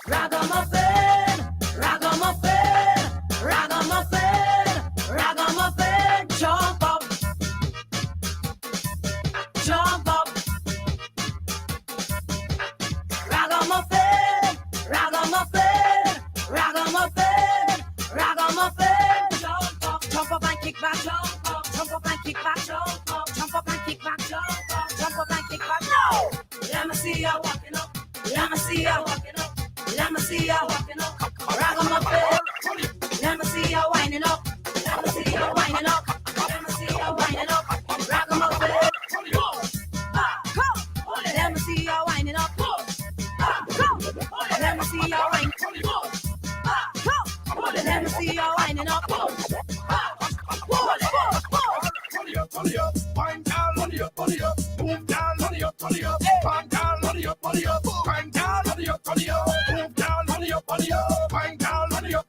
Ragamuffin, ragamuffin, ragamuffin, ragamuffin, jump up, jump up. Ragamuffin, ragamuffin, ragamuffin, ragamuffin, jump up and kick back, jump up and kick back, jump up and kick back, jump up and kick back. No! Let me see ya walking up, let me see ya walking up, let me see ya walking up. Ragamuffin, let me see ya winding up, let me see ya winding up, let me see ya winding up. Ragamuffin, come, let me see ya winding up. Come, let me see ya winding up. Come, let me see ya winding up. Money up, wine down, money up, move down, money up, wine down, money up, wine down, money up, move down, money up, wine down, money up,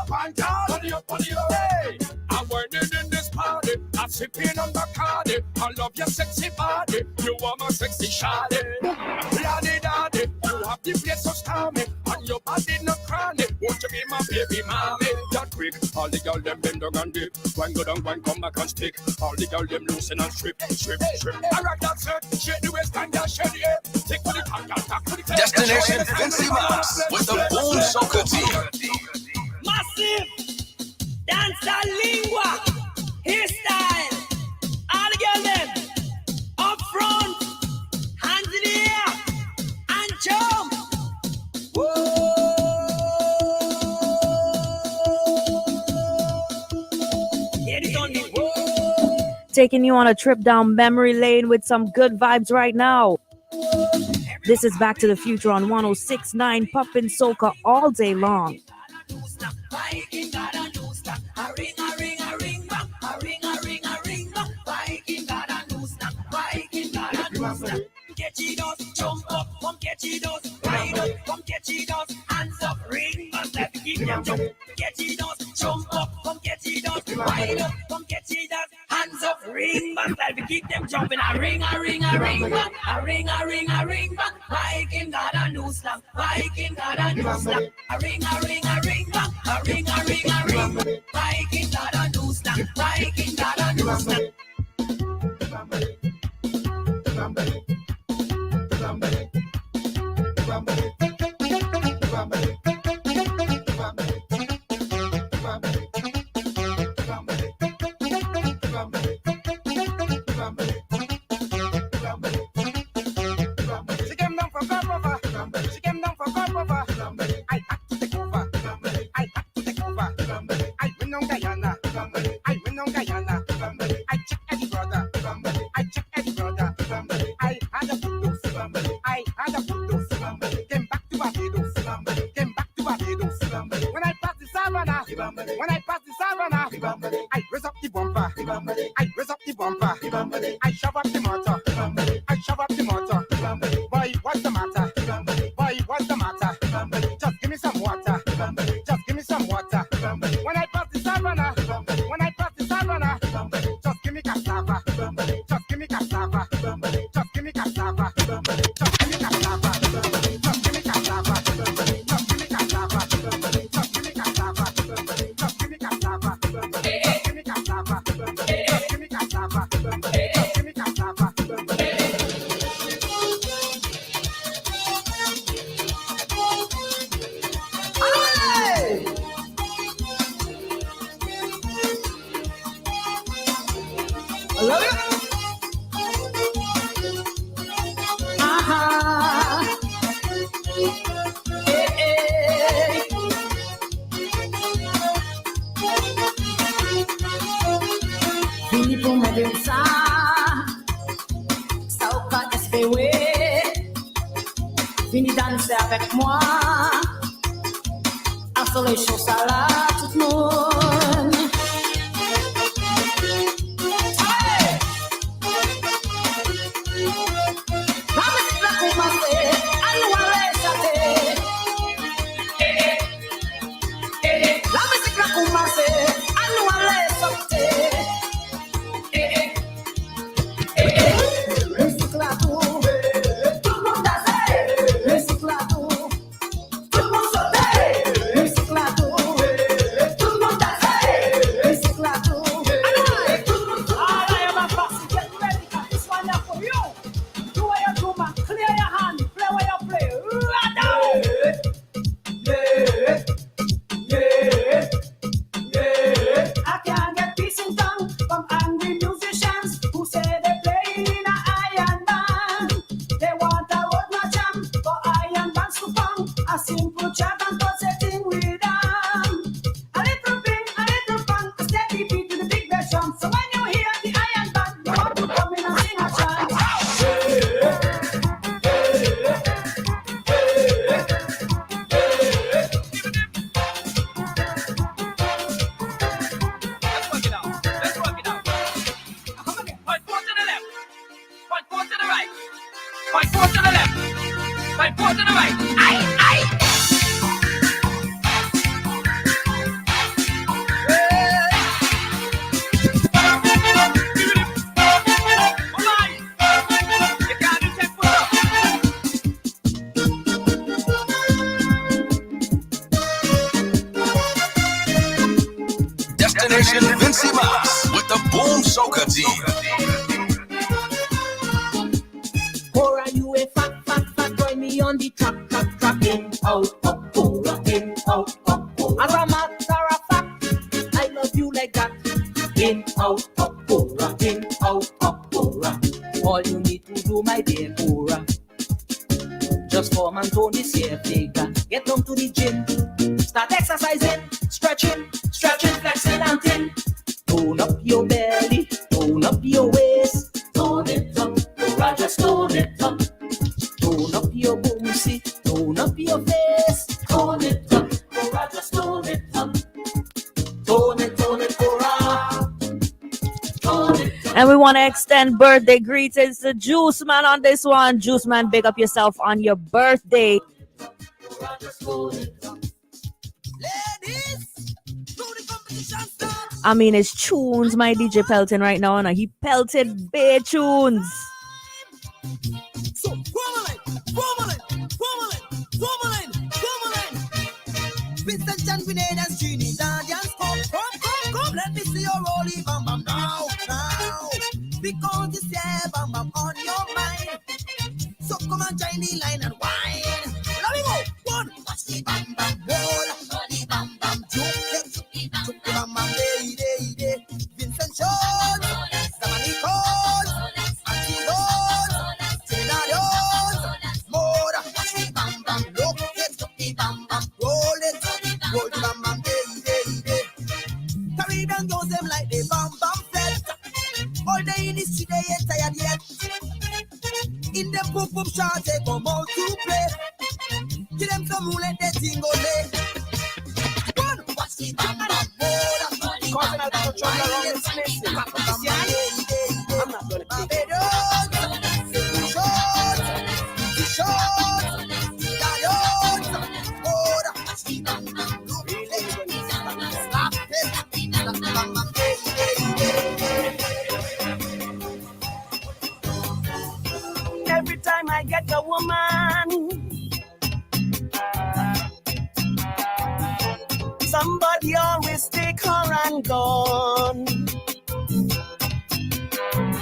wine down, money up, hey! I'm working in this party, I'm sipping on Bacardi. I love your sexy body, you are my sexy shawty. Bloody daddy, you have the place so stormy, and your body not cranny. Won't you be my baby mommy? That quick, all the girls them bend down and dip. One go down, one come back and stick. All the girls them loosen and strip. I rock that shirt, shake the waist and that shady hair. Take for the top, top for the tail. Destination Fancy Mouse with the Boom Soccer Team. Massive dancer lingua, hairstyle. All the girls them up front, hands in the air, and jump. Taking you on a trip down memory lane with some good vibes right now. This is Back to the Future on 106.9 Pumpin' Soca all day long. Get you those, jump up, come get you those, ride up, come get you those, hands up, ring, but let me keep them jump. Get you those, jump up, come get you those, ride up, come get you those, hands up, ring, but let me keep them jumping. A ring, a ring, a ring, back, a ring, a ring, a ring, back. Viking got a new slang, Viking got a new slang. A ring, a ring, a ring, back, a ring, a ring, a ring. Viking got a new slang, Viking got a new slang. Vini danser avec moi. À soleil chaud, ça là, tout le monde. Hey! La musique a commencé, à nous aller chanter. La musique a commencé, à nous aller chanter. Le cycle à tout, tout le monde danser. Le cycle à tout, tout le monde A simple chat and pulsating rhythm. A little bing, a little fun, a steady beat to the big bass drum. So when you hear the iron band, you want to come in and sing a chant. Let's work it out. Come again. Point four to the left. Point four to the right. Point four to the left. Point four to the right. Aye. Destination Vincy Mouse with the Boom Soca Team. Cora, you a fat, join me on the track, in, out, up, Cora, in, out, up, Cora. As a matter of fact, I love you like that. In, out, up, Cora, in, out, up, Cora. All you need to do, my dear Cora, just form and tone this here figure. Get down to the gym, start exercising, stretching, flexing and thin. Tone up your belly, tone up your waist, tone it up, Cora, just tone it up. Tone up your boomsy, tone up your face, tone it up, Cora, just tone it up. Tone it, Cora. Tone it up. And we want to extend birthday greetings to Juice Man on this one. Juice Man, big up yourself on your birthday. Cora, just tone it up. Ladies, do the competition start. I mean, it's tunes my DJ pelting right now, and he pelted bare tunes. So, woman. Vincent John Grenada's Trinidadians, come. Let me see your rolly bam bam now. Because this year bam bam on your mind. So come and join the line and wine. Let me go. One, watch the bam bam roll. The bam bam juke bam bam day. Vincent John, Samani Codes, Auntie Rose, Trinidadians, more. Watch the bam bam look the bam bam roll the bam bam day. Caribbean girls them like the bam bam felt. All day in the street they ain't tired yet. In the poop shots they come out to play. Give them some room let that thing go lay. One, watch the bam bam roll. Cause I got trouble around this place. I'm not gonna take it. Every time I get a woman, somebody always take her and gone.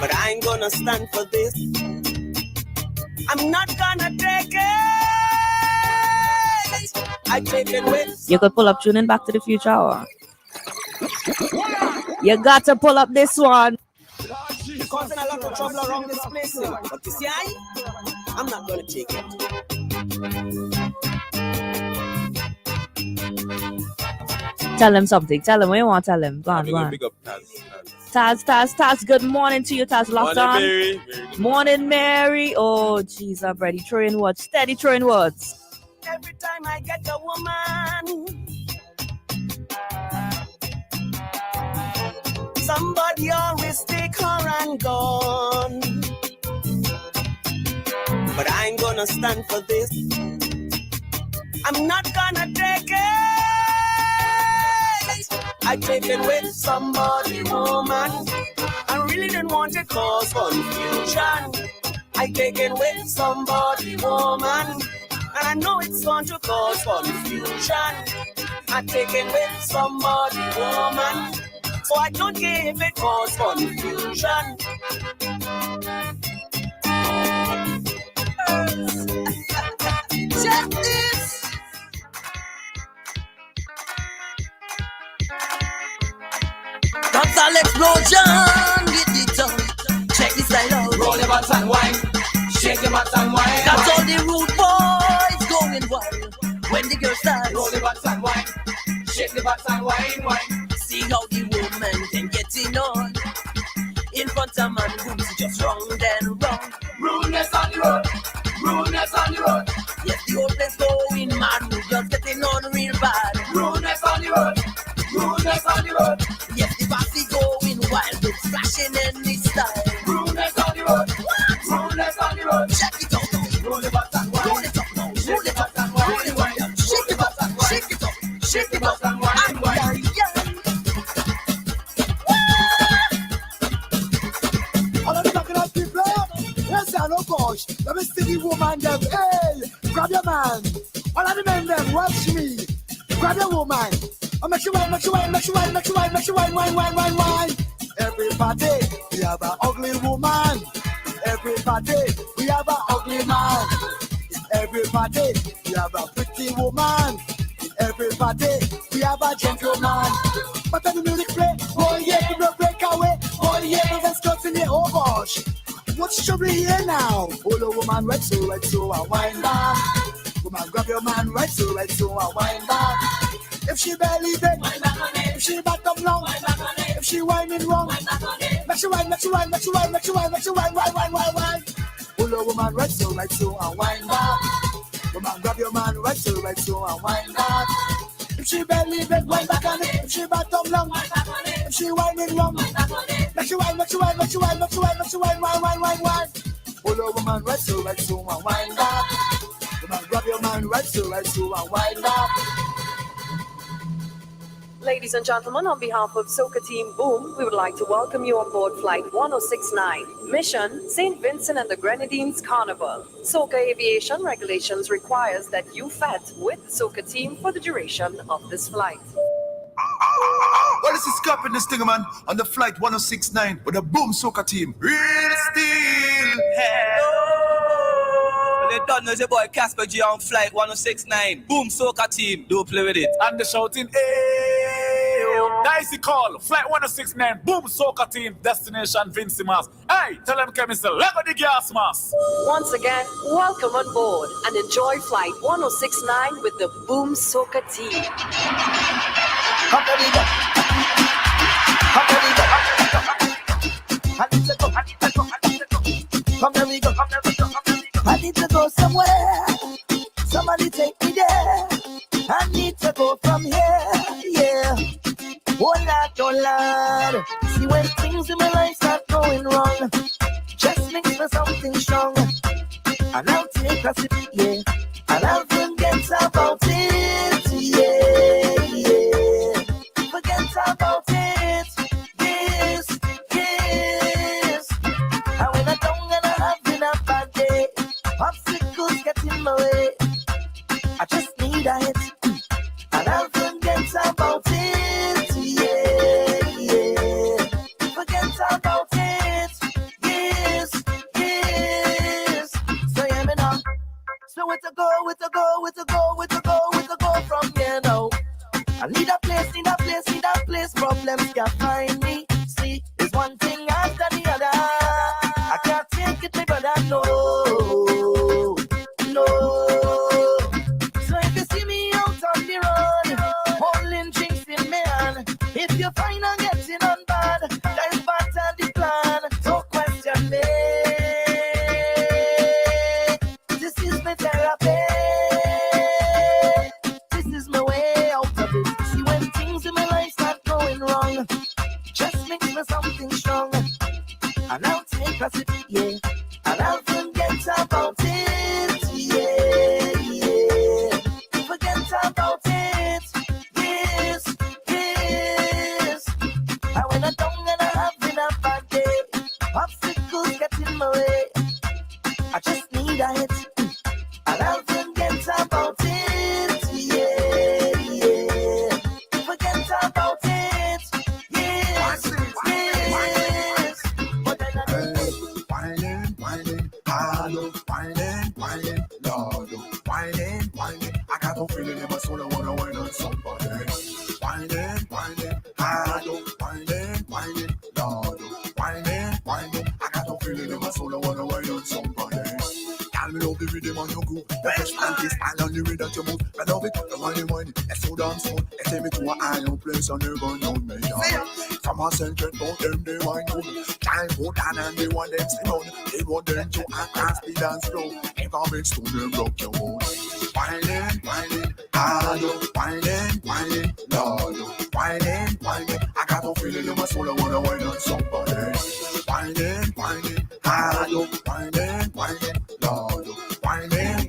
But I ain't gonna stand for this. I'm not gonna take it. I take it with. You could pull up tuning Back to the Future hour. You got to pull up this one. Causing a lot of trouble around this place. But you see, I'm not gonna take it. Tell him something. Tell him what you want to tell him. Go on. Big up Taz. Good morning to you, Taz. Locked on. Mary. Morning, Mary. Oh, jeez, I'm ready. Throwing words. Steady throwing words. Every time I get a woman, somebody always take her and gone. But I ain't gonna stand for this. I'm not gonna take it. I take it with somebody, woman. I really didn't want to cause confusion. I take it with somebody, woman. And I know it's going to cause confusion. I take it with somebody, woman. So I don't care if it cause confusion. Check this. That's all explosion. Get it done. Check this style out. Roll your butts and wine. Shake your butts and wine. That's all the rude boys going wild. When the girl starts, roll the butts and wine, shake the butts and wine, wine. see how the woman can get it on. In front of man, boom, she just round and round. Rudeness on the road, rudeness on the road, Yes, the whole place going mad, we just getting on real bad. rudeness on the road, rudeness on the road, Yes, the party going wild, with flashing in this style. rudeness on the road, rudeness on the road. Check it out now, Roll the butts and roll wine, it up now, roll shake the it up, butts and roll it wine, up, wine. shake it up, shake it up, shake it up, and wine, and wine. All of the talking of people, yes, I know, gosh. Let me see the woman them. Hey, grab your man. All of the men them, watch me. Grab your woman. Oh, make you wine, make you wine, make you wine, make you wine, make you wine, wine, wine, wine, wine. Everybody, we have an ugly woman. Everybody, we have an ugly man. Everybody, we have a pretty woman. Everybody, we have a gentleman. But when the music play, oh yeah, we will break away. Oh yeah, and skirts in the oh gosh. What's trouble here now? Oh, the woman, right so, I wind back. Woman, grab your man, right so, I wind back. If she belly big, if she bottom long, if she whining wrong, make she wine, make she wine, make she wine, make she wine, make she wine, wine. Oh, the woman, right so, I wind back. Woman, grab your man, right so, I wind back. If she belly big, wine back on it. If she bottom long, if she whining wrong, make she wine, make she wine, make she wine, make she wine, make she wine, wine. Oh, the woman, right so, I wind back. Woman, grab your man, right so, I wind back. Ladies and gentlemen, on behalf of Soca Team Boom, we would like to welcome you on board Flight 1069. Mission, St. Vincent and the Grenadines Carnival. Soca Aviation regulations requires that you fet with the Soca Team for the duration of this flight. Well, this is Cap in this thing, man, on the Flight 1069 with the Boom Soca Team. Real steel. They don't know the boy Casper G on Flight 1069. Boom Soca Team. Don't play with it. And the shouting, hey, dicey call, Flight 1069, Boom Soca Team, destination Vincimas. Hey, tell them chemist, let go the gas mask. Once again, welcome on board and enjoy Flight 1069 with the Boom Soca Team. Come there we go. Come there we go. Come there we go. I need to go somewhere. Somebody take me there. I need to go from here. Yeah. Oh Lord. See when things in my life start going wrong, just mix for something strong. And I'll take a sip, yeah. And I'll forget about it, yeah. Forget about it, yes. And when I don't and I'm having a bad day, popsicles get in my way. I just need a hit, and I'll forget about it, yeah. Forget about it, yes. So yeah, me now. So where to go from here now? I need a place, problems can't find me. See, it's one thing after the other. I can't take it, my brother, no. So if you see me out on the road, holding drinks in my hand, if you find I'm getting on bad, there's bad on the plan, don't question me. This is my therapy. This is my way out of it. See when things in my life start going wrong, just mix me something strong, and I'll take a sip, yeah. And I'll forget about it, yeah. Forget about it, yes. And when I'm down and I'm having a bad day, popsicles get in my way. I just need a hit, and I'll forget about it, yeah. Forget about it, yes. But then I Whining, hello, whining, Lord, whining. I got no feeling in my soul, I wanna wine on somebody. Whining, hello, whining, Lord, whining. I got no feeling in my soul, I wanna wine on somebody. Girl, me love the rhythm and your move. Fresh panty style on the way that you move. I love it, the money, it's so damn smooth. They take me to a iron place and they run on me. From a central boat, them they wine good. Time put on and they want them stay on. They want them to across the dance floor. Never make stone them rock your world. Whining, hard, whining, Lord. Whining, I got no feeling in my soul, I wanna wine on somebody. Whining, hard, whining, Lord. Whining,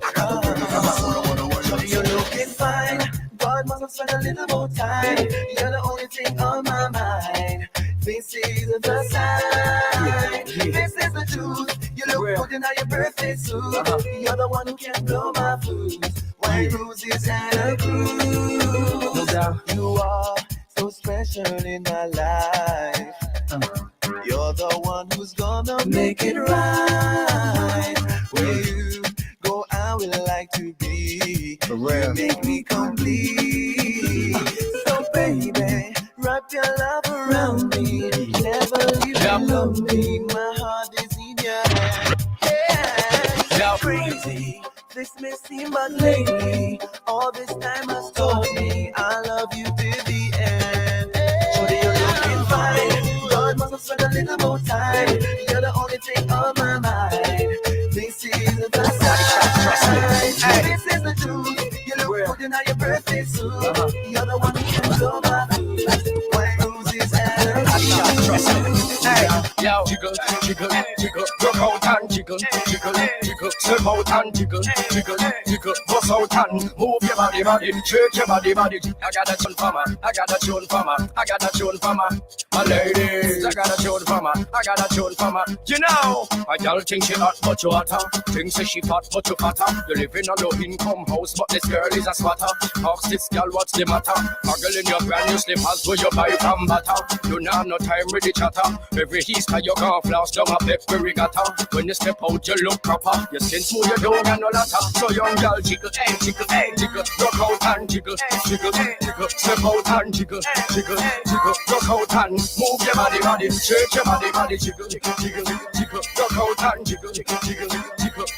I got no feeling in my soul, I wanna wine on somebody. You're looking fine, God must have spent a little more time. You're the only thing on my mind. This is the sign. This is the truth. You look good in your birthday suit. You're the one who can blow my fuse. White roses and a cruise. No doubt. You are so special in my life. You're the one who's gonna make it right. Where you go, I will like to be. You make me complete. So baby, wrap your love around me. Never leave me lonely. My heart is in your hand. Yeah, crazy. This may seem but lately, all this time has taught me I love you to the end. Shorty, you're looking fine. God must have spent a little more time. You're the only thing on my mind. This is the sign. This is the truth. You look good in your birthday suit. You're the one who can blow my food. White roses and yo, jiggle, rock out and jiggle, step out and jiggle, bust out and move your body, shake your body. I got a tune for ma, my ladies. I got a tune for ma, You know, a girl think she hot but you hotter, think say she fat but you fatter. You living on your income house but this girl is a swatter. Ask this girl what's the matter? Muggle in your brand new slippers where you buy from butter. You know no time with the chatter. Every Easter you gon' floss down a pepper regatta. When you step out you look proper. Your skin smooth you don't got no latter. So young girl jiggle, rock out and jiggle, step out and jiggle, rock out and move your body, shake your body, jiggle, rock out and jiggle, rock out and jiggle,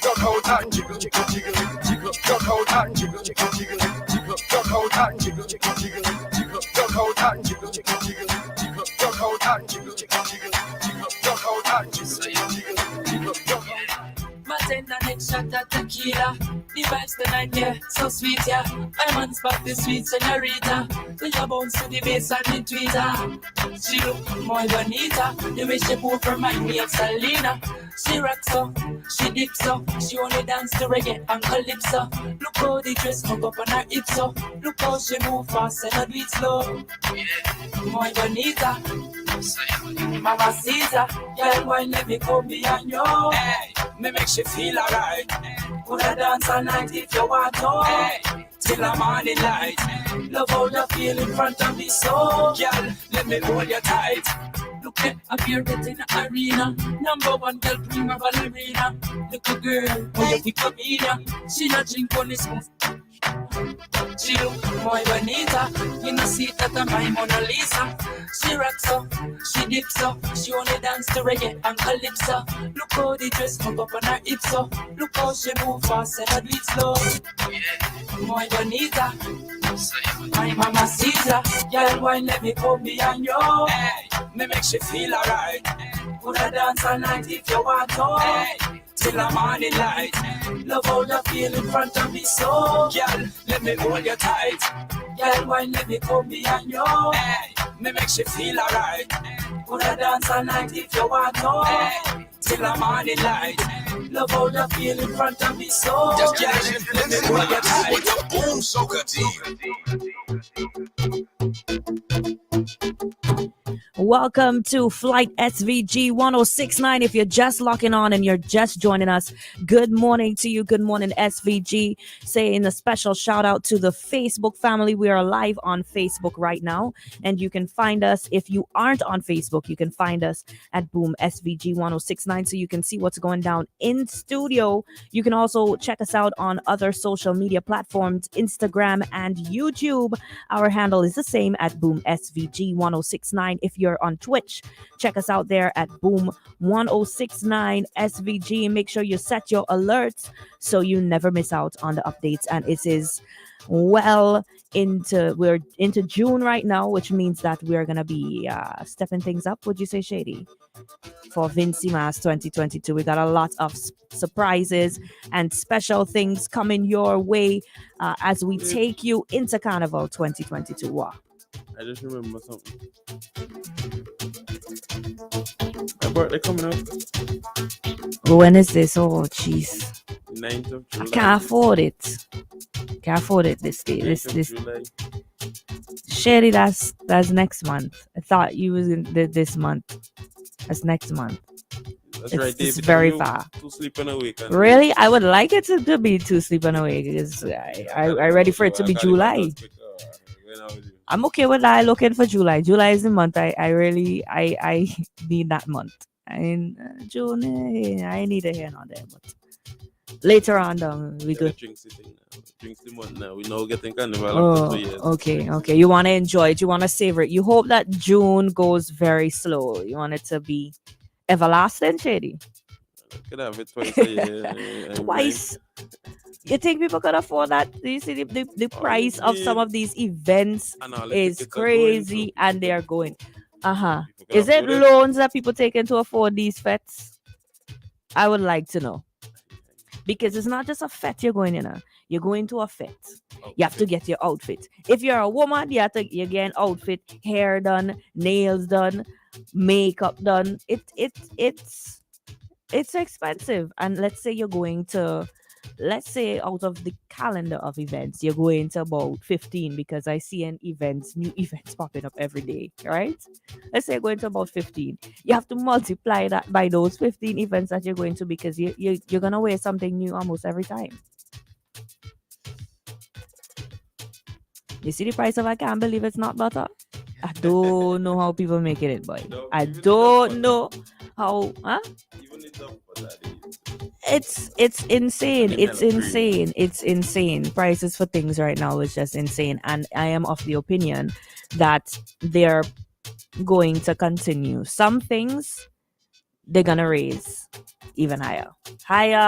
rock out and jiggle, rock out and jiggle, rock out and jiggle, rock out and jiggle. My ten and next shot at tequila. The vibes tonight, yeah, so sweet, yeah. My man's back the sweet señorita. When you bounce to the bass and the tweeter. She look more bonita. The way she move remind me of Selena. She rocks up, she dips up. She only dance to reggae and calypso. Look how the dress hung up on her hips up. Look how she move fast and I do it slow. More bonita. Mama Caesar, girl, why let me come behind you? Hey, me make she feel alright. Coulda dance all night if you want to. Hey, till the morning light. Love how you feel in front of me, so girl, let me hold you tight. Look at appear that in the arena. Number one girl, prima ballerina. Little girl, how you pick up here? She not drink on this move. She look more bonita. You know see that I'm my Mona Lisa. She rocks up, she dips up. She only dance to reggae and calypso. Look how the dress hung up on her hips up. Look how she move fast and I do it slow. More bonita. My mama Caesar. Girl, why let me come behind you? Hey, me make she feel alright. Coulda dance all night if you want to. Hey, till the morning light. Love how you feel in front of me, so girl, let me hold you tight. Girl, why let me come behind you? Hey, me make she feel alright. Coulda dance all night if you want to. Hey, till the morning light. Love how you feel in front of me, so just girl, let me hold you tight. With the Boom Soca Team. Welcome to Flight SVG 1069. If you're just locking on and you're just joining us, good morning to you. Good morning, SVG. Saying a special shout out to the Facebook family. We are live on Facebook right now, and you can find us. If you aren't on Facebook, you can find us at Boom SVG 1069, so you can see what's going down in studio. You can also check us out on other social media platforms, Instagram and YouTube. Our handle is the same at Boom SVG 1069. If you're on Twitch. Check us out there at Boom 1069 SVG. Make sure you set your alerts so you never miss out on the updates. And it is we're into June right now, which means that we're gonna be stepping things up. Would you say, Shady? For Vincimas 2022, we got a lot of surprises and special things coming your way as we take you into Carnival 2022. Wow. I just remember something. My birthday coming up. When is this? Oh, jeez. 9th of July. I can't afford it. Can't afford it this day. This July. Shady, that's next month. I thought you was in this month. That's next month. That's right, David. It's very far. 2 sleeping awake. Really? I would like it to be 2 sleeping awake because I ready for it to be July. I'm okay with that. Looking for July. July is the month I really need that month. In June, I need a hair on there, but later on, we go. Drinks the month now. We know getting Carnival Oh, after 2 years. okay. You want to enjoy it. You want to savor it. You hope that June goes very slow. You want it to be everlasting, Shady. Could have it twice a year. Twice. You think people could afford that? Do you see the price of some of these events is crazy, and they are going. Is it loans that people taking to afford these fetes? I would like to know. Because it's not just a fete you're going in. You're going to a fete. You have to get your outfit. If you're a woman, you get an outfit, hair done, nails done, makeup done. It's expensive. And let's say you're going to, out of the calendar of events, you're going to about 15 because I see new events popping up every day, right? Let's say you're going to about 15. You have to multiply that by those 15 events that you're going to because you're going to wear something new almost every time. You see the price of I can't believe it's not butter? I don't know how people making it, boy. I don't know how, It's insane. It's insane. Prices for things right now is just insane. And I am of the opinion that they're going to continue. Some things they're gonna raise even higher. Higher.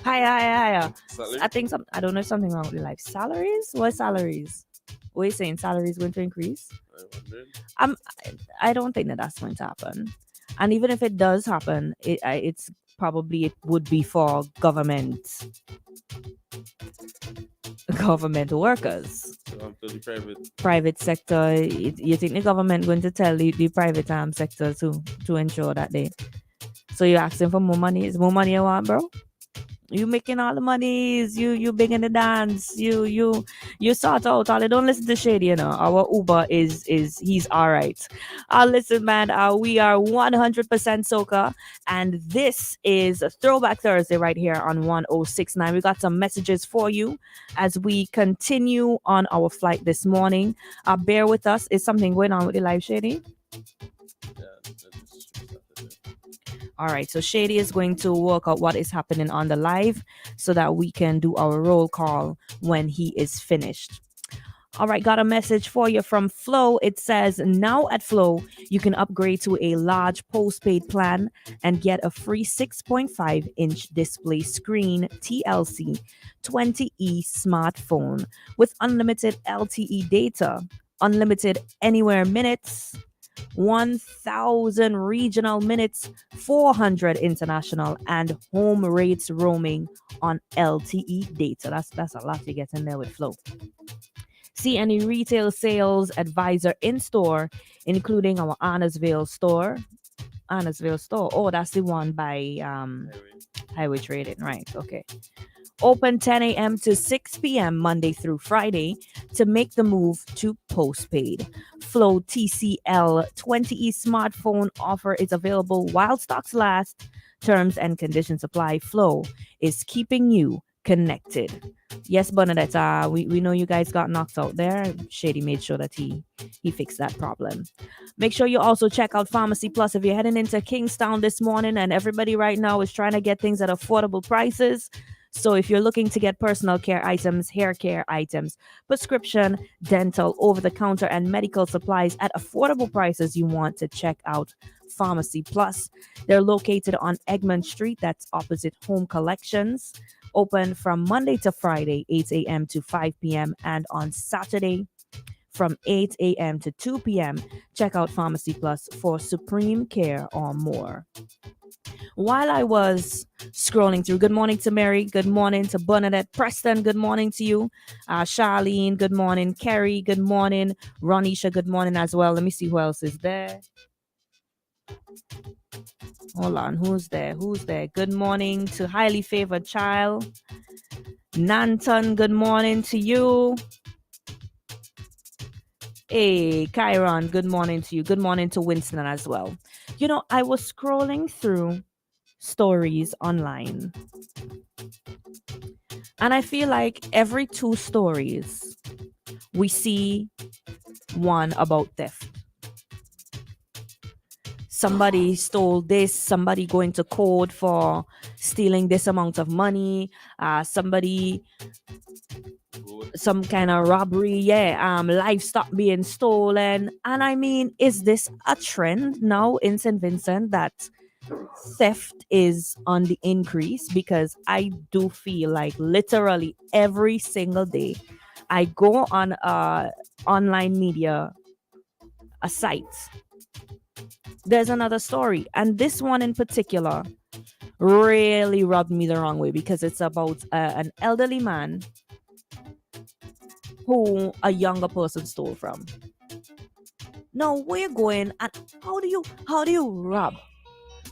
I think I don't know if something wrong with life. Salaries? What salaries? What are you saying? Salaries going to increase? I don't think that's going to happen. And even if it does happen, it would be for government workers. Private sector. You think the government going to tell the private sector to ensure that they? So you're asking for more money? Is more money you want, bro? You making all the monies, you big in the dance, you sort out all. Don't listen to Shady, Our Uber is he's all right. Listen, man, we are 100% soca, and this is Throwback Thursday right here on 1069. We got some messages for you as we continue on our flight this morning. Bear with us. Is something going on with the live, Shady? All right, so Shady is going to work out what is happening on the live so that we can do our roll call when he is finished. All right, got a message for you from Flo. It says, now at Flo, you can upgrade to a large postpaid plan and get a free 6.5-inch display screen TLC 20E smartphone with unlimited LTE data, unlimited anywhere minutes, 1,000 regional minutes, 400 international, and home rates roaming on LTE data. That's a lot to get in there with Flo. See any retail sales advisor in store, including our Annesville store. Oh, that's the one by Highway Trading, right? Okay. Open 10 a.m. to 6 p.m. Monday through Friday to make the move to postpaid. Flo TCL 20E smartphone offer is available while stocks last. Terms and conditions apply. Flo is keeping you connected. Yes, Bernadette, we know you guys got knocked out there. Shady made sure that he fixed that problem. Make sure you also check out Pharmacy Plus if you're heading into Kingstown this morning and everybody right now is trying to get things at affordable prices. So if you're looking to get personal care items, hair care items, prescription, dental, over-the-counter, and medical supplies at affordable prices, you want to check out Pharmacy Plus. They're located on Egmont Street, that's opposite Home Collections. Open from Monday to Friday, 8 a.m. to 5 p.m. and on Saturday from 8 a.m. to 2 p.m. Check out Pharmacy Plus for supreme care or more. While I was scrolling through, good morning to Mary, good morning to Bernadette, Preston, good morning to you, Charlene, good morning, Kerry, good morning, Ronisha, good morning as well. Let me see who else is there. Hold on, who's there? Good morning to Highly Favored Child. Nanton, good morning to you. Hey, Kyron, good morning to you. Good morning to Winston as well. You know, I was scrolling through stories online, and I feel like every 2 stories we see one about theft. Somebody stole this, somebody going to court for stealing this amount of money, somebody some kind of robbery, livestock being stolen. And I mean, is this a trend now in St. Vincent that theft is on the increase? Because I do feel like literally every single day I go on online media a site, there's another story, and this one in particular really rubbed me the wrong way because it's about an elderly man who a younger person stole from. Now, where you going, and how do you rob?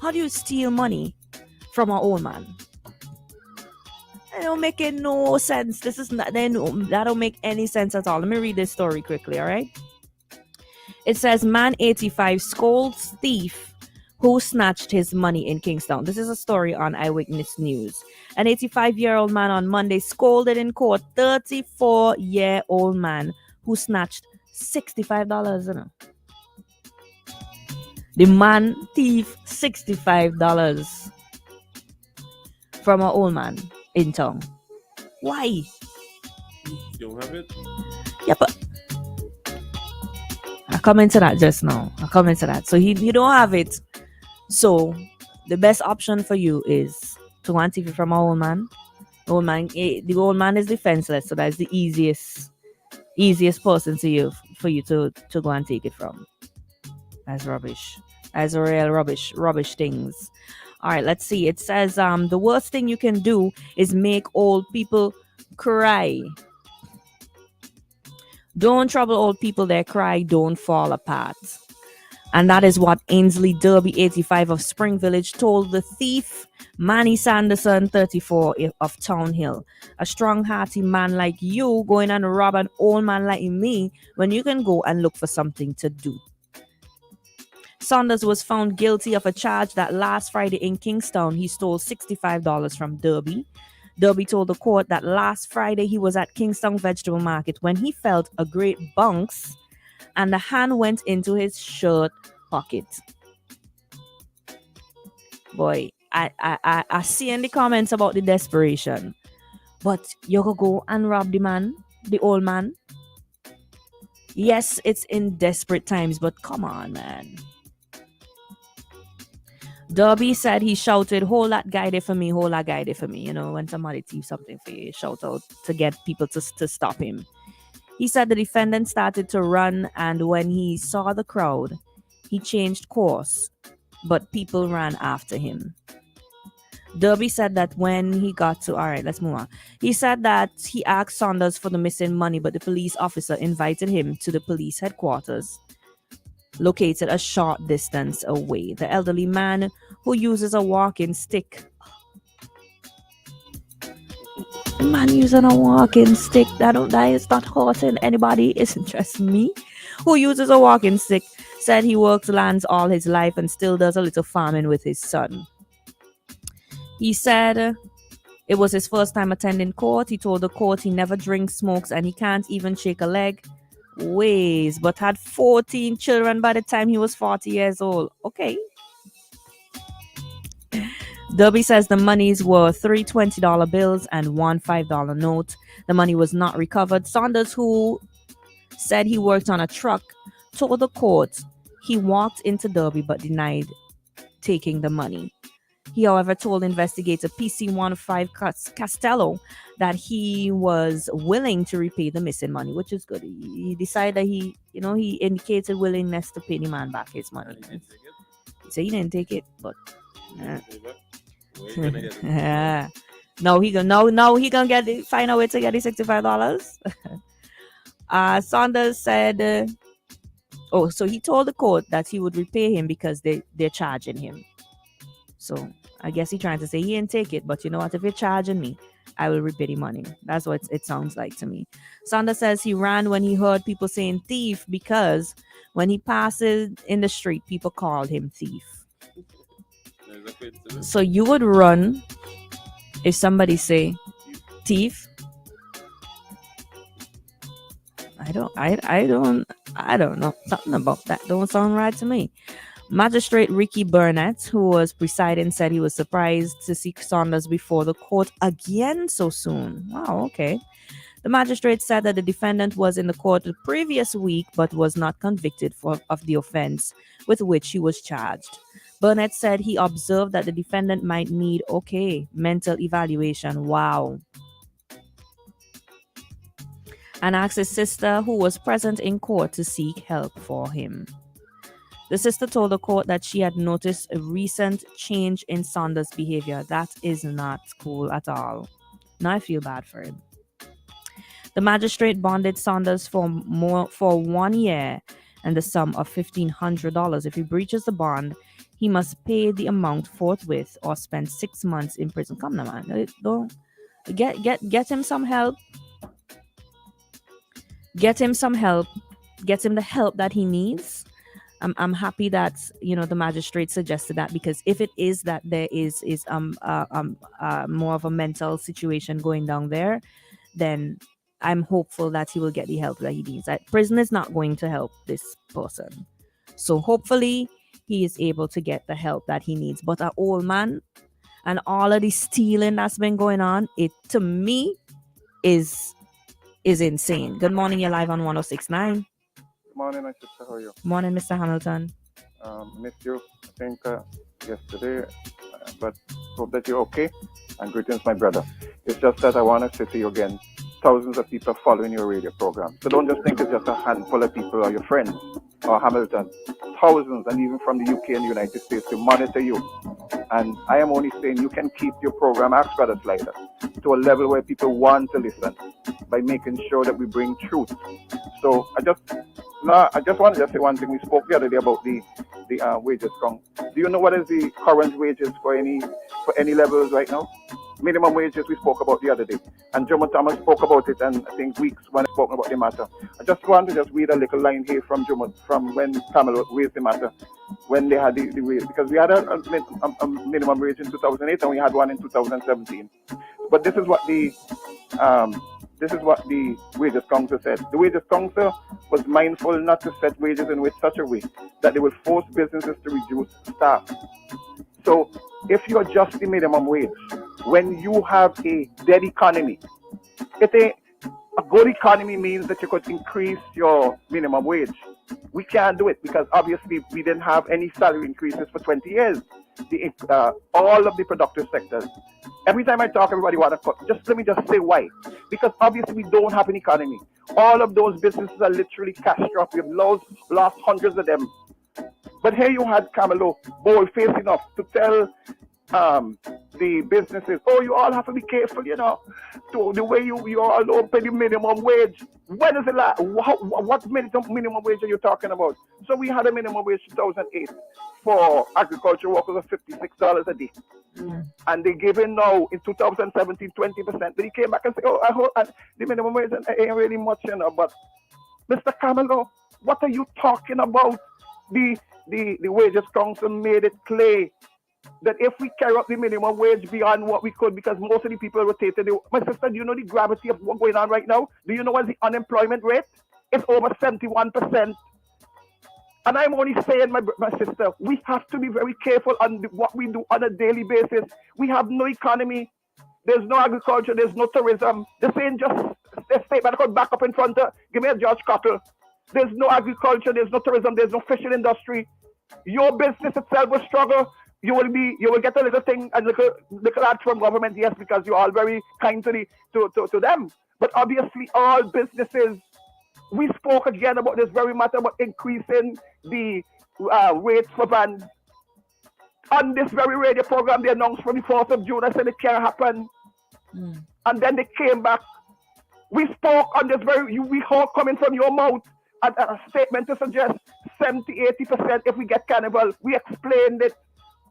How do you steal money from an old man? It don't make no sense. This is not, that don't make any sense at all. Let me read this story quickly, all right? It says, man 85 scolds thief who snatched his money in Kingstown. This is a story on Eyewitness News. An 85-year-old man on Monday scolded in court 34-year-old man who snatched $65. You know? The man thief $65 from an old man in town. Why? You don't have it? Yeah, but I come into that just now. So he don't have it. So the best option for you is to go and take it from an old man. The old man is defenseless, so that's the easiest person for you to go and take it from. That's rubbish. That's real rubbish things. All right, let's see. It says the worst thing you can do is make old people cry. Don't trouble old people, they cry, don't fall apart. And that is what Ainsley Derby, 85 of Spring Village, told the thief, Manny Sanderson, 34 of Town Hill. A strong-hearted man like you going and rob an old man like me when you can go and look for something to do. Saunders was found guilty of a charge that last Friday in Kingstown. He stole $65 from Derby. Derby told the court that last Friday he was at Kingstown Vegetable Market when he felt a great bounce and the hand went into his shirt pocket. Boy, I see in the comments about the desperation. But you could go and rob the old man. Yes, it's in desperate times, but come on, man. Derby said he shouted, hold that guy there for me, hold that guy there for me. You know, when somebody thieves something for you, shout out to get people to stop him. He said the defendant started to run, and when he saw the crowd, he changed course, but people ran after him. Derby said that when he got to... All right, let's move on. He said that he asked Saunders for the missing money, but the police officer invited him to the police headquarters, located a short distance away. The elderly man who uses a walking stick. Man using a walking stick, that is not hurting anybody. Isn't just me. Who uses a walking stick said he works lands all his life and still does a little farming with his son. He said it was his first time attending court. He told the court he never drinks, smokes, and he can't even shake a leg. Ways, but had 14 children by the time he was 40 years old. Okay. Derby says the monies were three $20 bills and one $5 note. The money was not recovered. Saunders, who said he worked on a truck, told the court he walked into Derby but denied taking the money. He, however, told investigator PC15 Castello that he was willing to repay the missing money, which is good. He decided that he indicated willingness to pay the man back his money. He said he didn't take it, but no, he gonna find a way to get the $65. Saunders said, so he told the court that he would repay him because they're charging him. So I guess he's trying to say he didn't take it, but you know what? If you're charging me, I will repay the money. That's what it sounds like to me. Saunders says he ran when he heard people saying thief because when he passes in the street, people called him thief. So you would run if somebody say thief? I don't know. Something about that don't sound right to me. Magistrate Ricky Burnett, who was presiding, said he was surprised to see Saunders before the court again so soon. Wow, okay. The magistrate said that the defendant was in the court the previous week but was not convicted of the offense with which he was charged. Burnett said he observed that the defendant might need mental evaluation. Wow. And asked his sister, who was present in court, to seek help for him. The sister told the court that she had noticed a recent change in Saunders' behavior. That is not cool at all. Now I feel bad for him. The magistrate bonded Saunders for 1 year and the sum of $1,500. If he breaches the bond, he must pay the amount forthwith or spend 6 months in prison. Come on, man. Don't get him some help. Get him some help. Get him the help that he needs. I'm happy that the magistrate suggested that, because if it is that there is more of a mental situation going down there, then I'm hopeful that he will get the help that he needs. Prison is not going to help this person, so hopefully he is able to get the help that he needs. But an old man and all of the stealing that's been going on, it to me is insane. Good morning, you're live on 106.9. Morning, my sister. How are you? Morning, Mr. Hamilton. Missed you, I think, yesterday, but hope that you're okay. And greetings, my brother. It's just that I want to say to you again, thousands of people following your radio program. So don't just think it's just a handful of people or your friends or Hamilton. Thousands, and even from the UK and the United States, to monitor you. And I am only saying you can keep your program, Ask Brothers Like That, to a level where people want to listen by making sure that we bring truth. So I just wanted to say one thing. We spoke the other day about the wages count. Do you know what is the current wages for any levels right now? Minimum wages we spoke about the other day, and JomoThomas spoke about it, and I think weeks when I spoke about the matter. I just want to read a little line here from when Kamala raised the matter, when they had the wage, because we had a minimum wage in 2008 and we had one in 2017. But this is what the Wages Council said. The Wages Council was mindful not to set wages in such a way that they will force businesses to reduce staff. So if you adjust the minimum wage, when you have a dead economy, a good economy means that you could increase your minimum wage. We can't do it because obviously we didn't have any salary increases for 20 years. All of the productive sectors. Every time I talk, everybody want to cut. Let me just say why. Because obviously we don't have an economy. All of those businesses are literally cash-strapped. We've lost hundreds of them. But here you had Camelo bold-faced enough to tell the businesses, you all have to be careful, to the way you all don't pay the minimum wage. When is the last? What minimum wage are you talking about? So we had a minimum wage in 2008 for agricultural workers of $56 a day. And they gave in now in 2017 20%. But he came back and said, I hope the minimum wage ain't really much, But Mr. Camelo, what are you talking about? The Wages Council made it clear that if we carry up the minimum wage beyond what we could, because most of the people rotated. My sister, do you know the gravity of what's going on right now? Do you know what the unemployment rate? It's over 71%. And I'm only saying, my sister, we have to be very careful on what we do on a daily basis. We have no economy. There's no agriculture. There's no tourism. This ain't just a statement I could back up in front of. Give me a George Cockle. There's no agriculture. There's no tourism. There's no fishing industry. Your business itself will struggle. You will get a little thing, a little add from government, yes, because you're all very kind to them. But obviously, all businesses. We spoke again about this very matter about increasing the rates for vans. On this very radio program, they announced for the 4th of June. I said it can't happen. And then they came back. We spoke on this we heard coming from your mouth a statement to suggest 70-80% if we get carnival. We explained it.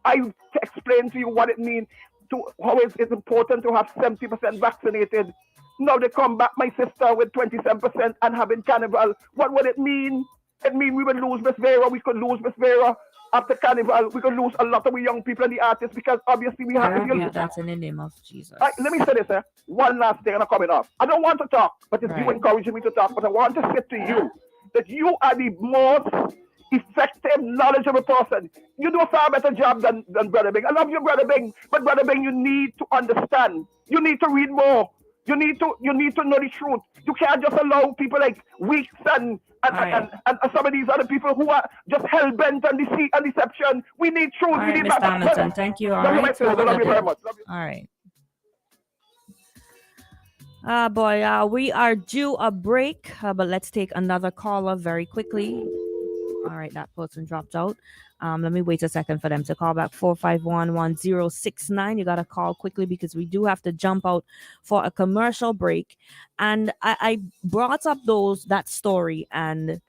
I explained to you what it means, how it's important to have 70% vaccinated. Now they come back, my sister, with 27% and having carnival. What would it mean? It means we would lose Miss Vera. We could lose Miss Vera after carnival. We could lose a lot of we young people and the artists because obviously we have to. That's in the name of Jesus. Let me say this, one last thing and I'm coming off. I don't want to talk, but it's you encouraging me to talk. But I want to say to you that you are the most effective, knowledgeable person. You do a far better job than Brother Bing. I love you, Brother Bing, but Brother Bing, you need to understand. You need to read more. You need to know the truth. You can't just allow people like Weeks and some of these other people who are just hell bent on deceit and deception. We need truth. All right, Mr. Hamilton, thank you. All right, I love you very much. All right. Boy, we are due a break, but let's take another caller very quickly. All right, that person dropped out. Let me wait a second for them to call back. 451-1069. You got to call quickly because we do have to jump out for a commercial break. And I brought up that story and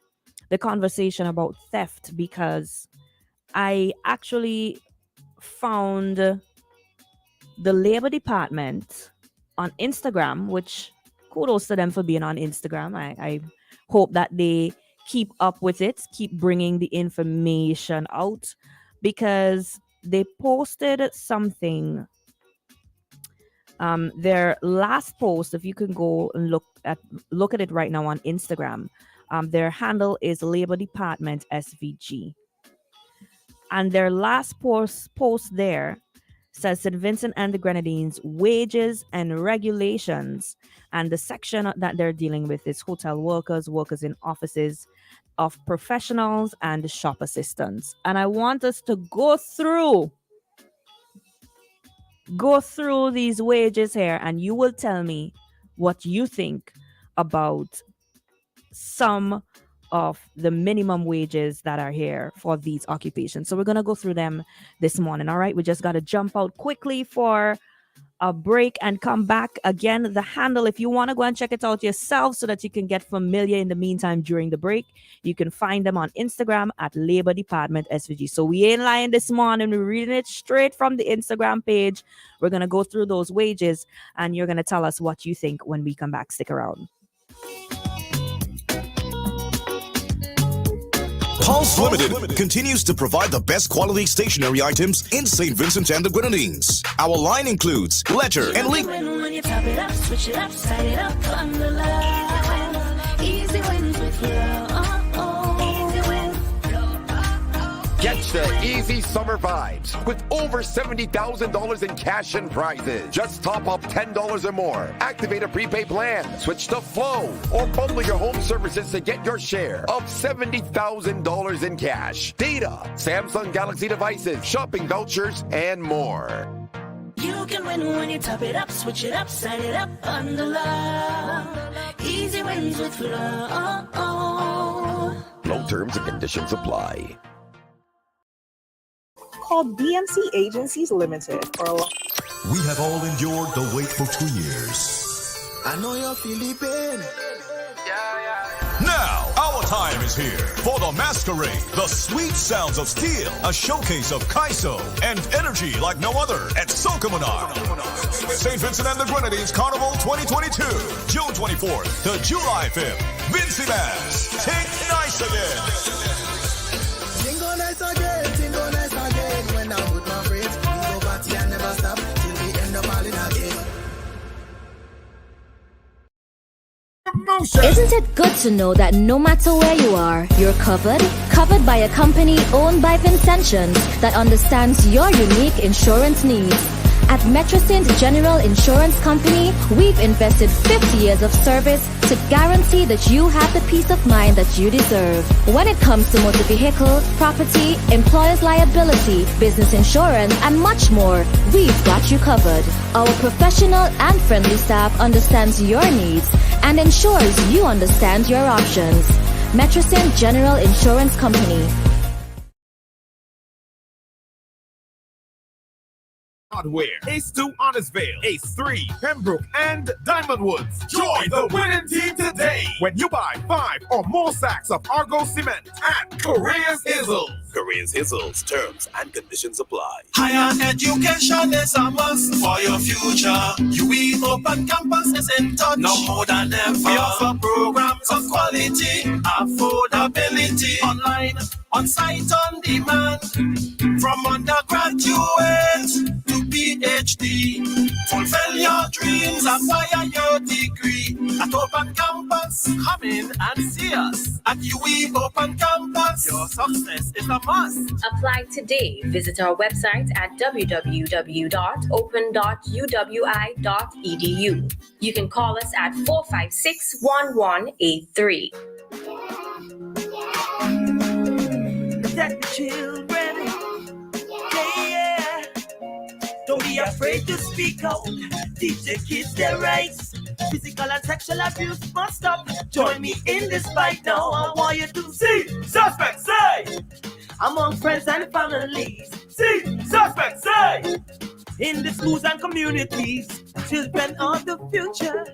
the conversation about theft because I actually found the Labor Department on Instagram, which kudos to them for being on Instagram. I hope that they keep up with it, keep bringing the information out because they posted something. Their last post, if you can go and look at it right now on Instagram, their handle is Labor Department SVG. And their last post there says St. Vincent and the Grenadines wages and regulations. And the section that they're dealing with is hotel workers, workers in offices of professionals and shop assistants. And I want us to go through these wages here and you will tell me what you think about some of the minimum wages that are here for these occupations. So we're going to go through them this morning. All right. We just got to jump out quickly for a break and come back. Again, the handle, if you want to go and check it out yourself so that you can get familiar in the meantime during the break, you can find them on Instagram at Labor Department SVG. So we ain't lying this morning. We're reading it straight from the Instagram page. We're going to go through those wages and you're going to tell us what you think when we come back. Stick around. Pulse Limited continues to provide the best quality stationery items in St. Vincent and the Grenadines. Our line includes letter and leaf. When you top it up, switch it up, set it up on the line. Easy wins with love. Get the easy summer vibes with over $70,000 in cash and prizes. Just top up $10 or more. Activate a prepaid plan, switch to Flow, or bundle your home services to get your share of $70,000 in cash. Data, Samsung Galaxy devices, shopping vouchers, and more. You can win when you top it up, switch it up, set it up on the love. Easy wins with love. No terms and conditions apply. Called BMC Agencies Limited for a long. We have all endured the wait for 2 years. I know you're feeling pain. Now, our time is here for the masquerade, the sweet sounds of steel, a showcase of Kaiso and energy like no other at Soca Monarch. St. Vincent and the Grenadines Carnival 2022, June 24th to July 5th. Vincy Bass, take nice again. Tingo nice again, when I'm with my friends, we go party and never stop till we end up all in again. promotion. Isn't it good to know that no matter where you are, you're covered? Covered by a company owned by Vincentians that understands your unique insurance needs. At Metrosint General Insurance Company, we've invested 50 years of service to guarantee that you have the peace of mind that you deserve. When it comes to motor vehicle, property, employer's liability, business insurance, and much more, we've got you covered. Our professional and friendly staff understands your needs and ensures you understand your options. Metrosint General Insurance Company. Hardware, Ace 2 Honnesville, Ace 3 Pembroke, and Diamond Woods. Join the winning team today when you buy 5 or more sacks of Argo Cement at Korea's Hizzles. Korea's Hizzles, terms and conditions apply. Higher education is a must for your future. UE Open Campus is in touch. No more than ever. We offer programs of quality, affordability, online, on-site, on demand. From undergraduate to PhD. Fulfill your dreams, acquire your degree. At Open Campus, come in and see us. At UE Open Campus, your success is a must. Apply today. Visit our website at www.open.uwi.edu. You can call us at 456-1183. Protect the children. Yeah. Don't be afraid to speak out. Teach the kids their rights. Physical and sexual abuse must stop. Join me in this fight now. I want you to see suspect say among friends and families. See suspect say in the schools and communities. Children are the future.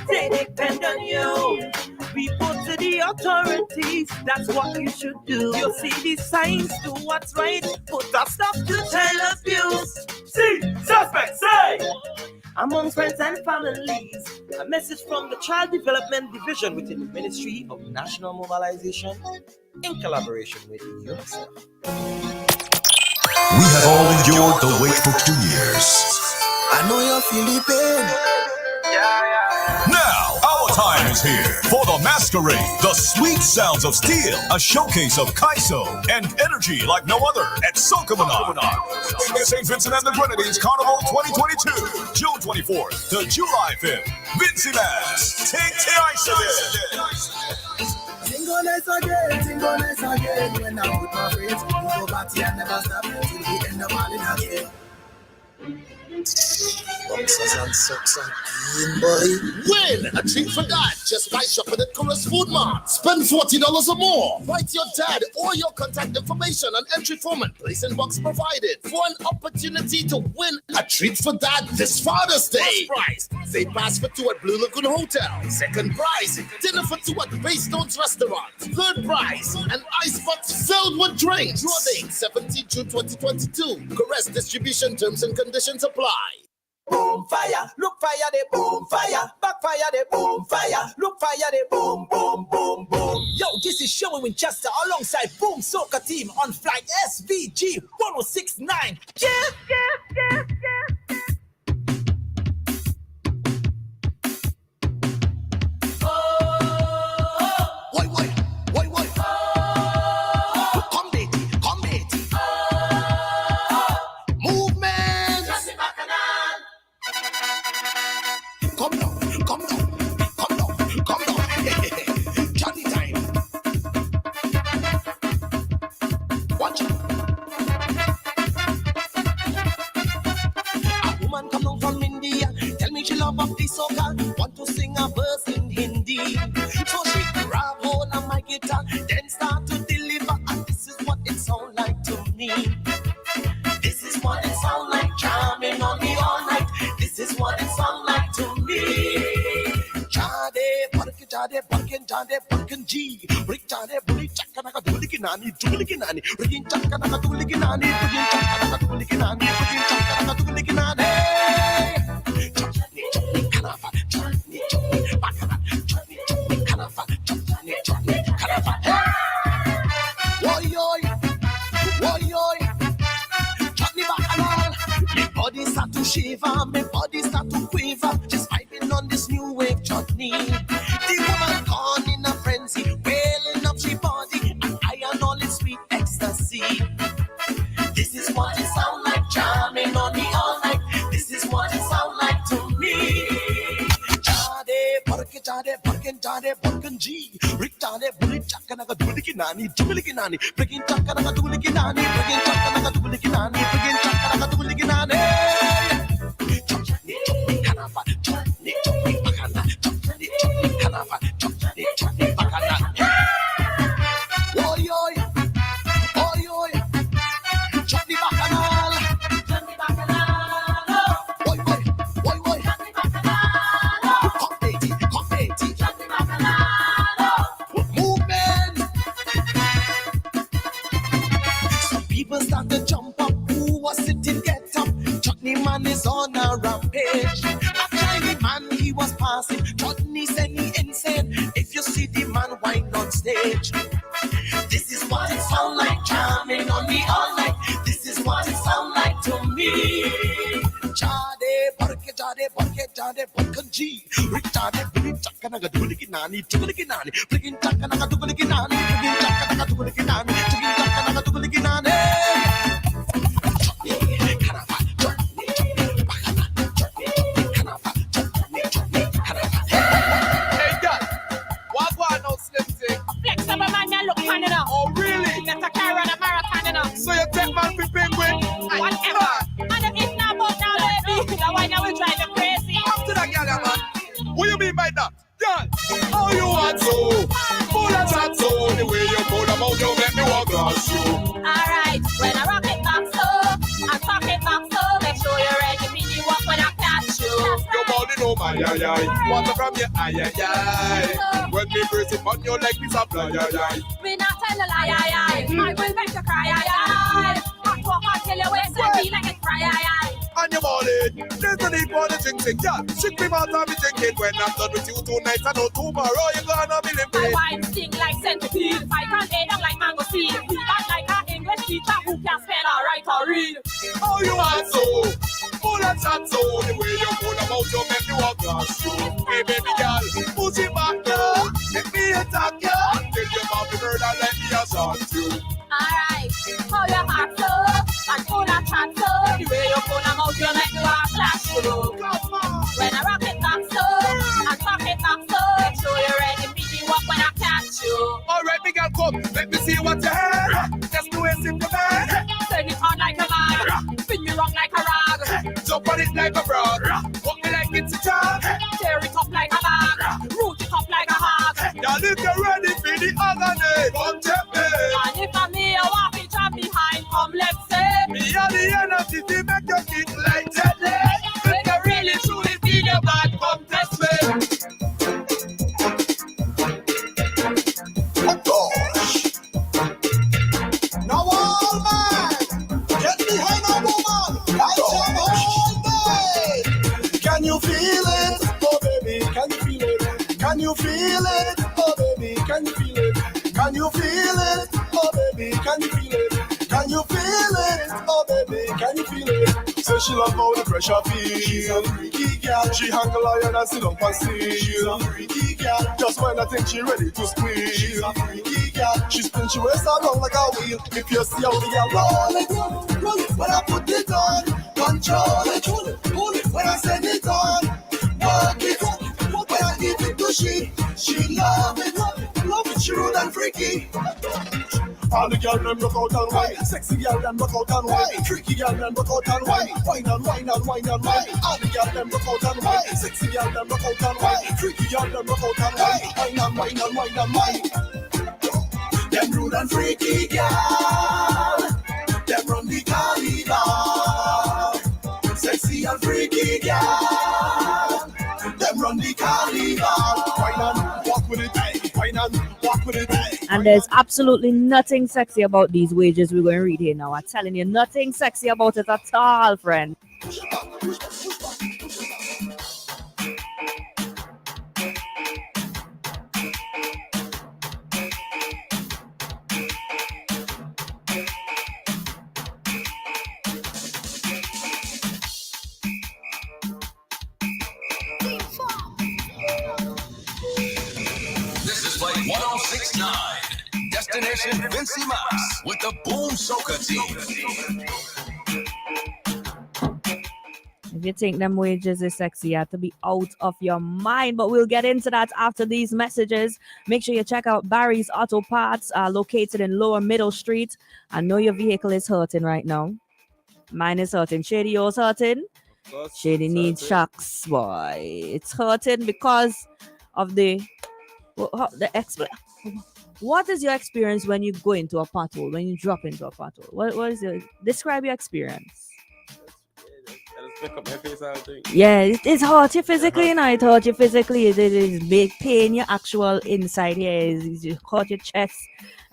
They depend on you. Report to the authorities. That's what you should do. You see these signs, do what's right. Put a stop to child abuse. See suspect say among friends and families. A message from the Child Development Division within the Ministry of National Mobilization in collaboration with UNICEF. We have all endured the wait for 2 years. I know you're feeling pain. Now, our time is here for the Masquerade, the sweet sounds of steel, a showcase of Kaiso and energy like no other at Sokomanon. St. Vincent and the Grenadines Carnival 2022, June 24th to July 5th. Vincy Mass, take the ice of it. Tingle again, when I put my friends, go back and never stop till the end of all in again. Win a treat for dad just by shopping at Chorus Food Mart. Spend $40 or more. Write your dad or your contact information on entry form and place in box provided for an opportunity to win a treat for dad this Father's Day. First prize, day pass for 2 at Blue Lagoon Hotel. Second prize, dinner for 2 at Baystones Restaurant. Third prize, an icebox filled with drinks. Draw date 17 June 2022. Caress distribution terms and conditions apply. Boom fire, look fire, they boom fire, backfire, they boom fire, look fire, they boom, boom, boom, boom. Yo, this is Showing Winchester alongside Boom Soca Team on flight SVG 1069. Yeah. Of the soca, want to sing a verse in Hindi. So she grab hold of my guitar, then start to deliver, and this is what it sound like to me. This is what it sound like, jamming on me all night. This is what it sound like to me. Jade, Barkin G, Brick Jade, Bully Chakanaka, Dulikinani, Dulikinani, Rigging Chakanaka, Dulikinani, Rigging Chakanaka, Dulikinani, Rigging Chakanaka, Dulikinani. Shiver, my body start to quiver, just vibing on this new wave chutney. The woman Parkin Jade, Parkin G, Rick Jade, Bullet Chakanaga Dulikinani, Tulikinani, Breaking Chakanaga Dulikinani, Breaking Chakanaga Dulikinani, Breaking Chakanaga Dulikinani. Kanava, Chutney, Chutney, Bakana, Chutney, Chutney, Kanava, Chutney, Chutney, Bakana. Oi, oi, oi, oi, Chutney Bacanal, Chutney Bacanal, oi, oi, oi, oi, Chutney Bacanal, Competi, Chutney Bacanal, movement. Some people start to jump up, who was sitting, get up. Chutney man is on a rampage. A Chinese man, he was passing. Chutney said he insane. If you see the man whine on stage, this is what it sound like, jamming on me all night. This is what it sound like to me. Jade, Barke, G. Rick Jade, Billy Chakanaga, Dulikinani, Tulikinani, Breaking Chakanaga, Dulikinani, Breaking Chakanaga, Dulikinani, Breaking Chakanaga, Dulikinani. Oh, really? That's a car on a marathon, you know. So you take man for penguin? Whatever. And if it's not about now, baby, the one that will drive you crazy. Up to that girl, man. What you mean by that? Girl, how you want to? Full of chat, so the way you pull them out, you make me walk past you. Alright, when I rock it back so, and talk it back so, make sure you're ready, me walk when I catch you. Your body know my ay. Water from your ay. When me brace it on you like this a fly ay. We not tell a lie, I will make you cry, I walk until your waist and feel like it's cry, On your body, there's no need for the drinking, yeah. Sick me out of me drinking. When I'm done with you tonight, I know tomorrow you're gonna be living. my wine sting like centipede, I can lay down like mango seed. We got like an English teacher who can spell or write or read. How you want so? Full of chat so the way you pull them out, you make me walk past you. Hey baby girl, push it back down, let me attack you. Until your mouth be murder, let me assault you. Alright, how your heart so, and full of chat so, the way you pull them out, you make me walk flash you. When I rock it back so, and talk it back so, make sure you're ready, me walk when I catch you. Alright, big girl, come, let me see what you have. Just do it simple, man. Turn it on like a man, spin me wrong like a rag. Jump on it like a frog, walk me like it's a job. Tear it up like a bag, root it up like a hog. Y'all if you're ready for the agony, come take me. And if I'm me, I walk it up behind, come let's say. Me and the energy to make you kick like jelly. If you really truly feel your bad, come test me. Oh gosh. Now all man, get behind a woman. I jam all day. Can you feel it? Oh baby, can you feel it? Can you feel it? Oh baby, can you feel it? Can you feel it? Oh baby, can you feel it? Can you feel it? Oh baby, can you feel it? Say she love how the pressure feel. She's a freaky girl. She hang a lion and sit on for steel. She's a freaky girl. Just when I think she ready to squeeze. She's a freaky girl. She spin she waist around like a wheel. If you see how the girl roll it when I put it on. Control it, hold it when I send it on. Work it, when I give it to she love it, she rude and freaky. All the girl them rock out and wine, sexy girl them rock out and wine, freaky girl them rock out and wine, wine and wine and wine and wine. All the girl them rock out and wine, sexy girl them rock out and wine, freaky girl them rock out and wine, wine and wine and wine and wine. Them rude and freaky girl, them run the carnival. Sexy and freaky girl, them run the carnival. Wine and walk with it, wine and walk with it. And there's absolutely nothing sexy about these wages we're going to read here now. I'm telling you, nothing sexy about it at all, friend. This is like 1069. Destination Vincy Mas with the Boom Soca team. If you think them wages is sexy, you have to be out of your mind. But we'll get into that after these messages. Make sure you check out Barry's Auto Parts, located in Lower Middle Street. I know your vehicle is hurting right now. Mine is hurting. Shady, yours hurting? Shady needs shocks, boy. It's hurting because of the What is your experience when you go into a pothole, when you drop into a pothole? What is your describe your experience? I just pick up my face all day. Yeah, it's hurt you physically, you know. It hurt you physically. It is big pain. Your actual inside here is you hurt your chest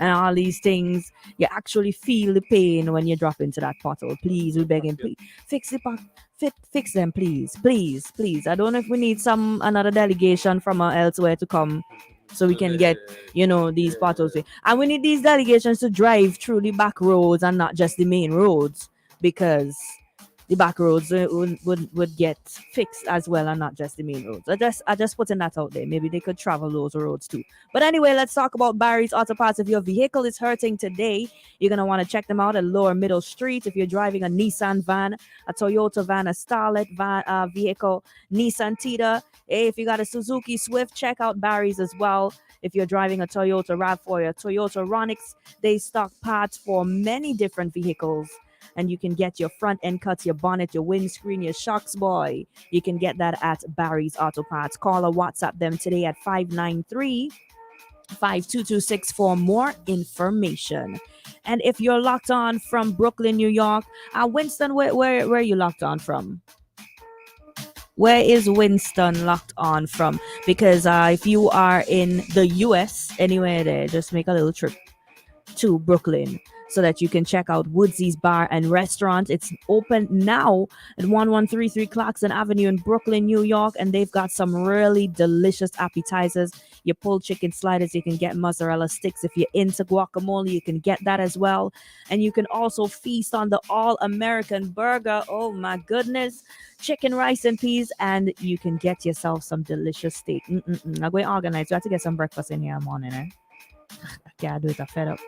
and all these things. You actually feel the pain when you drop into that pothole. Please, we begging, please fix it back. Fix them, please, please, please. I don't know if we need another delegation from elsewhere to come, so we can get these potholes. And we need these delegations to drive through the back roads and not just the main roads, because the back roads would get fixed as well, and not just the main roads. I just putting that out there. Maybe they could travel those roads too. But anyway, let's talk about Barry's Auto Parts. If your vehicle is hurting today, you're going to want to check them out at Lower Middle Street. If you're driving a Nissan van, a Toyota van, a Starlet van, vehicle, Nissan Tita. Hey, if you got a Suzuki Swift, check out Barry's as well. If you're driving a Toyota RAV4, a Toyota Ronix, they stock parts for many different vehicles. And you can get your front end cuts, your bonnet, your windscreen, your shocks, boy. You can get that at Barry's Auto Parts. Call or WhatsApp them today at 593-522-6 for more information. And if you're locked on from Brooklyn, New York, Winston, where are you locked on from? Where is Winston locked on from? Because if you are in the US, anywhere there, just make a little trip to Brooklyn, so that you can check out Woodsy's Bar and Restaurant. It's open now at 1133 Clarkson Avenue in Brooklyn, New York, and they've got some really delicious appetizers. Your pulled chicken sliders, you can get mozzarella sticks. If you're into guacamole, you can get that as well. And you can also feast on the all-American burger. Oh my goodness. Chicken, rice, and peas, and you can get yourself some delicious steak. I'm going to organize. You have to get some breakfast in here in the morning, eh? I can't do it. I'm fed up.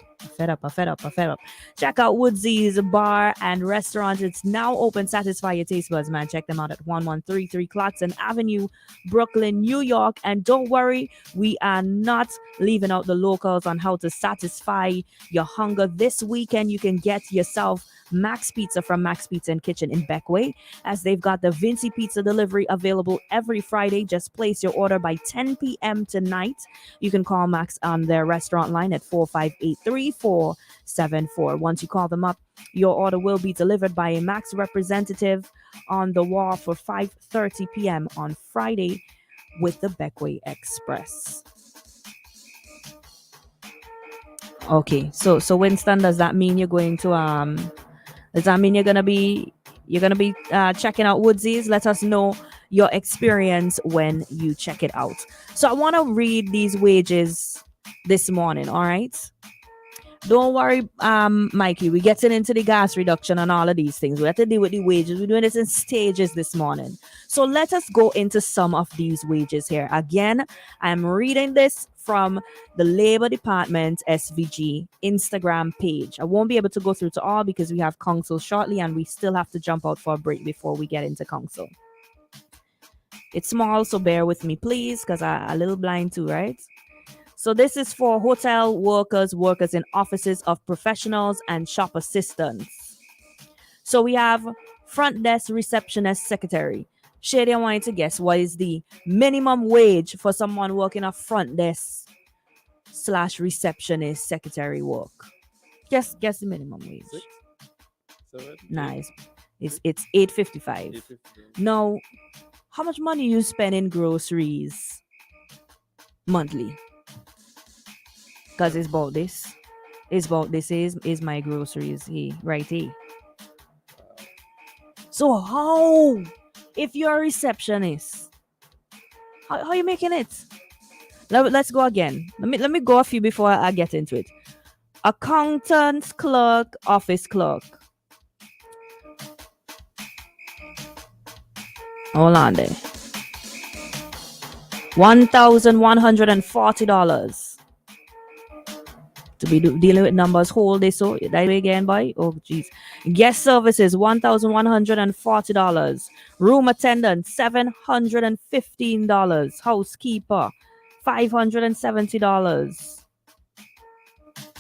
Check out Woodsy's Bar and Restaurant. It's now open. Satisfy your taste buds, man. Check them out at 1133 Clarkson Avenue, Brooklyn, New York. And don't worry, we are not leaving out the locals on how to satisfy your hunger. This weekend, you can get yourself Max Pizza from Max Pizza and Kitchen in Beckway, as they've got the Vinci Pizza delivery available every Friday. Just place your order by 10 p.m. tonight. You can call Max on their restaurant line at 458-3474. Once you call them up, your order will be delivered by a Max representative on the wall for 5:30 p.m. on Friday with the Beckway Express. Okay, so Winston, does that mean you're going to does that mean you're gonna be checking out Woodsy's? Let us know your experience when you check it out. So I want to read these wages this morning. All right, don't worry, Mikey. We're getting into the gas reduction and all of these things. We have to deal with the wages. We're doing this in stages this morning. So let us go into some of these wages here. Again, I'm reading this from the Labor Department SVG Instagram page. I won't be able to go through to all because we have council shortly and we still have to jump out for a break before we get into council. It's small, so bear with me, please, because I'm a little blind too, right? So this is for hotel workers, workers in offices of professionals, and shop assistants. So we have front desk, receptionist, secretary. Shady, I want you to guess what is the minimum wage for someone working a front desk / receptionist secretary work. Guess the minimum wage. 7, Nice. It's $8.55. Now, how much money you spend in groceries monthly? Because it's about this. It's about this is my groceries here, right here. So how, if you're a receptionist, how are you making it? Let's go again. Let me go a few before I get into it. Accountant, clerk, office clerk. Hold on there. $1,140. to be dealing with numbers whole day. So that way again, boy. Oh, jeez. Guest services, $1,140. Room attendant, $715. Housekeeper, $570.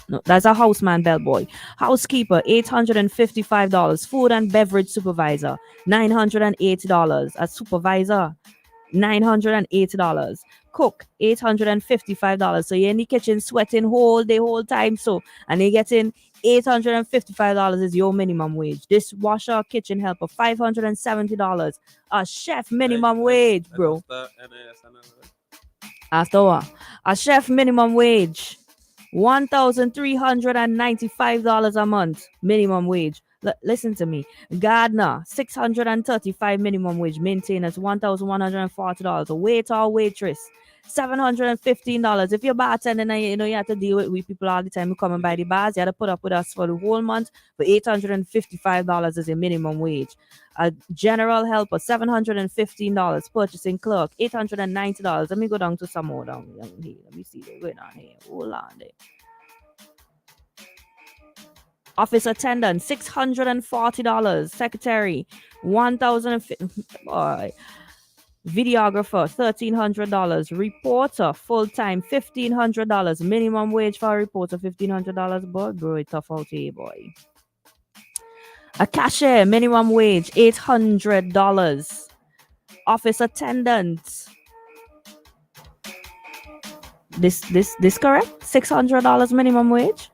No, that's a houseman bellboy. Housekeeper, $855. Food and beverage supervisor, $980. A supervisor, $980. Cook, $855. So you're in the kitchen sweating whole time. So, and you're getting $855 is your minimum wage. Dishwasher, kitchen helper, $570. A chef minimum wage, bro. After what? A chef minimum wage, $1,395 a month minimum wage. Listen to me. Gardener, $635 minimum wage. Maintainers, $1,140. A waiter or waitress, $715. If you're bartending and you have to deal with people all the time who come and buy the bars, you have to put up with us for the whole month. For $855 is your minimum wage. A general helper, $715. Purchasing clerk, $890. Let me go down to some more down here. Let me see what's going on here. Hold on there. Office attendant, $640. Secretary, $1,050. Videographer, $1,300. Reporter, full-time, $1,500. Minimum wage for a reporter, $1,500. Boy, bro, it's tough out here, boy. A cashier, minimum wage, $800. Office attendant. This correct? $600 minimum wage?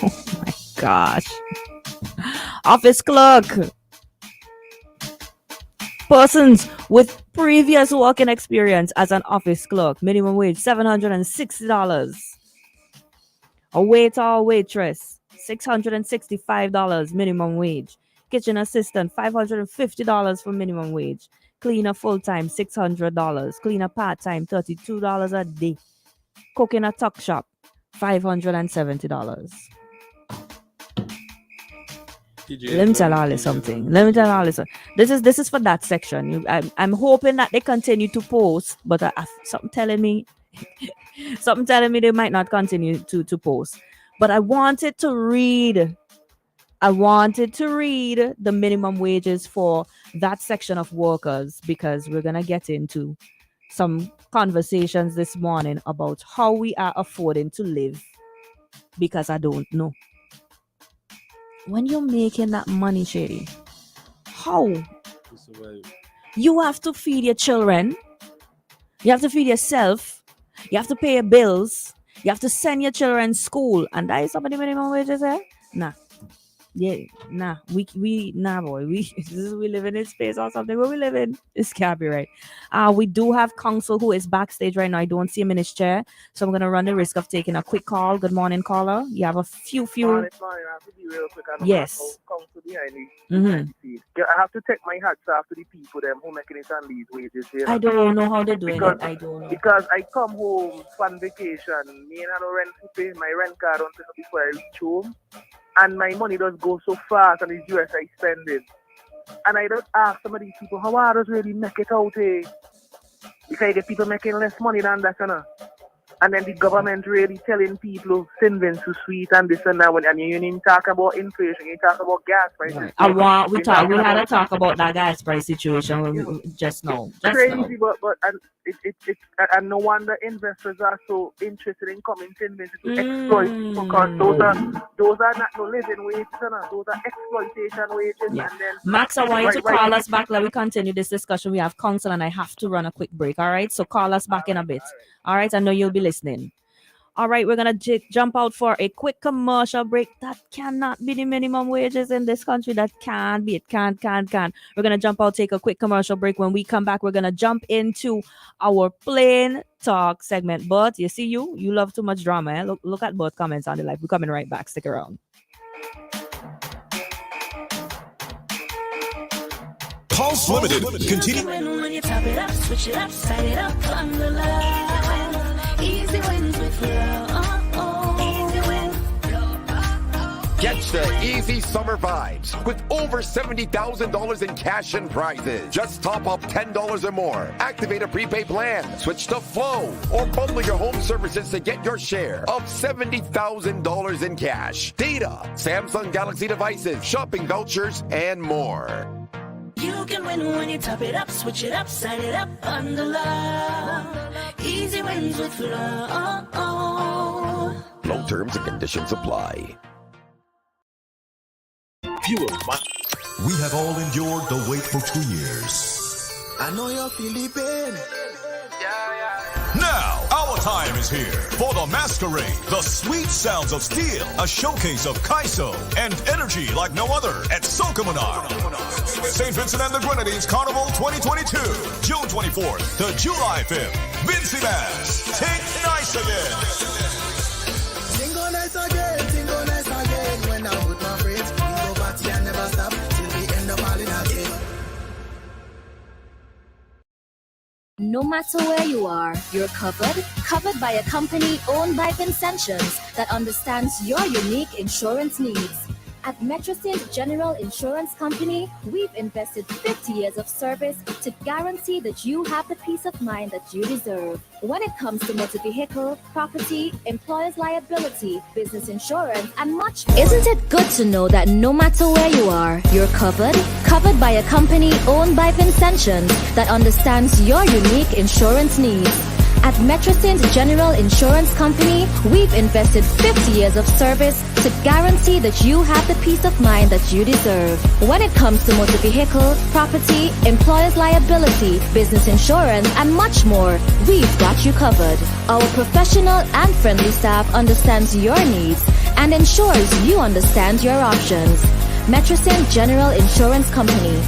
Oh my gosh. Office clerk. Persons with previous working experience as an office clerk, minimum wage $760. A waiter or waitress, $665 minimum wage. Kitchen assistant, $550 for minimum wage. Cleaner full-time, $600. Cleaner part-time, $32 a day. Cook in a tuck shop, $570. Let me tell all you something. This is for that section. I'm hoping that they continue to post, but something telling me they might not continue to post. But I wanted to read the minimum wages for that section of workers, because we're gonna get into some conversations this morning about how we are affording to live, because I don't know. When you're making that money, Shady, how? You have to feed your children. You have to feed yourself. You have to pay your bills. You have to send your children to school. And that is some of the minimum wages there? Nah. Yeah, nah. We boy. We live in this space or something where we live in. This can't be right. We do have counsel who is backstage right now. I don't see him in his chair, so I'm gonna run the risk of taking a quick call. Good morning, caller. You have a few. Morning. I have to be real quick. Yes. Counsel behind me. Mm-hmm. I have to take my hats off to the people them who making it on these wages here. I don't know how they're doing it. I don't know. Because I come home on vacation, me and I don't rent to pay my rent card until before I reach home. And my money does go so fast, and it's US I spend it. And I don't ask some of these people, how I does really make it out here? Because you get people making less money than that, you know. And then the government really telling people St. Vincent sweet and this and that. And you didn't talk about inflation, you talk about gas prices. We had to talk about that gas price situation just now. Crazy, but and no wonder investors are so interested in coming to St. Vincent to exploit people, because those are not no living wages, you know? Those are exploitation wages. Yeah. And then Max, I want you to call us back. Let me continue this discussion. We have counsel and I have to run a quick break. All right, so call us back in a bit. All right, I know you'll be listening. All right, we're going to jump out for a quick commercial break. That cannot be the minimum wages in this country. That can't be. It can't. We're going to jump out, take a quick commercial break. When we come back, we're going to jump into our plain talk segment. But you see, you love too much drama. Eh? Look at both comments on the live. We're coming right back. Stick around. Pulse Limited. Continue. When you top it up, switch it up, side it up, on the line. Easy wins with love. Get the easy summer vibes with over $70,000 in cash and prizes. Just top up $10 or more. Activate a prepaid plan. Switch to Flow or bundle your home services to get your share of $70,000 in cash. Data, Samsung Galaxy devices, shopping vouchers, and more. You can win when you top it up, switch it up, sign it up on the love. Easy wins with love. Low terms and conditions apply. We have all endured the wait for 2 years. I know you're feeling pain. Now, our time is here for the masquerade, the sweet sounds of steel, a showcase of Kaiso and energy like no other at MOrninG. St. Vincent and the Grenadines Carnival 2022, June 24th to July 5th. Vincy Bass, take nice again. Tingo nice again. When I'm with my friends, we go party and never stop till we end up all in a day. No matter where you are, you're covered by a company owned by Vincentians that understands your unique insurance needs. At MetroState General Insurance Company, we've invested 50 years of service to guarantee that you have the peace of mind that you deserve. When it comes to motor vehicle, property, employer's liability, business insurance, and much more. Isn't it good to know that no matter where you are, you're covered by a company owned by Vincentians that understands your unique insurance needs? At MetroState General Insurance Company, we've invested 50 years of service to guarantee that you have the peace of mind that you deserve. When it comes to motor vehicle, property, employer's liability, business insurance, and much more, we've got you covered. Our professional and friendly staff understands your needs and ensures you understand your options. MetroState General Insurance Company.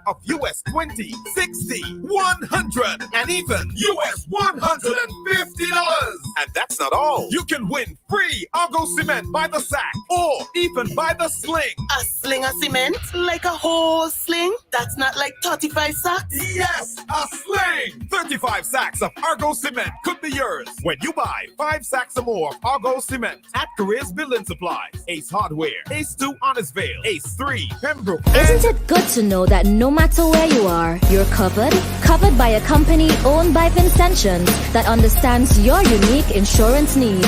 Of US 20, 60, 100, and even US $150. And that's not all. You can win free Argo Cement by the sack or even by the sling. A sling of cement? Like a whole sling? That's not like 35 sacks? Yes, a sling! 35 sacks of Argo Cement could be yours when you buy 5 sacks or more of Argo Cement at Careers Building Supplies, Ace Hardware, Ace 2 Honnesville, Ace 3 Pembroke. Isn't it good to know that no matter where you are, you're covered by a company owned by Vincentians that understands your unique insurance needs?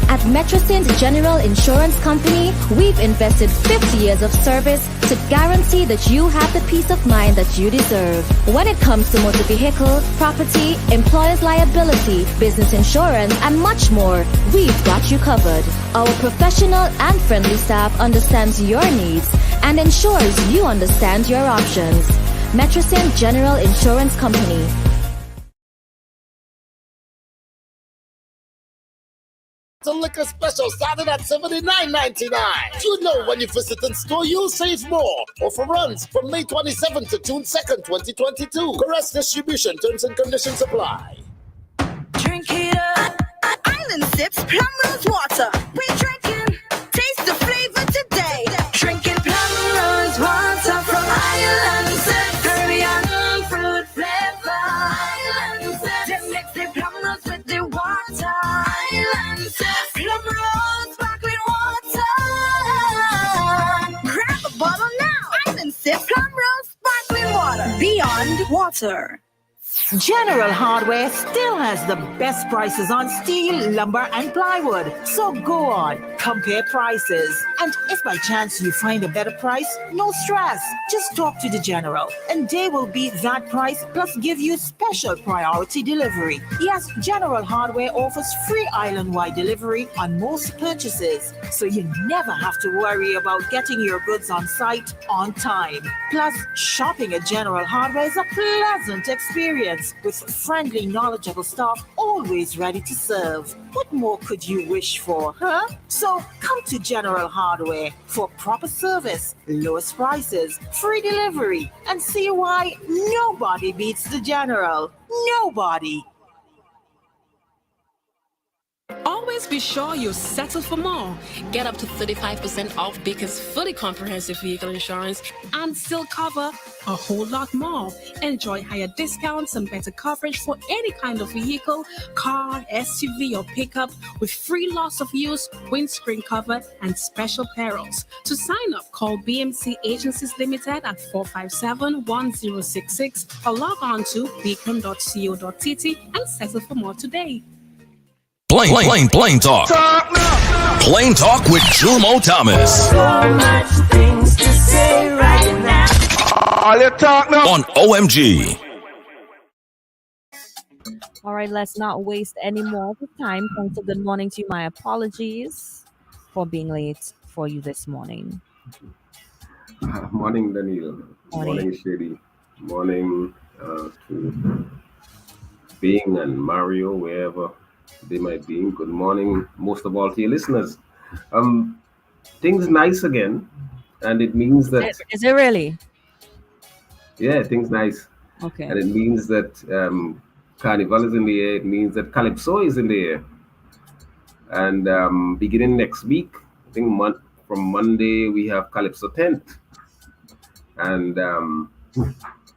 At MetroState General Insurance Company, we've invested 50 years of service to guarantee that you have the peace of mind that you deserve. When it comes to motor vehicle, property, employer's liability, business insurance, and much more, we've got you covered. Our professional and friendly staff understands your needs and ensures you understand your options. MetroState General Insurance Company. The liquor special started at $79.99. You know when you visit in store, you'll save more. Offer runs from May 27th to June 2nd, 2022. Caress distribution, terms and conditions apply. Drink it up. Island Sips Plum Rose Water. We're drinking. Taste the flavor today. Drinking Plum Rose Water from Island Sips. Caribbean fruit flavor. Island Sips. They mix the plum rose with the water. Island Sips. Plum Rose sparkling water. Grab a bottle now. Island Sips Plum Rose sparkling water. Beyond water. General Hardware still has the best prices on steel, lumber, and plywood. So go on, compare prices. And if by chance you find a better price, no stress. Just talk to the General, and they will beat that price plus give you special priority delivery. Yes, General Hardware offers free island-wide delivery on most purchases, so you never have to worry about getting your goods on site on time. Plus, shopping at General Hardware is a pleasant experience with friendly, knowledgeable staff always ready to serve. What more could you wish for, huh? So come to General Hardware for proper service, lowest prices, free delivery, and see why nobody beats the General. Nobody. Always always be sure you settle for more. Get up to 35% off Baker's fully comprehensive vehicle insurance and still cover a whole lot more. Enjoy higher discounts and better coverage for any kind of vehicle, car, SUV, or pickup with free loss of use, windscreen cover, and special perils. To sign up, call BMC Agencies Limited at 457-1066 or log on to beacon.co.tt and settle for more today. Plain talk. Plain talk with JomoThomas. So much things to say right now. All you talk now on OMG. All right, let's not waste any more of the time. Thanks for good morning to you. My apologies for being late for you this morning. Morning, Danielle. Morning. Shady. Morning to Bing and Mario, wherever they might be. Good morning, most of all, to your listeners. Things nice again, and it means that... Is it really? Yeah, things nice. Okay. And it means that Carnival is in the air. It means that Calypso is in the air. And beginning next week, I think from Monday, we have Calypso 10th. And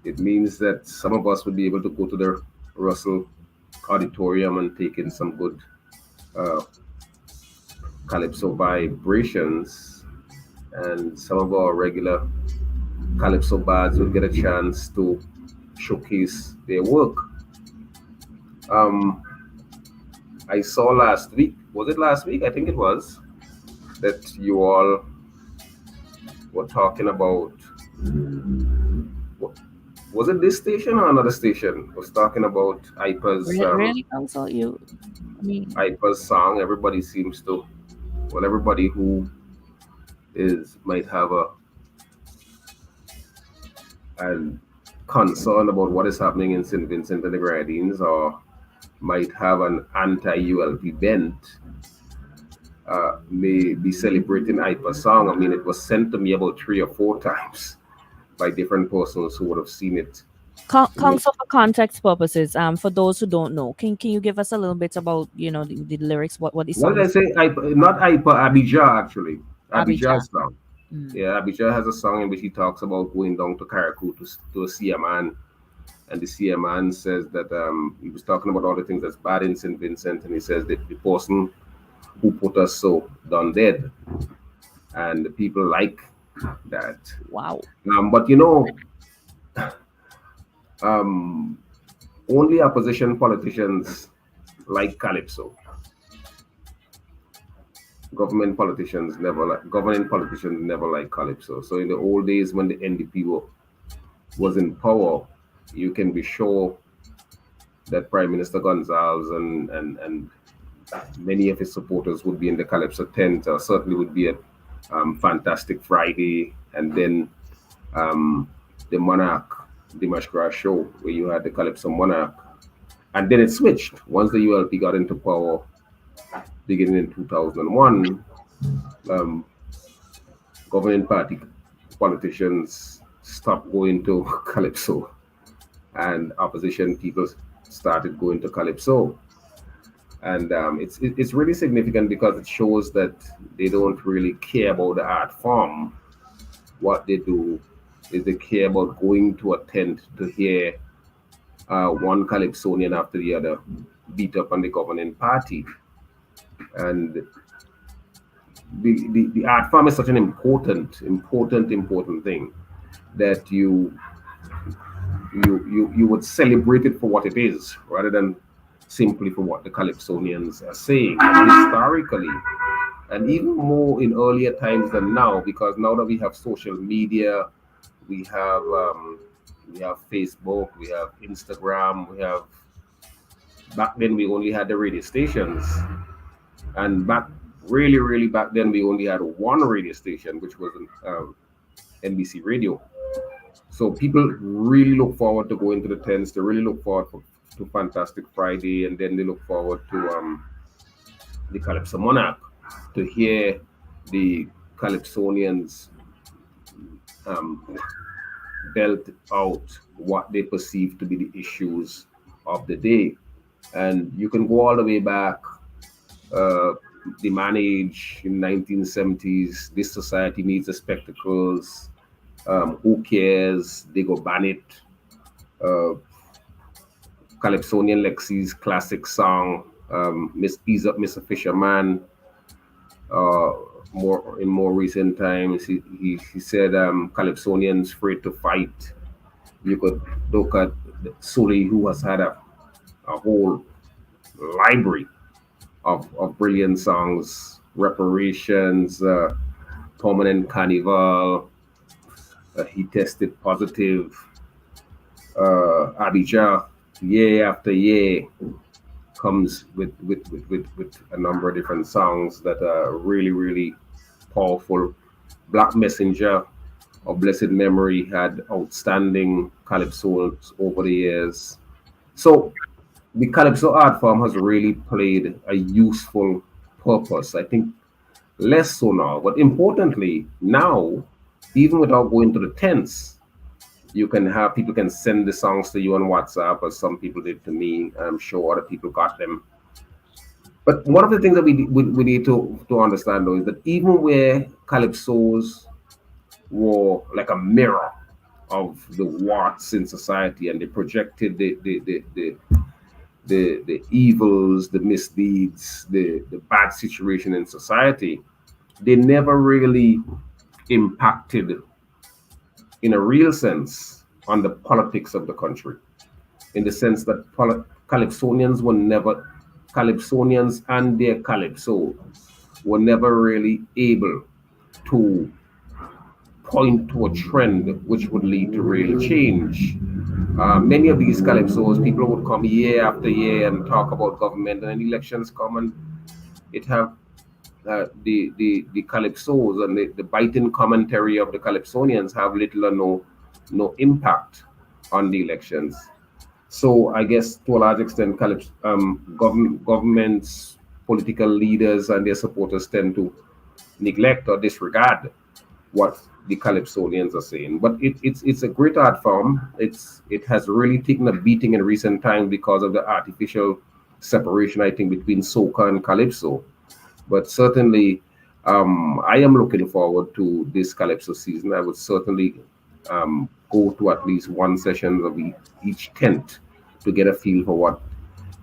it means that some of us will be able to go to the Russell Auditorium and take in some good Calypso vibrations. And some of our regular Calypso bards will get a chance to showcase their work. I saw last week, was it last week? I think it was, that you all were talking about, was it this station or another station? Was talking about Ipa's Really? Also, Ipa's song. Everybody seems to, well, everybody who might have a concern about what is happening in St. Vincent and the Grenadines, or might have an anti-ULP bent, may be celebrating Ipa's song. I mean, it was sent to me about 3 or 4 times by different persons who would have seen it. Counsel, for context purposes, for those who don't know, can you give us a little bit about the lyrics? What is? What did I say? Ipa, not Ipa, Abijah actually. Abijah's song. Yeah, Abijah has a song in which he talks about going down to Caracou to see a man, and the see a man says that he was talking about all the things that's bad in St. Vincent, and he says that the person who put us so done dead, and the people like that. Wow. But only opposition politicians like Calypso. Governing politicians never like Calypso. So in the old days when the NDP was in power, you can be sure that Prime Minister Gonzalez and many of his supporters would be in the Calypso tent, or certainly would be at Fantastic Friday, and then the Monarch Dimash Grass show where you had the Calypso Monarch, and then it switched once the ULP got into power beginning in 2001. Governing party politicians stopped going to Calypso, and opposition people started going to Calypso. And it's really significant because it shows that they don't really care about the art form. What they do is they care about going to a tent to hear one Calypsonian after the other beat up on the governing party. And the art form is such an important thing that you would celebrate it for what it is, rather than simply for what the Calypsonians are saying. And historically, and even more in earlier times than now, because now that we have social media, we have Facebook, we have Instagram, back then we only had the radio stations, and really back then we only had one radio station, which was NBC Radio. So people really look forward to going to the tents. They really look forward to Fantastic Friday, and then they look forward to the Calypso Monarch, to hear the Calypsonians belt out what they perceive to be the issues of the day. And you can go all the way back the manage in 1970s. This society needs the spectacles. Who cares? They go ban it. Calypsonian Lexi's classic song, Miss Ease Up, Mr. Fisherman. More recent times, he said Calypsonians afraid to fight. You could look at Sully, who has had a whole library of brilliant songs, Reparations, Permanent Carnival, he tested positive, Abijah, year after year, comes with a number of different songs that are really, really powerful. Black Messenger of Blessed Memory had outstanding calypsos over the years. So the calypso art form has really played a useful purpose. I think less so now, but importantly, now, even without going to the tents, you can have people can send the songs to you on WhatsApp, as some people did to me. I'm sure other people got them. But one of the things that we need to understand though is that even where calypsos were like a mirror of the warts in society, and they projected the evils, the misdeeds, the bad situation in society, they never really impacted in a real sense on the politics of the country, in the sense that Calypsonians and their calypso were never really able to point to a trend which would lead to real change. Many of these calypsos, people would come year after year and talk about government, and then elections come and it have the calypsos and the biting commentary of the Calypsonians have little or no impact on the elections. So I guess to a large extent, governments, political leaders, and their supporters tend to neglect or disregard what the Calypsonians are saying. But it's a great art form. It has really taken a beating in recent times because of the artificial separation, I think, between soca and calypso. But certainly, I am looking forward to this calypso season. I would certainly go to at least one session of each tent to get a feel for what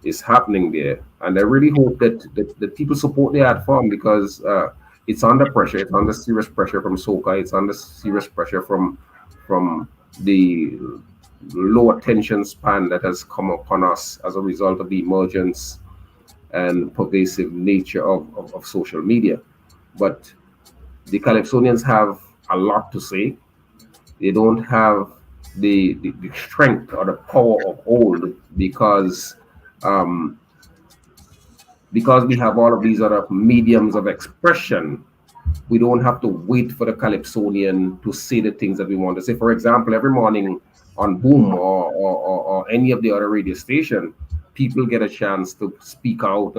is happening there. And I really hope that people support the art form, because it's under pressure. It's under serious pressure from soca. It's under serious pressure from the low attention span that has come upon us as a result of the emergence and pervasive nature of social media. But the Calypsonians have a lot to say. They don't have the strength or the power of old, because we have all of these other mediums of expression. We don't have to wait for the Calypsonian to say the things that we want to say. For example, every morning on Boom or any of the other radio station, people get a chance to speak out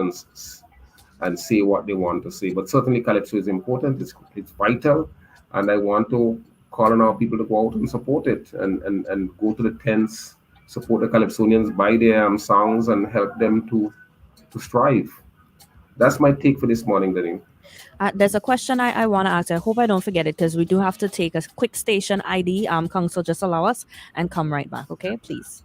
and say what they want to say. But certainly calypso is important, it's vital, and I want to call on our people to go out and support it and go to the tents, support the Calypsonians, buy their songs and help them to strive. That's my take for this morning, Danielle. There's a question I want to ask. I hope I don't forget it, because we do have to take a quick station ID. Council, just allow us and come right back, okay? Please.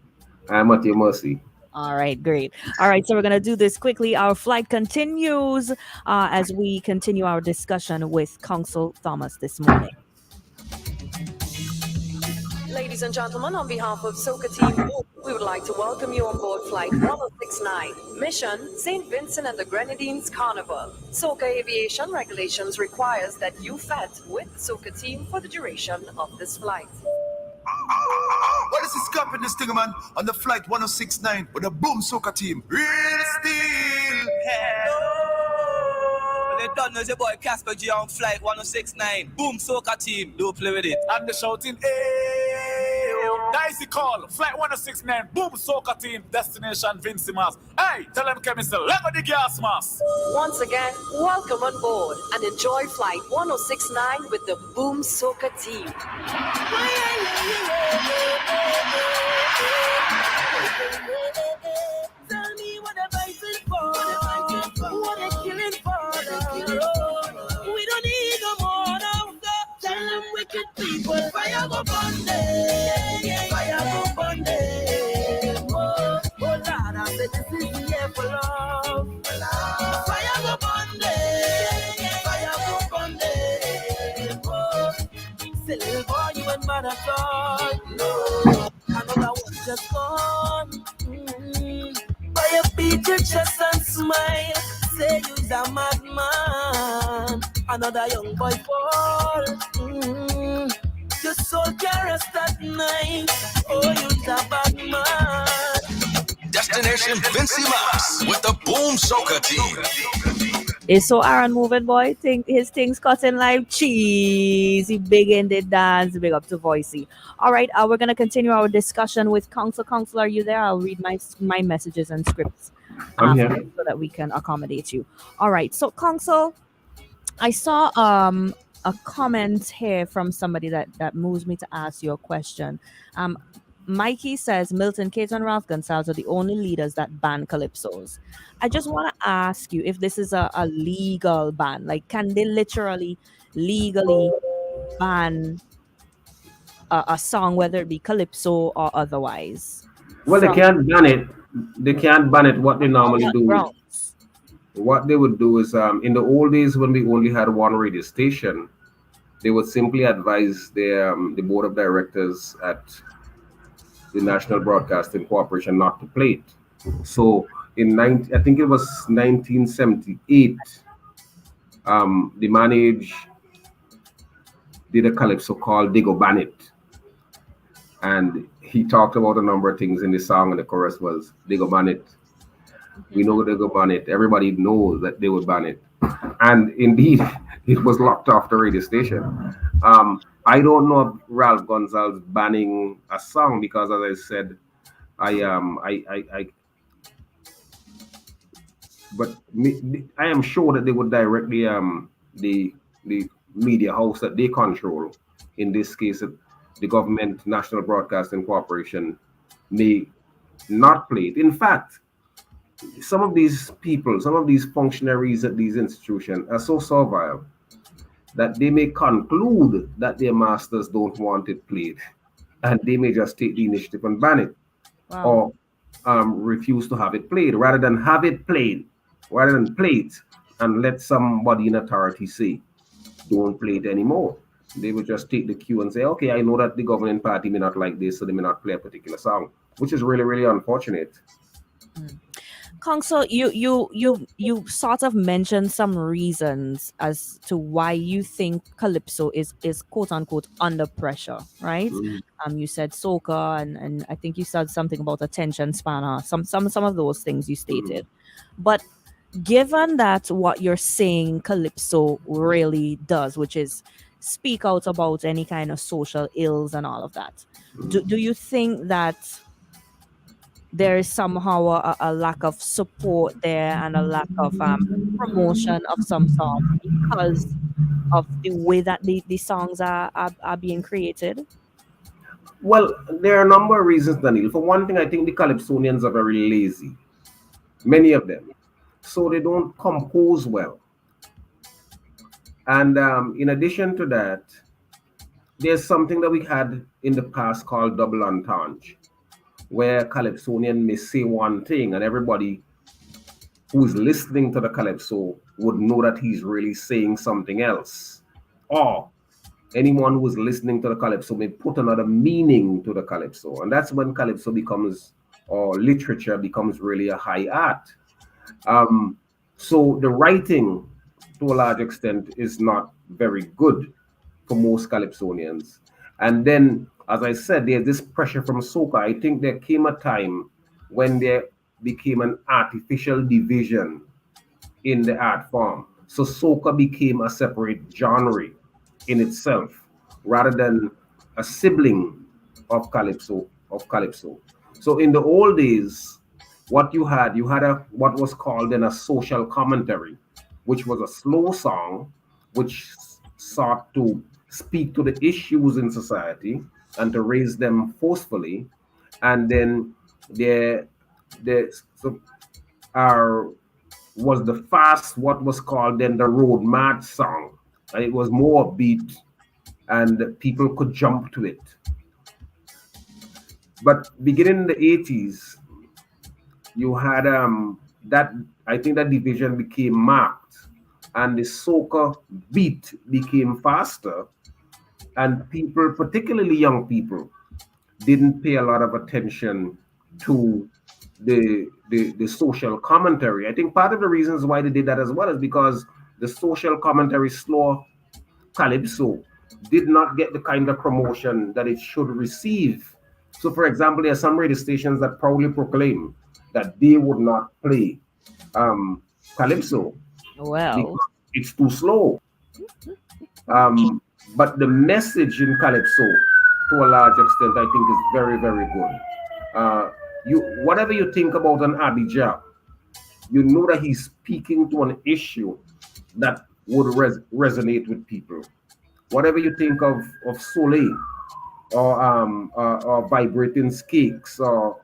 I'm at your mercy. All right, great. All right, so we're going to do this quickly. Our flight continues as we continue our discussion with JomoThomas this morning. Ladies and gentlemen, on behalf of Soca Team, we would like to welcome you on board Flight 1069, mission St. Vincent and the Grenadines Carnival. Soca Aviation regulations requires that you fed with the Soca Team for the duration of this flight. What is this cup in this thing, man? On the Flight 1069 with the Boom Soca Team. Real steel. They don't know the boy Casper G on Flight 1069. Boom Soca Team. Don't play with it. And the shouting, hey, Dicey call, Flight 1069, Boom Soca Team, Destination Vincimas. Hey, tell them chemistry, let go the gas mask. Once again, welcome on board and enjoy Flight 1069 with the Boom Soca Team. Tell me what the vice is for. What they killing mad at all. No, another one just gone. By your beat your chest and smile. Say you's a madman. Another young boy fall. Your soul can rest at night. Oh, you's a bad man. Destination Vincy Max with the Boom Soca team. Is so Aaron moving boy? Think his things cutting like cheese. He big in the dance. Big up to Voicey. All right, we're gonna continue our discussion with Council. Council, are you there? I'll read my messages and scripts I'm here. so that we can accommodate you. All right, so Council, I saw a comment here from somebody that moves me to ask you a question. Mikey says Milton Keyes and Ralph Gonsalves are the only leaders that ban calypsos. I just want to ask you if this is a legal ban. Like, can they literally legally ban a song, whether it be calypso or otherwise? Well, they can't ban it. They can't ban it. What they normally do, grounds? What they would do is, in the old days when we only had one radio station, they would simply advise the board of directors at the National Broadcasting Corporation not to play it. So I think it was 1978, the manage did a calypso called They Go Ban It. And he talked about a number of things in the song, and the chorus was They Go Ban It. We know they go ban it. Everybody knows that they would ban it. And indeed, it was locked off the radio station. I don't know if Ralph Gonsalves banning a song because, as I said, but I am sure that they would direct the media house that they control. In this case, the government, National Broadcasting Corporation, may not play it. In fact, some of these people, some of these functionaries at these institutions are so servile that they may conclude that their masters don't want it played, and they may just take the initiative and ban it, or refuse to have it played, rather than have it played, rather than play it and let somebody in authority say, don't play it anymore. They would just take the cue and say, okay, I know that the governing party may not like this, so they may not play a particular song, which is really, really unfortunate. Council, you sort of mentioned some reasons as to why you think calypso is quote unquote under pressure, right? You said soca, and I think you said something about attention span, or some of those things you stated. But given that what you're saying calypso really does, which is speak out about any kind of social ills and all of that, do you think that there is somehow a lack of support there and a lack of promotion of some songs because of the way that the songs are being created? Well, there are a number of reasons, Danielle. For one thing, I think the Calypsonians are very lazy, many of them. So they don't compose well. And in addition to that, there's something that we had in the past called double entendre, where Calypsonian may say one thing and everybody who's listening to the Calypso would know that he's really saying something else. Or anyone who is listening to the Calypso may put another meaning to the Calypso. And that's when Calypso becomes, or literature becomes really a high art. So the writing, to a large extent, is not very good for most Calypsonians. And then, as I said, there's this pressure from soca. I think there came a time when there became an artificial division in the art form. So soca became a separate genre in itself, rather than a sibling of calypso. So in the old days, what you had what was called then a social commentary, which was a slow song, which sought to speak to the issues in society and to raise them forcefully. And then was the fast, what was called then the road mad song. And it was more upbeat and people could jump to it. But beginning in the 80s, you had that, I think that division became marked, and the soca beat became faster, and people, particularly young people, didn't pay a lot of attention to the social commentary. I think part of the reasons why they did that as well is because the social commentary slow calypso did not get the kind of promotion that it should receive. So, for example, there are some radio stations that proudly proclaim that they would not play calypso Well, because it's too slow. Um, but the message in calypso, to a large extent, I think is very, very good. You, whatever you think about an Abijah, you know that he's speaking to an issue that would resonate with people. Whatever you think of Soleil or vibrating cakes or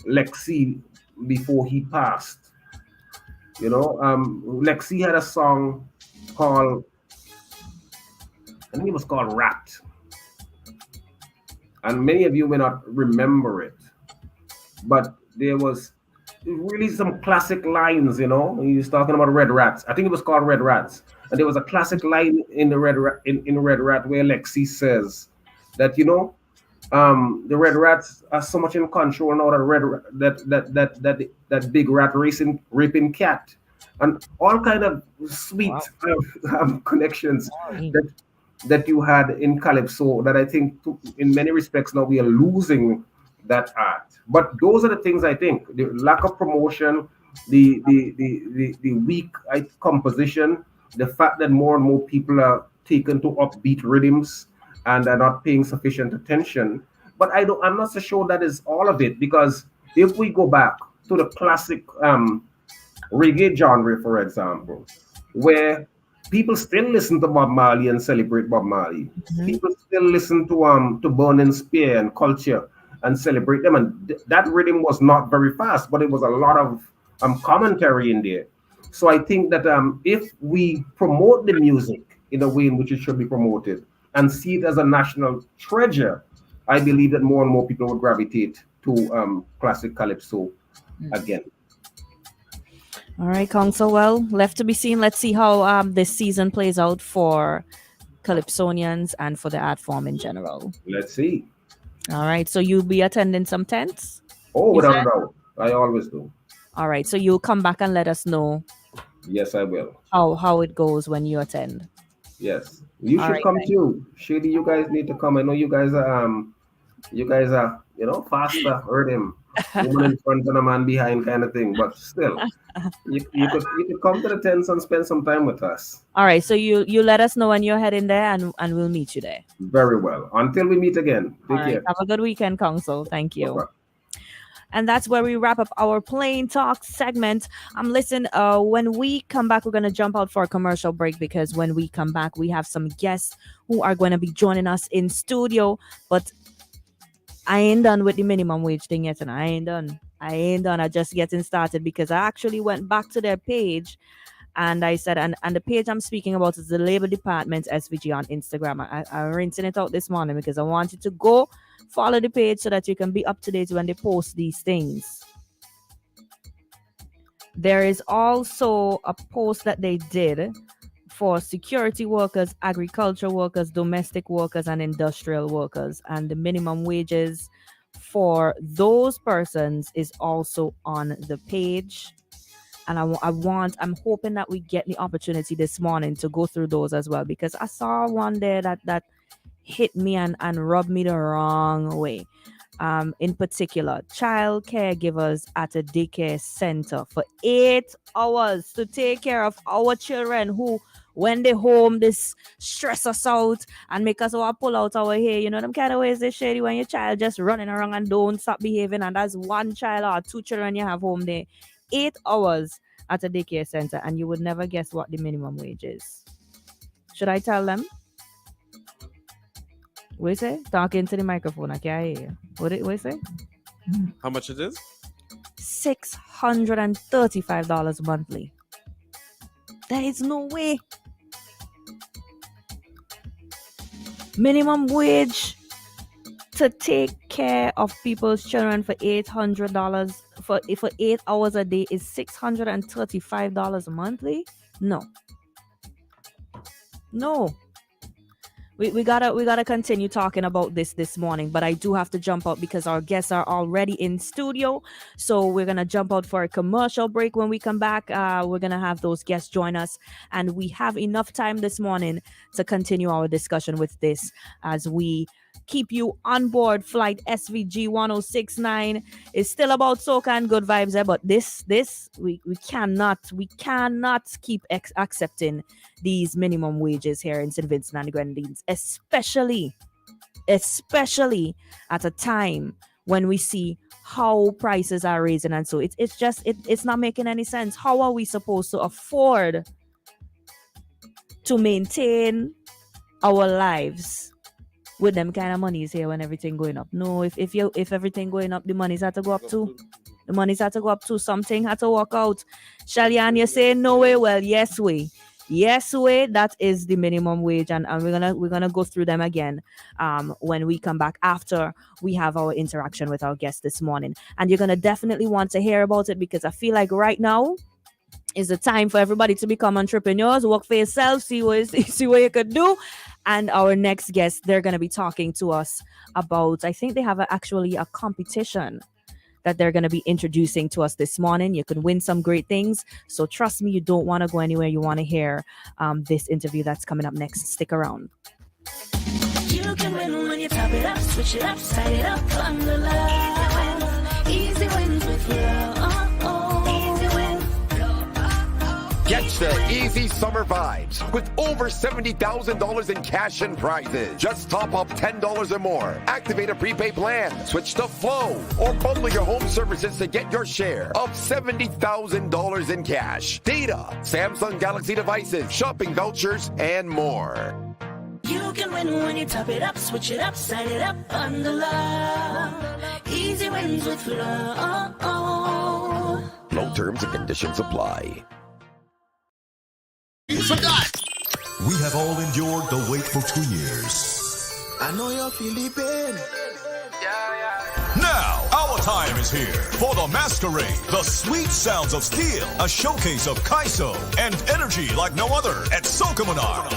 Lexi before he passed, you know, Lexi had a song called, I think it was called Rat, and many of you may not remember it, but there was really some classic lines, you know. He was talking about red rats. I think it was called Red Rats, and there was a classic line in the in Red Rat where Lexi says that, you know, the red rats are so much in control now that that big rat racing raping cat, and all kind of sweet connections that you had in calypso that I think in many respects now we are losing that art. But those are the things I think: the lack of promotion, the weak composition, the fact that more and more people are taken to upbeat rhythms and are not paying sufficient attention. But I'm not so sure that is all of it, because if we go back to the classic reggae genre, for example, where people still listen to Bob Marley and celebrate Bob Marley. People still listen to Burning Spear and Culture and celebrate them. And that rhythm was not very fast, but it was a lot of commentary in there. So I think that if we promote the music in a way in which it should be promoted and see it as a national treasure, I believe that more and more people will gravitate to classic calypso again. All right, Council. Well, left to be seen. Let's see how this season plays out for Calypsonians and for the art form in general. Let's see. All right, so you'll be attending some tents? Oh, without a doubt. I always do. All right, so you'll come back and let us know. Yes, I will. How it goes when you attend. Yes, you All should right, come thanks. too. Shady, you guys need to come. I know you guys are you know, faster, heard him, woman in front and a man behind kind of thing. But still, you could come to the tents and spend some time with us. All right, so you let us know when you're heading there, and we'll meet you there. Very well. Until we meet again. Take care. Have a good weekend, Council. Thank you. Bye-bye. And that's where we wrap up our plain talk segment. Listen, when we come back, we're going to jump out for a commercial break, because when we come back, we have some guests who are going to be joining us in studio. But I ain't done with the minimum wage thing yet, and I ain't done. I just getting started, because I actually went back to their page and I said, and the page I'm speaking about is the Labor Department SVG on Instagram. I'm rinsing it out this morning because I want you to go follow the page so that you can be up to date when they post these things. There is also a post that they did for security workers, agriculture workers, domestic workers, and industrial workers. And the minimum wages for those persons is also on the page. And I'm hoping that we get the opportunity this morning to go through those as well, because I saw one there that hit me and rubbed me the wrong way. In particular, child caregivers at a daycare center for 8 hours to take care of our children who, when they home, this stress us out and make us want to pull out our hair. You know them kind of ways they shady when your child just running around and don't stop behaving, and that's one child or 2 children you have home there. 8 hours at a daycare center, and you would never guess what the minimum wage is. Should I tell them? What you say? Talking to the microphone, I can't hear you. What you say? How much it is? $635 monthly. There is no way. Minimum wage to take care of people's children for $800 for 8 hours a day is $635 monthly? No. we gotta continue talking about this morning, but I do have to jump out because our guests are already in studio. So we're gonna jump out for a commercial break. When we come back, we're gonna have those guests join us, and we have enough time this morning to continue our discussion with this as we keep you on board. Flight SVG 1069 is still about soca and good vibes there, but this we cannot keep accepting these minimum wages here in St. Vincent and the Grenadines, especially at a time when we see how prices are raising, and so it's not making any sense. How are we supposed to afford to maintain our lives with them kind of monies here when everything going up? No, if everything going up, the monies have to go up too. The monies had to go up too. Something had to work out. Shalian, you say no way? Well, yes way. Yes way. That is the minimum wage, and we're gonna go through them again when we come back after we have our interaction with our guest this morning. And you're gonna definitely want to hear about it because I feel like right now is the time for everybody to become entrepreneurs, work for yourself, see what you could do. And our next guest, they're gonna be talking to us about. I think they have actually a competition that they're going to be introducing to us this morning. You can win some great things. So trust me, you don't want to go anywhere. You want to hear this interview that's coming up next. Stick around. You can win when you top it up, switch it up, side it up, on the love. Easy wins with love. Easy wins. Get the easy summer vibes with over $70,000 in cash and prizes. Just top up $10 or more. Activate a prepaid plan, switch to Flow, or bundle your home services to get your share of $70,000 in cash, data, Samsung Galaxy devices, shopping vouchers, and more. You can win when you top it up, switch it up, side it up, on the love. Easy wins with love. No terms and conditions apply. You forgot. We have all endured the wait for 2 years. I know you're feeling pain. Now, our time is here for the masquerade, the sweet sounds of steel, a showcase of Kaiso and energy like no other at Soca Monarch.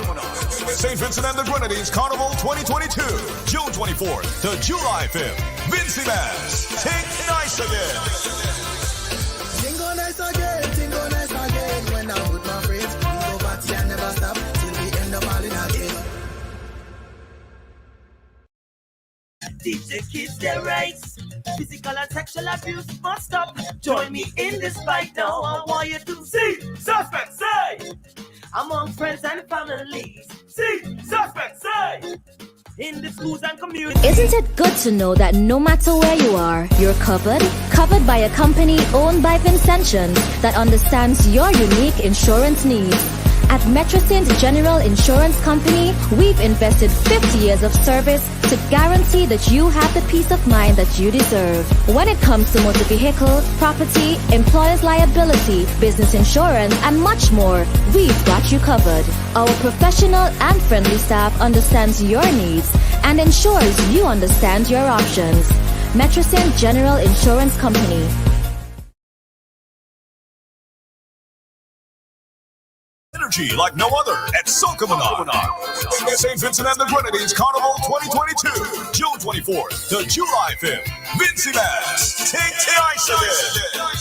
St. Vincent and the Grenadines Carnival 2022, June 24th to July 5th. Vincy Mass, take nice again. Tingo nice again, tingo nice again. When I'm with my friends, we go party and never stop till we end up all in again. Teach the kids their rights. Physical and sexual abuse must stop. Join me in this fight now. I want you to see suspect say among friends and families. See suspect say in the schools and communities. Isn't it good to know that no matter where you are, you're covered? Covered by a company owned by Vincentians that understands your unique insurance needs. At Metrosint General Insurance Company, we've invested 50 years of service to guarantee that you have the peace of mind that you deserve. When it comes to motor vehicle, property, employer's liability, business insurance, and much more, we've got you covered. Our professional and friendly staff understands your needs and ensures you understand your options. Metrosint General Insurance Company. Energy like no other at Soca Monarch. St. Vincent and the Grenadines Carnival 2022, June 24th to July 5th. Vincy Mass, take nice again.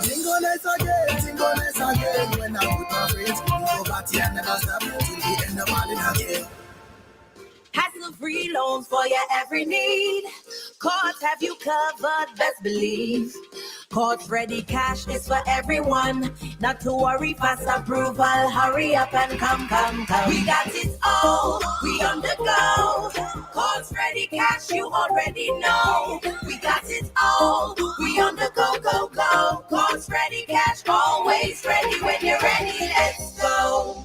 Tingo nice again. When I'm with my friends, we go party and never stop till we end up all in again. Hassle-free loans for your every need. Cards have you covered, best believe. Cards Ready Cash is for everyone. Not to worry, fast approval. Hurry up and come. We got it all, we on the go. Cards Ready Cash, you already know. We got it all, we on the go. Cards Ready Cash, always ready when you're ready. Let's go.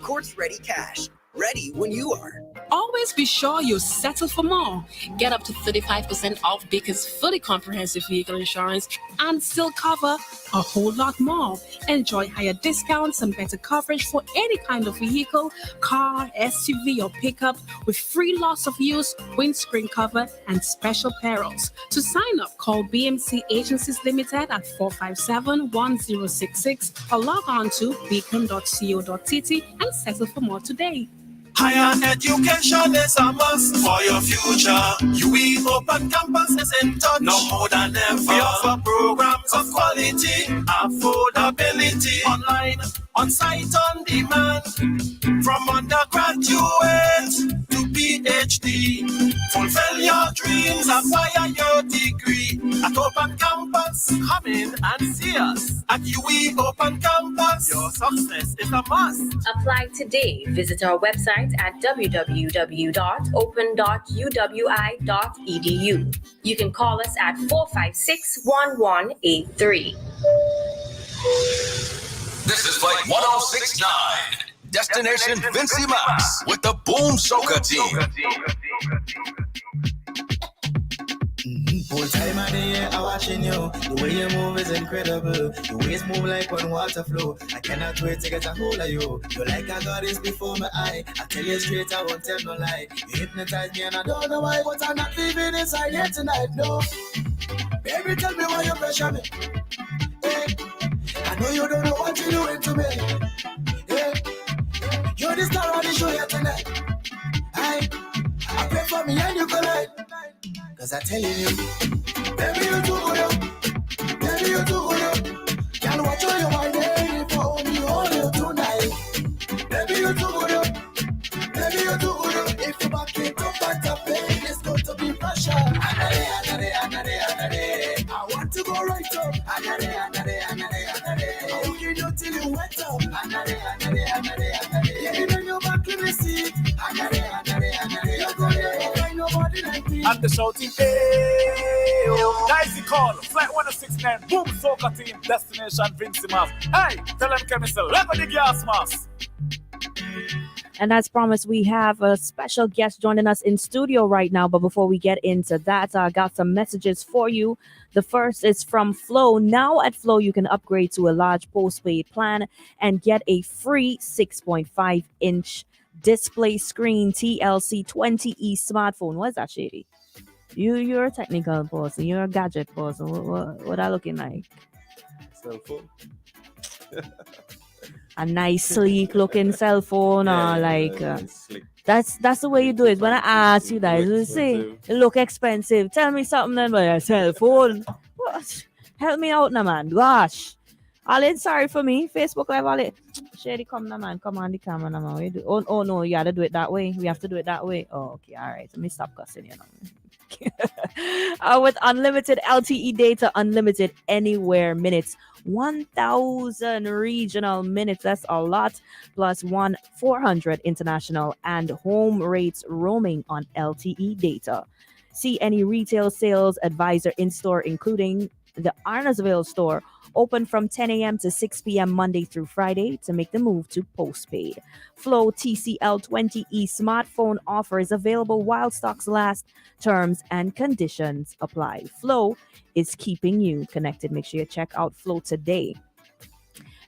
Cards Ready Cash. Ready when you are. Always be sure you settle for more. Get up to 35% off Baker's fully comprehensive vehicle insurance and still cover a whole lot more. Enjoy higher discounts and better coverage for any kind of vehicle, car, SUV or pickup with free loss of use, windscreen cover and special perils. To sign up, call BMC Agencies Limited at 457-1066 or log on to beacon.co.tt and settle for more today. Higher education is a must for your future. UE Open Campus is in touch, no more than ever. We offer programs of quality, affordability, online, on-site, on demand, from undergraduate to PhD. Fulfill your dreams, acquire your degree at Open Campus. Come in and see us at UE Open Campus. Your success is a must. Apply today. Visit our website at www.open.uwi.edu. You can call us at 456-1183. This is Flight 1069. Destination Vincy Max with the Boom Soca team. Full time of the year, I'm watching you. The way you move is incredible. The waist move like one water flow. I cannot wait to get a hold of you. You like a goddess before my eye. I tell you straight, I won't tell no lie. You hypnotize me and I don't know why, but I'm not leaving inside here tonight, no. Baby, tell me why you pressure me. Hey, I know you don't know what you're doing to me. Hey, you're the star of the show here tonight. I pray for me and you collide. Cause I telling you, baby, you too good, baby, you too good. Can't watch all your mind, baby, for only hold you tonight. Baby, you too good, baby, you too good. If you back it up at the pain, it's going to be pressure. Anare. I want to go right up. Anare. I'll get you till you wet up. Anare. Yeah, you know you're back in the seat. Anare. You're going to find nobody like me. And the shouting, hey, Dicey call, Flight 1069, Boom Soca team, Destination Vincy Mass. Hey, tell them chemical, let go the gas mask. And as promised, we have a special guest joining us in studio right now. But before we get into that, I got some messages for you. The first is from Flow. Now at Flow, you can upgrade to a large postpaid plan and get a free 6.5-inch display screen TLC 20E smartphone. What is that, Shady? You're a technical person. You're a gadget person. What are looking like? Cell phone. A nice, sleek looking cell phone, or like that's the way you do it. When I ask you guys, you say it look expensive. Tell me something then about a cell phone. What? Help me out now, man. Gosh. All in, sorry for me. Facebook Live, all it. Shady, come now, man. Come on the camera now, man. Oh no, you gotta do it that way. We have to do it that way. Oh, okay, all right. Let me stop cussing, you know. With unlimited LTE data, unlimited anywhere minutes, 1,000 regional minutes, that's a lot, plus 400 international and home rates roaming on LTE data. See any retail sales advisor in store, including the Arnasville store, open from 10 a.m. to 6 p.m. Monday through Friday to make the move to postpaid. Flow TCL 20E smartphone offer is available while stocks last. Terms and conditions apply. Flow is keeping you connected. Make sure you check out Flow today.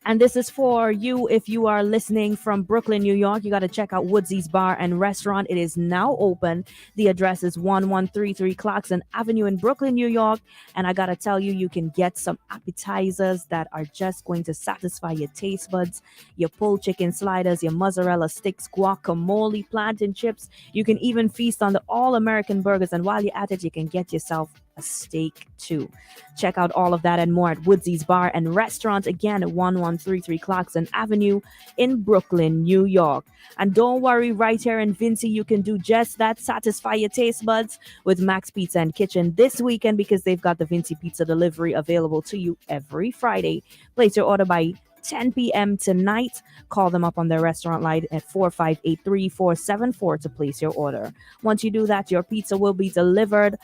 And this is for you if you are listening from Brooklyn, New York. You got to check out Woodsy's Bar and Restaurant. It is now open. The address is 1133 Clarkson Avenue in Brooklyn, New York. And I got to tell you, you can get some appetizers that are just going to satisfy your taste buds. Your pulled chicken sliders, your mozzarella sticks, guacamole, plantain chips. You can even feast on the all-American burgers. And while you're at it, you can get yourself a steak too. Check out all of that and more at Woodsy's Bar and Restaurant, again at 1133 Clarkson Avenue in Brooklyn, New York. And don't worry, right here in Vincy, you can do just that, satisfy your taste buds with Max Pizza and Kitchen this weekend, because they've got the Vincy Pizza delivery available to you every Friday. Place your order by 10 p.m. tonight. Call them up on their restaurant line at 4583-474 to place your order. Once you do that, your pizza will be delivered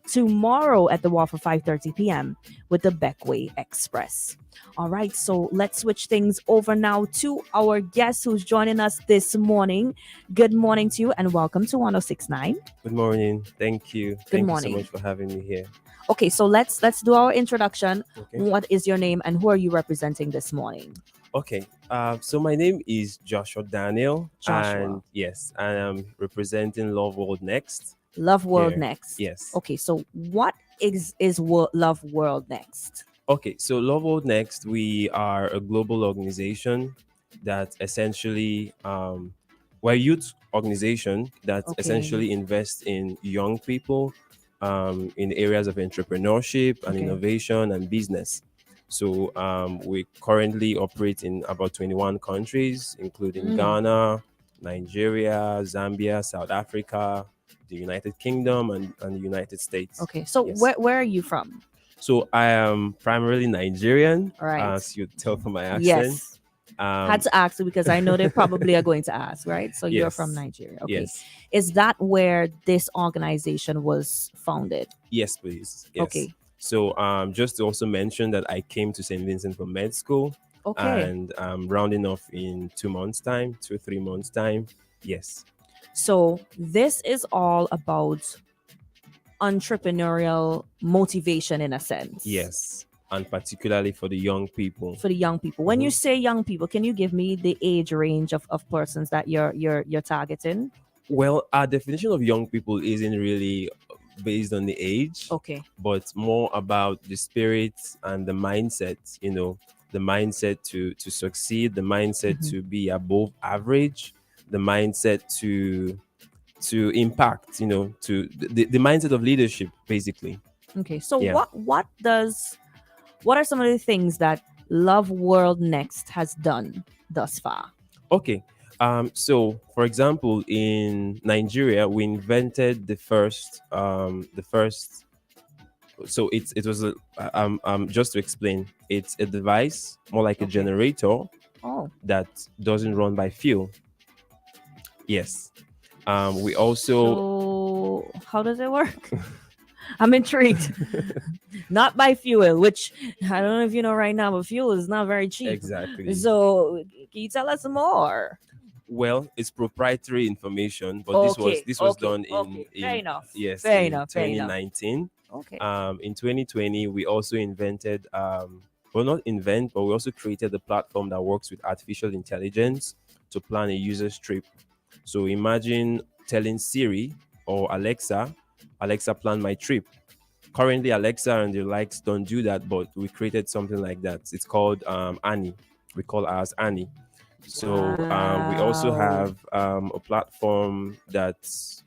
tomorrow at the wall for 5:30 p.m. with the Beckway Express. All right, so let's switch things over now to our guest who's joining us this morning. Good morning to you and welcome to 1069. Good morning. Thank you. Thank morning. you so much for having me here. Okay, so let's do our introduction. Okay. What is your name and who are you representing this morning? Okay, so my name is Joshua Danielle. Joshua. And yes, I am representing Love World Next. Love World here. Next. Yes. Okay, so what is Love World Next? Okay, so Love World Next, we are a global organization that essentially we're youth organization that Okay. essentially invests in young people in areas of entrepreneurship and Okay. innovation and business. So we currently operate in about 21 countries, including Mm. Ghana, Nigeria, Zambia, South Africa, the United Kingdom, and the United States. Okay. So Yes. where are you from? So I am primarily Nigerian, All right. as you tell from my accent. Yes. Had to ask because I know they probably are going to ask, right? So you're from Yes. Nigeria. Okay. Yes. Is that where this organization was founded? Yes, please. Yes. Okay. So just to also mention that I came to St. Vincent for med school. Okay. And I'm rounding off in 2 months' time, 2-3 months' time. Yes. So this is all about entrepreneurial motivation in a sense. Yes. And particularly for the young people. For the young people. When you say young people, can you give me the age range of persons that you're targeting? Well, our definition of young people isn't really based on the age. Okay. But more about the spirit and the mindset, the mindset to succeed, the mindset to be above average, the mindset to impact, to the mindset of leadership, basically. Okay. So Yeah. what are some of the things that Love World Next has done thus far? Okay. So for example, in Nigeria, we invented the first so it was just to explain, it's a device more like a generator that doesn't run by fuel. Yes. We also So how does it work? I'm intrigued. Not by fuel, which I don't know if you know right now, but fuel is not very cheap. Exactly. So can you tell us more? Well, it's proprietary information, but this was done in Fair enough. Yes, Fair in enough. Fair enough. 2019. Okay. In 2020, we also invented well, not invent, but we also created a platform that works with artificial intelligence to plan a user's trip. So imagine telling Siri or Alexa, plan my trip. Currently, Alexa and the likes don't do that, but we created something like that. It's called Annie. We call ours Annie. So we also have a platform that's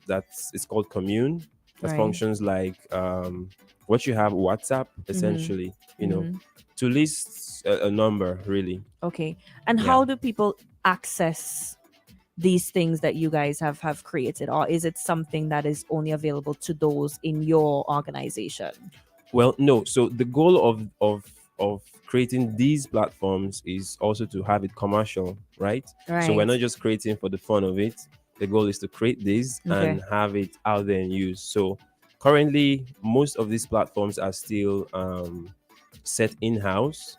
it's called Commune that Right. functions like what you have WhatsApp essentially, to list a number really. Okay. And Yeah. how do people access these things that you guys have created, or is it something that is only available to those in your organization? Well, no. So the goal of creating these platforms is also to have it commercial, right? So we're Right. not just creating for the fun of it. The goal is to create this and have it out there and use. So currently, most of these platforms are still set in-house,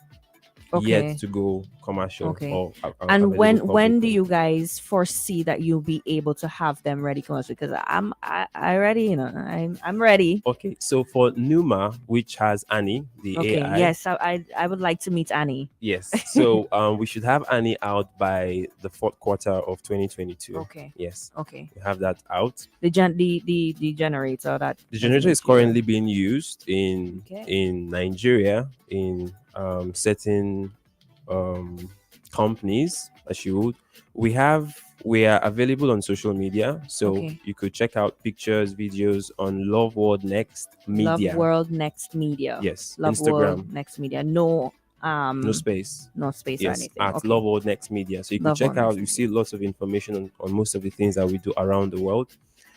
Okay. yet to go commercial. Okay. Or And available when do publicly. you guys foresee that you'll be able to have them ready commercially? Because I ready, I'm ready. Okay, so for Numa, which has Annie, the Okay. AI. Yes, I would like to meet Annie. Yes. So we should have Annie out by the fourth quarter of 2022. Okay. Yes. Okay. We have that out. The generator that The generator is currently being used in Okay. in Nigeria in certain companies, as you would. We are available on social media, so Okay. you could check out pictures, videos on Love World Next Media. Love World Next Media. Yes. Love Instagram. World Next Media. No No space. No space or Yes, anything. at Okay. Love World Next Media. So you can Love check World out, you see lots of information on most of the things that we do around the world.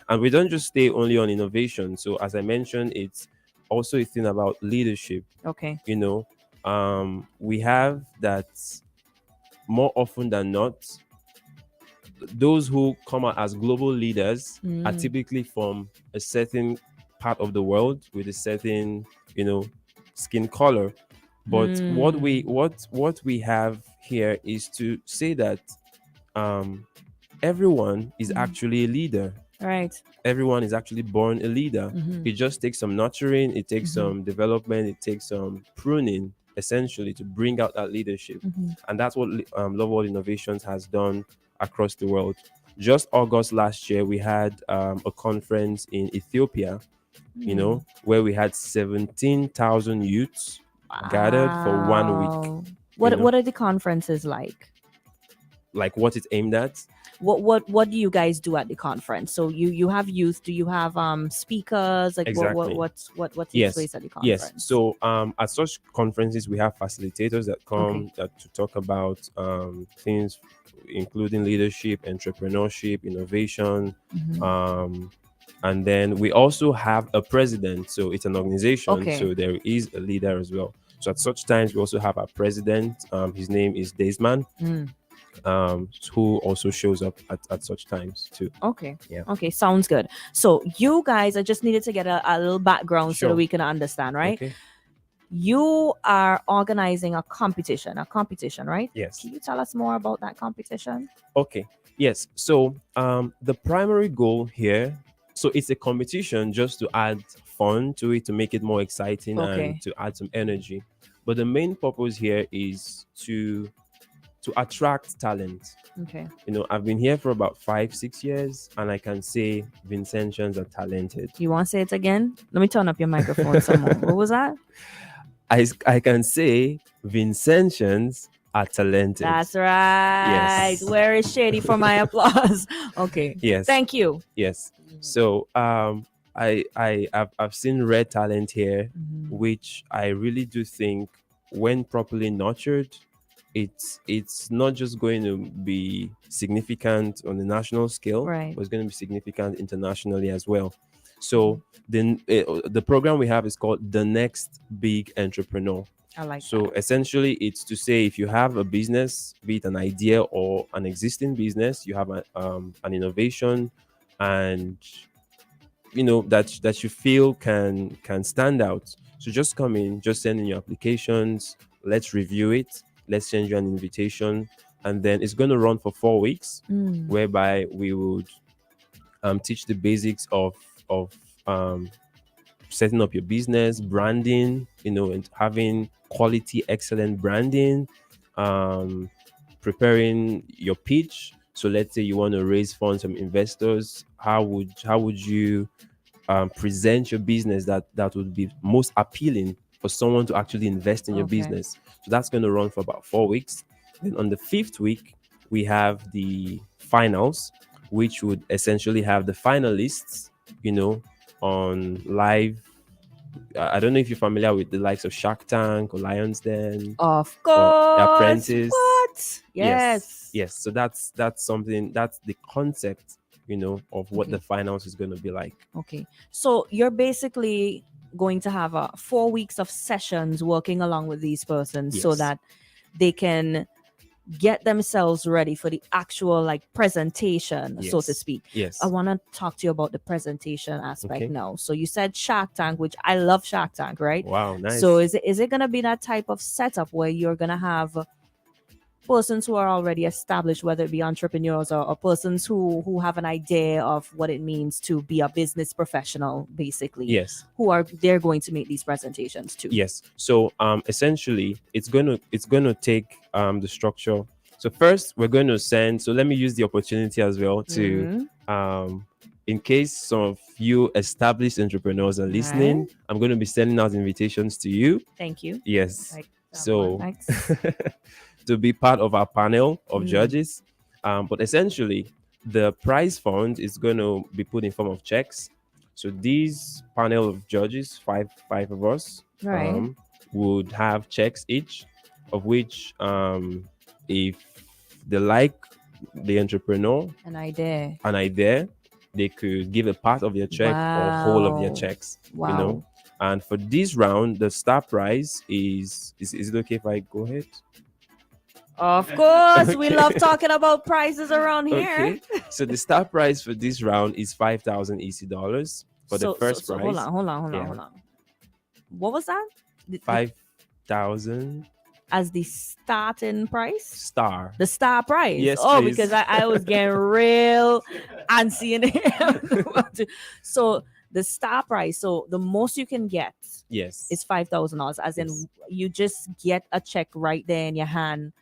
And we don't just stay only on innovation. So as I mentioned, it's also a thing about leadership. Okay. We have that more often than not, those who come out as global leaders are Mm. typically from a certain part of the world with a certain, skin color. But what we have here is to say that everyone is actually a leader. Right. Everyone is actually born a leader. Mhm. It just takes some nurturing, it takes some development, it takes some pruning, essentially, to bring out that leadership. Mhm. And that's what Love World Innovations has done across the world. Just August last year, we had a conference in Ethiopia, where we had 17,000 youths gathered for 1 week. Wow. What are the conferences like? like what it's aimed at. What do you guys do at the conference? So you have youth. Do you have speakers? Like Exactly. what takes Yes. place at the conference? Yes. So at such conferences we have facilitators that come Okay. to talk about things including leadership, entrepreneurship, innovation. Mhm. And then we also have a president. So it's an organization. Okay. So there is a leader as well. So at such times we also have our president. His name is Badman. Mm. Who also shows up at such times too. Okay. Yeah. Okay. Sounds good. So you guys, I just needed to get a little background so that Sure. we can understand, right? Okay. You are organizing a competition, right? Yes. Can you tell us more about that competition? Okay. Yes. So the primary goal here, so it's a competition just to add fun to it, to make it more exciting Okay. and to add some energy. But the main purpose here is to attract talent. Okay. You know, I've been here for about 5-6 years, and I can say Vincentians are talented. You want to say it again? Let me turn up your microphone some more. What was that? I can say Vincentians are talented. That's right. Yes. Where is Shady for my applause? Okay. Yes. Thank you. Yes. So I've seen rare talent here, which I really do think, when properly nurtured, it's not just going to be significant on the national scale, Right. but it's going to be significant internationally as well. So the program we have is called The Next Big Entrepreneur. I like So essentially, it's to say, if you have a business, be it an idea or an existing business, you have an innovation, and you know that you feel can stand out. So just come in, just send in your applications. Let's review it. Let's send you an invitation, and then it's going to run for 4 weeks, Mm. whereby we would teach the basics of setting up your business, branding, you know, and having quality, excellent branding, preparing your pitch. So let's say you want to raise funds from investors. How would you present your business that would be most appealing for someone to actually invest in your Okay. business? So that's going to run for about 4 weeks. Then on the 5th week, we have the finals, which would essentially have the finalists, you know, on live. I don't know if you're familiar with the likes of Shark Tank or Lions Den. Of or course. The Apprentice. What? Yes. Yes. So that's something, that's the concept, you know, of what Okay. the finals is going to be like. Okay. So you're basically going to have 4 weeks of sessions working along with these persons so Yes. that they can get themselves ready for the actual like presentation, so to Yes. speak. Yes. I want to talk to you about the presentation aspect Okay. now. So you said Shark Tank, which I love Shark Tank, right? Wow, nice. So is it going to be that type of setup where you're going to have persons who are already established, whether it be entrepreneurs or persons who have an idea of what it means to be a business professional, basically? Yes. They're going to make these presentations too? Yes. So essentially, it's going to take the structure. So first, we're going to send. So let me use the opportunity as well to in case some of you established entrepreneurs are listening, I'm going to be sending out invitations to you. Thank you. Yes. Like that So one. Nice. to be part of our panel of Mm. judges. But essentially, the prize fund is going to be put in form of checks. So these panel of judges, five of us, Right. would have checks each, of which if they like the entrepreneur An idea. they could give a part of their check or whole of their Wow. checks. Wow. You know. And for this round, the star prize is it okay if I go ahead? Of course, we Okay. love talking about prizes around here. Okay. So the star prize for this round is 5,000 EC dollars for the first prize. Hold on. Yeah. What was that? 5,000 As the starting price? star. The star price. Yes, Oh, please. because I was getting real antsy in here. So the star price. So the most you can get Yes. is $5,000. As in, Yes. you just get a check right there in your hand.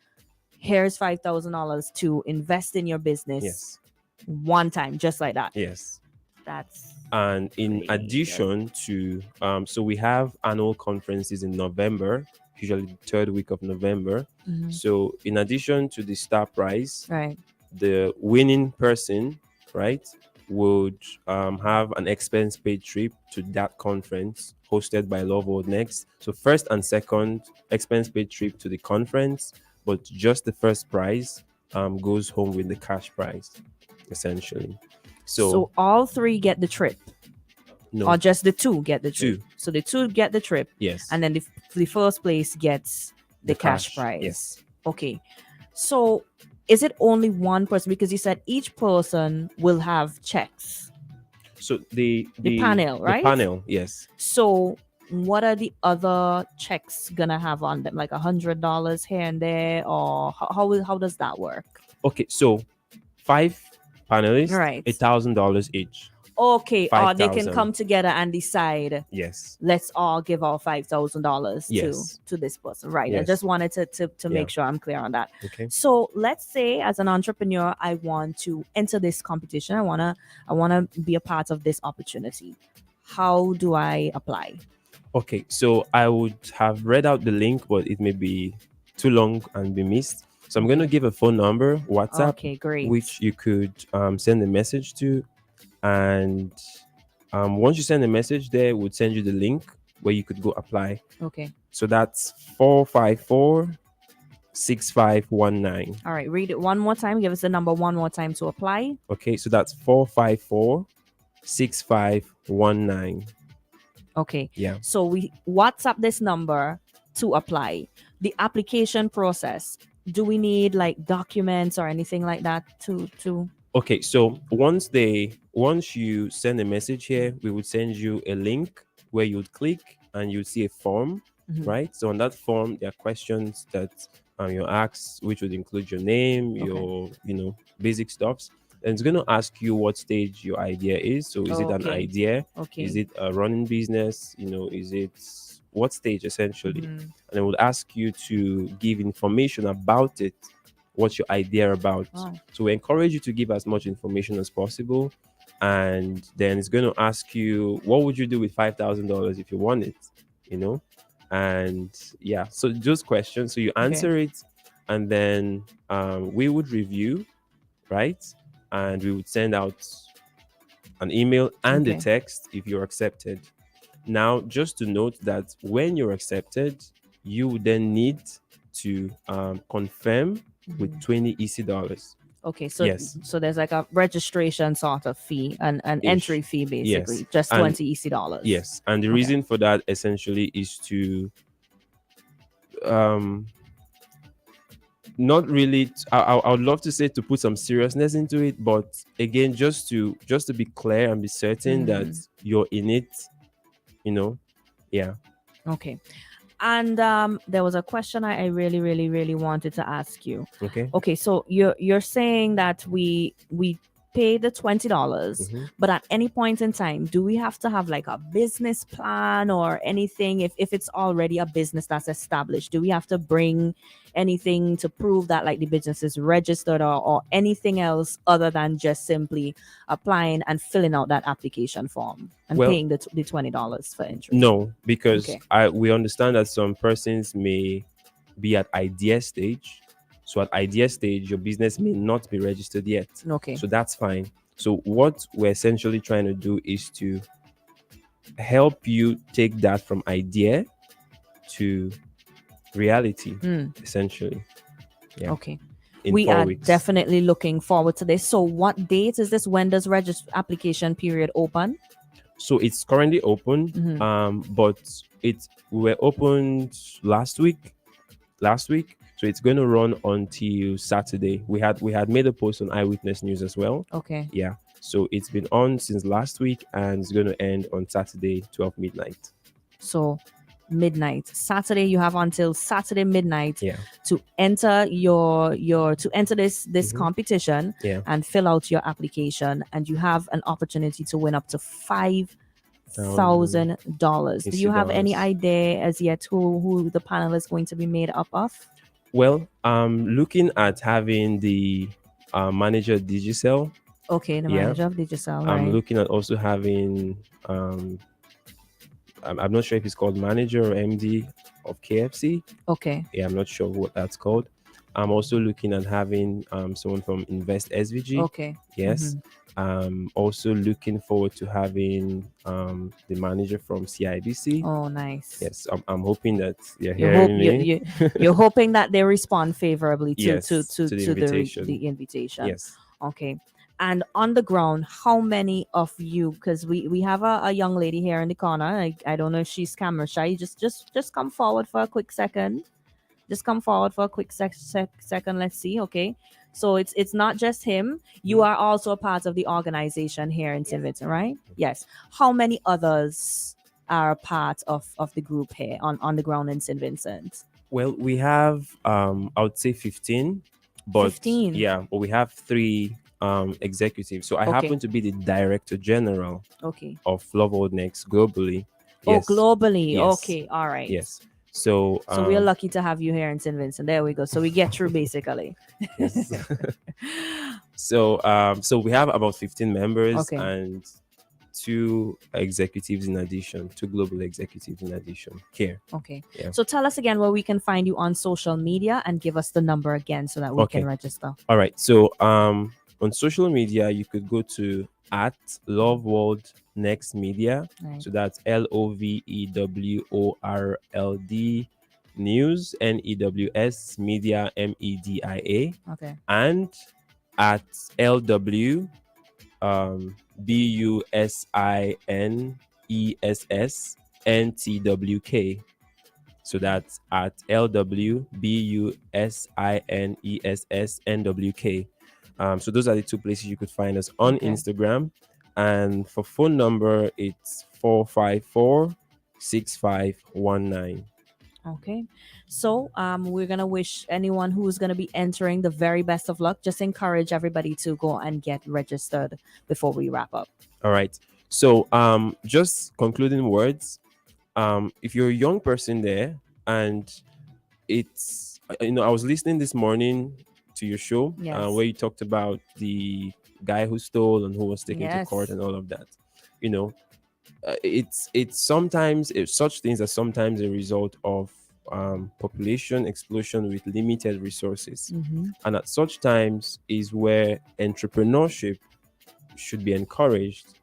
Here's $5,000 to invest in your business. Yes. One time, just like that. Yes. That's And in addition to, so we have annual conferences in November, usually the third week of November. Mhm. So in addition to the star prize, Right. the winning person, right, would have an expense paid trip to that conference hosted by Love World Next. So first and second expense paid trip to the conference, but just the first prize goes home with the cash prize, essentially. So all three get the trip, No. or just the two get the trip? Two. So the two get the trip. Yes. And then the first place gets the cash cash, prize. yes. Okay. So is it only one person? Because you said each person will have checks. So the panel, right? The panel, yes. So what are the other checks gonna have on them? Like $100 here and there, or how does that work? Okay, so 5 panelists, Right. $1,000 each. Okay, or they can 5,000. come together and decide. Yes. Let's all give our $5,000 Yes. to this person, right? I Yes. just wanted to Yeah. make sure I'm clear on that. Okay. So let's say, as an entrepreneur, I want to enter this competition. I wanna be a part of this opportunity. How do I apply? Okay, so I would have read out the link, but it may be too long and be missed. So I'm going to give a phone number, WhatsApp, Okay, great. which you could send a message to. And once you send a message there, we'll send you the link where you could go apply. Okay. So that's 454-6519. All right, read it one more time. Give us the number one more time to apply. Okay, so that's 454-6519. Okay. Yeah. So we WhatsApp this number to apply. The application process. Do we need like documents or anything like that to Okay, so once you send a message here, we would send you a link where you would click and you would see a form, Mhm. right? So on that form, there are questions that you ask, which would include your name, your basic stuffs. And it's going to ask you what stage your idea is. So is it an Okay. idea? Okay. Is it a running business? Is it what stage essentially? Mhm. And it would ask you to give information about it. What's your idea about? Oh. So we encourage you to give as much information as possible. And then it's going to ask you, what would you do with $5,000 if you won it? And yeah, so those questions. So you answer it, and then we would review, right? And we would send out an email and a Okay. text if you're accepted. Now, just to note that when you're accepted, you would then need to confirm with $20 EC. Okay, so Yes. so there's like a registration sort of fee, an Ish. entry fee basically, Yes. just And- $20 EC. Yes, and the reason for that essentially is to not really I would love to say to put some seriousness into it, but again, just to be clear and be certain that you're in it, yeah. Okay. And there was a question I really, really, really wanted to ask you. Okay. Okay, so you're saying that we pay the $20, Mhm. but at any point in time, do we have to have like a business plan or anything? If it's already a business that's established, do we have to bring anything to prove that like the business is registered, or anything else other than just simply applying and filling out that application form and Well- paying the $20 for entry? No, because Okay. we understand that some persons may be at idea stage. So at idea stage, your business may not be registered yet. Okay. So that's fine. So what we're essentially trying to do is to help you take that from idea to reality, essentially. Yeah. Okay. In We 4 are weeks. definitely looking forward to this. So what date is this? When does application period open? So it's currently open, Mhm. but we were opened last week. So it's going to run until Saturday. We had made a post on Eyewitness News as well. Okay. Yeah. So it's been on since last week, and it's going to end on Saturday, 12 midnight. So midnight. Saturday, you have until Saturday midnight Yeah. to enter this competition Yeah. and fill out your application, and you have an opportunity to win up to $5,000. Do you have any idea as yet who the panel is going to be made up of? Well, looking at having the manager Digicel Okay, the Yeah. manager of Digicel. I'm Right. looking at also having I'm not sure if it's called manager or MD of KFC. Okay. Yeah, I'm not sure what that's called. I'm also looking at having someone from Invest SVG. Okay. Yes. Also looking forward to having the manager from CIBC. Oh, nice. Yes, I'm hoping that you're You hope hearing me. you're hoping that they respond favorably to Yes, to to the to invitation. the invitation. Yes. Okay. And on the ground, how many of you? Because we have a young lady here in the corner. I don't know if she's camera shy. Just come forward for a quick second. Just come forward for a quick second. Let's see. Okay. So it's not just him. You are also a part of the organization here in St. Vincent, right? Yes. How many others are part of the group here on the ground in St. Vincent? Well, we have I would say 15, but 15. yeah, but we have 3 executives. So I Okay. happen to be the director general Okay. of Love World Next globally. Oh, Yes. globally. Yes. Okay. All right. Yes. So So we're lucky to have you here in St. Vincent. There we go. So we get through basically. Yes. So we have about 15 members Okay. and 2 executives in addition, 2 global executives in addition here. Okay. Yeah. So tell us again where we can find you on social media and give us the number again so that we Okay. can register. All right. So on social media, you could go to at Love World Next Media. Right. So that's LOVEWORLD News NEWS Media MEDIA. Okay. And at LW BUSINESS NTWK. So that's at LWBUSINESS NWK. So those are the 2 places you could find us on Okay. Instagram. And for phone number, it's 454-6519. Okay. So we're gonna wish anyone who's gonna be entering the very best of luck. Just encourage everybody to go and get registered before we wrap up. All right. So just concluding words. If you're a young person there and it's I was listening this morning to your show Yes. where you talked about the guy who stole and who was taken to Yes. court and all of that. It's sometimes such things are sometimes a result of population explosion with limited resources. Mhm. And at such times is where entrepreneurship should be encouraged.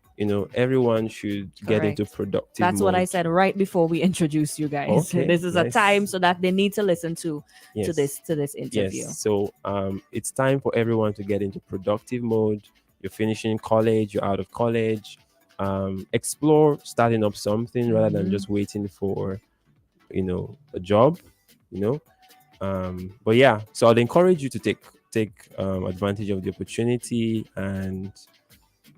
Everyone should get into Correct. productive That's what I mode. said right before we introduced you guys. Okay, This is a nice. time so that they need to listen to Yes. this interview. Yes. So it's time for everyone to get into productive mode. You're finishing college, you're out of college. Explore starting up something rather than Mhm. just waiting for a job. But yeah, so I'd encourage you to take advantage of the opportunity and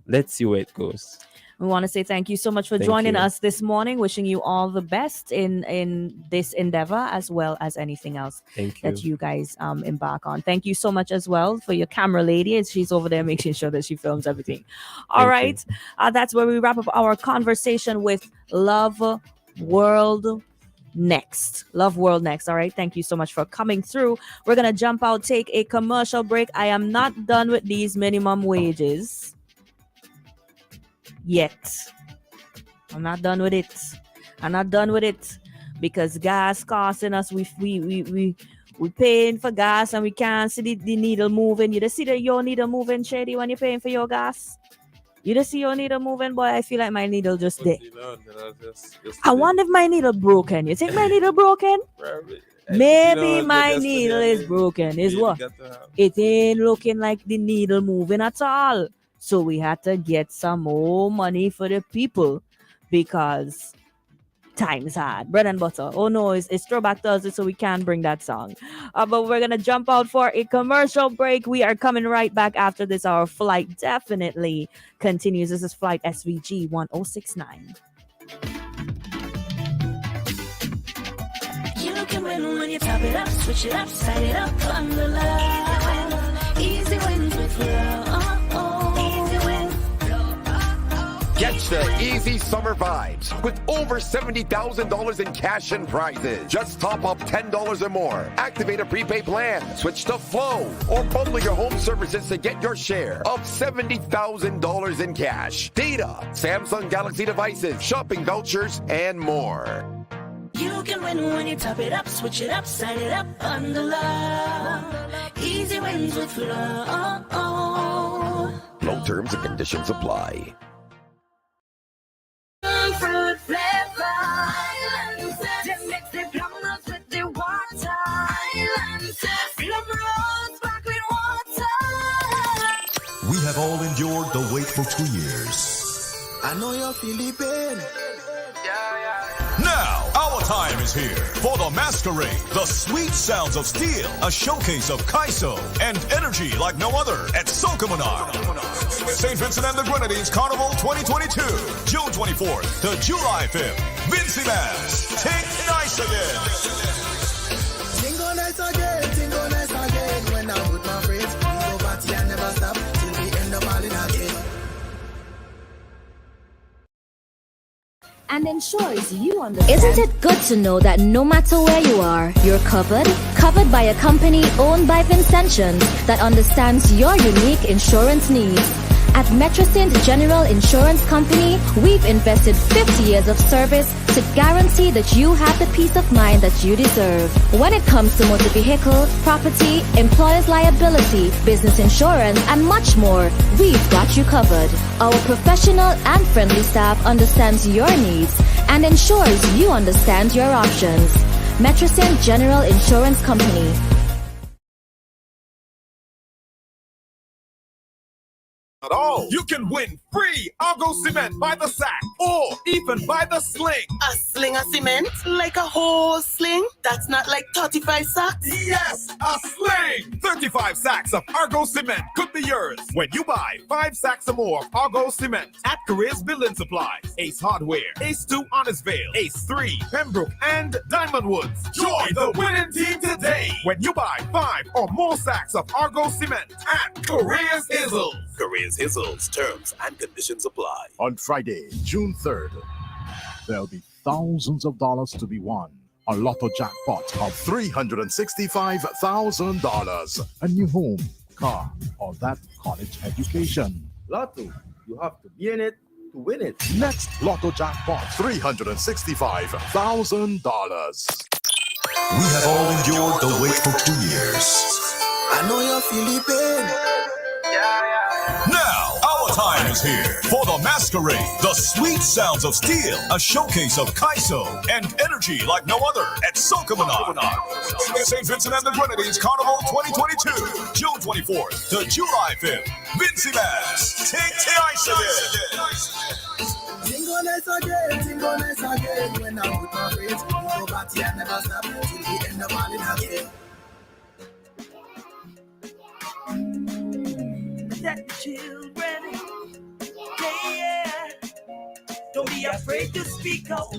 let's see where it goes. We want to say thank you so much for Thank joining you. us this morning. Wishing you all the best in this endeavor as well as anything else Thank that you. you guys embark on. Thank you so much as well for your camera lady. And she's over there making sure that she films everything. All Thank right. That's where we wrap up our conversation with Love World Next. Love World Next. All right. Thank you so much for coming through. We're going to jump out, take a commercial break. I am not done with these minimum wages yet. I'm not done with it. I'm not done with it because gas costing us. We paying for gas and we can't see the needle moving. You just see your needle moving, Shady, when you're paying for your gas. You just see your needle moving, boy. I feel like my needle just there. I wonder if my needle broken. You think my needle broken? Maybe my needle is broken. Is what? It ain't looking like the needle moving at all. So we had to get some more money for the people because time's hard. Bread and butter. Oh no, it's Throwback Thursday, so we can't bring that song. But we're going to jump out for a commercial break. We are coming right back after this. Our flight definitely continues. This is flight SVG 1069. You can win when you top it up, switch it up, side it up, on the love. Easy wins with love. Get Catch the easy summer vibes with over $70,000 in cash and prizes. Just top up $10 or more. Activate a prepaid plan. Switch to Flow or bundle your home services to get your share of $70,000 in cash, data, Samsung Galaxy devices, shopping vouchers, and more. You can win when you top it up, switch it up, sign it up under love. Easy wins with Flow. Low terms and conditions apply. Fruit flavor. Just mix the plum rose with the water. Plum rose, sparkling water. We have all endured the wait for 2 years. I know you're feeling pain. Now, our time is here for the masquerade, the sweet sounds of steel, a showcase of Kaiso and energy like no other at MOrninG. St. Vincent and the Grenadines Carnival 2022, June 24th to July 5th. Vincy Mass, take nice again. Tingo nice again. When I'm with my friends, we go party and never stop till we end up all in again. And ensures you understand. Isn't it good to know that no matter where you are, you're covered? Covered by a company owned by Vincentians that understands your unique insurance needs. At Metrosint General Insurance Company, we've invested 50 years of service to guarantee that you have the peace of mind that you deserve. When it comes to motor vehicle, property, employer's liability, business insurance, and much more, we've got you covered. Our professional and friendly staff understands your needs and ensures you understand your options. Metrosint General Insurance Company. At all, you can win free Argo Cement by the sack or even by the sling. A sling of cement? Like a whole sling? That's not like 35 sacks? Yes, a sling! 35 sacks of Argo Cement could be yours when you buy 5 sacks or more of Argo Cement at Careers Building Supplies, Ace Hardware, Ace 2 Honnestvale, Ace 3 Pembroke, and Diamond Woods. Join the winning team today when you buy 5 or more sacks of Argo Cement at Careers Hizzles. Careers Hizzles, terms and conditions apply. On Friday, June 3rd, there'll be thousands of dollars to be won. A lotto jackpot of $365,000. A new home, car, or that college education. Lotto, you have to be in it to win it. Next lotto jackpot, $365,000. We have all endured the wait for 2 years. I know you're feeling pain. Now, our time is here for the masquerade, the sweet sounds of steel, a showcase of Kaiso and energy like no other at MOrninG. St. Vincent and the Grenadines Carnival 2022, June 24th to July 5th. Vincy Mass, take the ice again. Tingo nice again. When I'm with my friends, we go party and never stop till we end up all in again. Protect the children. Yeah. Don't be afraid to speak out.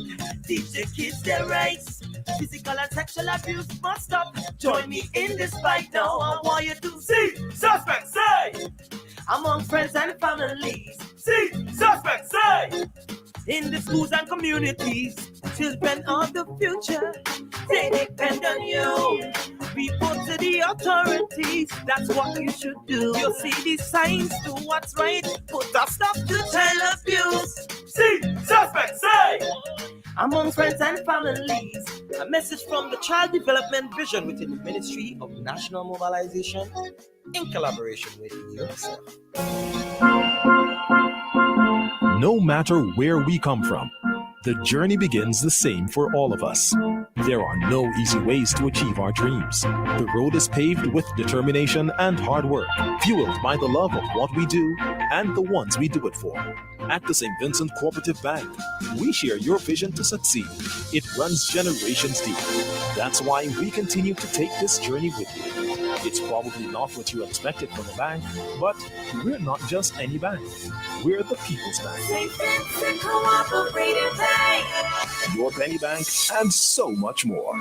Teach the kids their rights. Physical and sexual abuse must stop. Join me in this fight now. I want you to see suspect say among friends and families. See suspect say in the schools and communities. Children of the future, they depend on you. Report to the authorities, that's what you should do. You see these signs, do what's right, put a stop to child abuse. See, suspect, say! Among friends and families, a message from the Child Development Vision within the Ministry of National Mobilization in collaboration with UNICEF. No matter where we come from, the journey begins the same for all of us. There are no easy ways to achieve our dreams. The road is paved with determination and hard work, fueled by the love of what we do and the ones we do it for. At the St. Vincent Cooperative Bank, we share your vision to succeed. It runs generations deep. That's why we continue to take this journey with you. It's probably not what you expected from a bank, but we're not just any bank. We're the People's Bank. St. Vincent Cooperative Bank. Your penny bank, and so much more.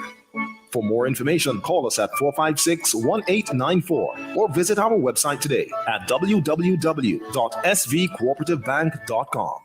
For more information, call us at 456-1894 or visit our website today at www.svcooperativebank.com.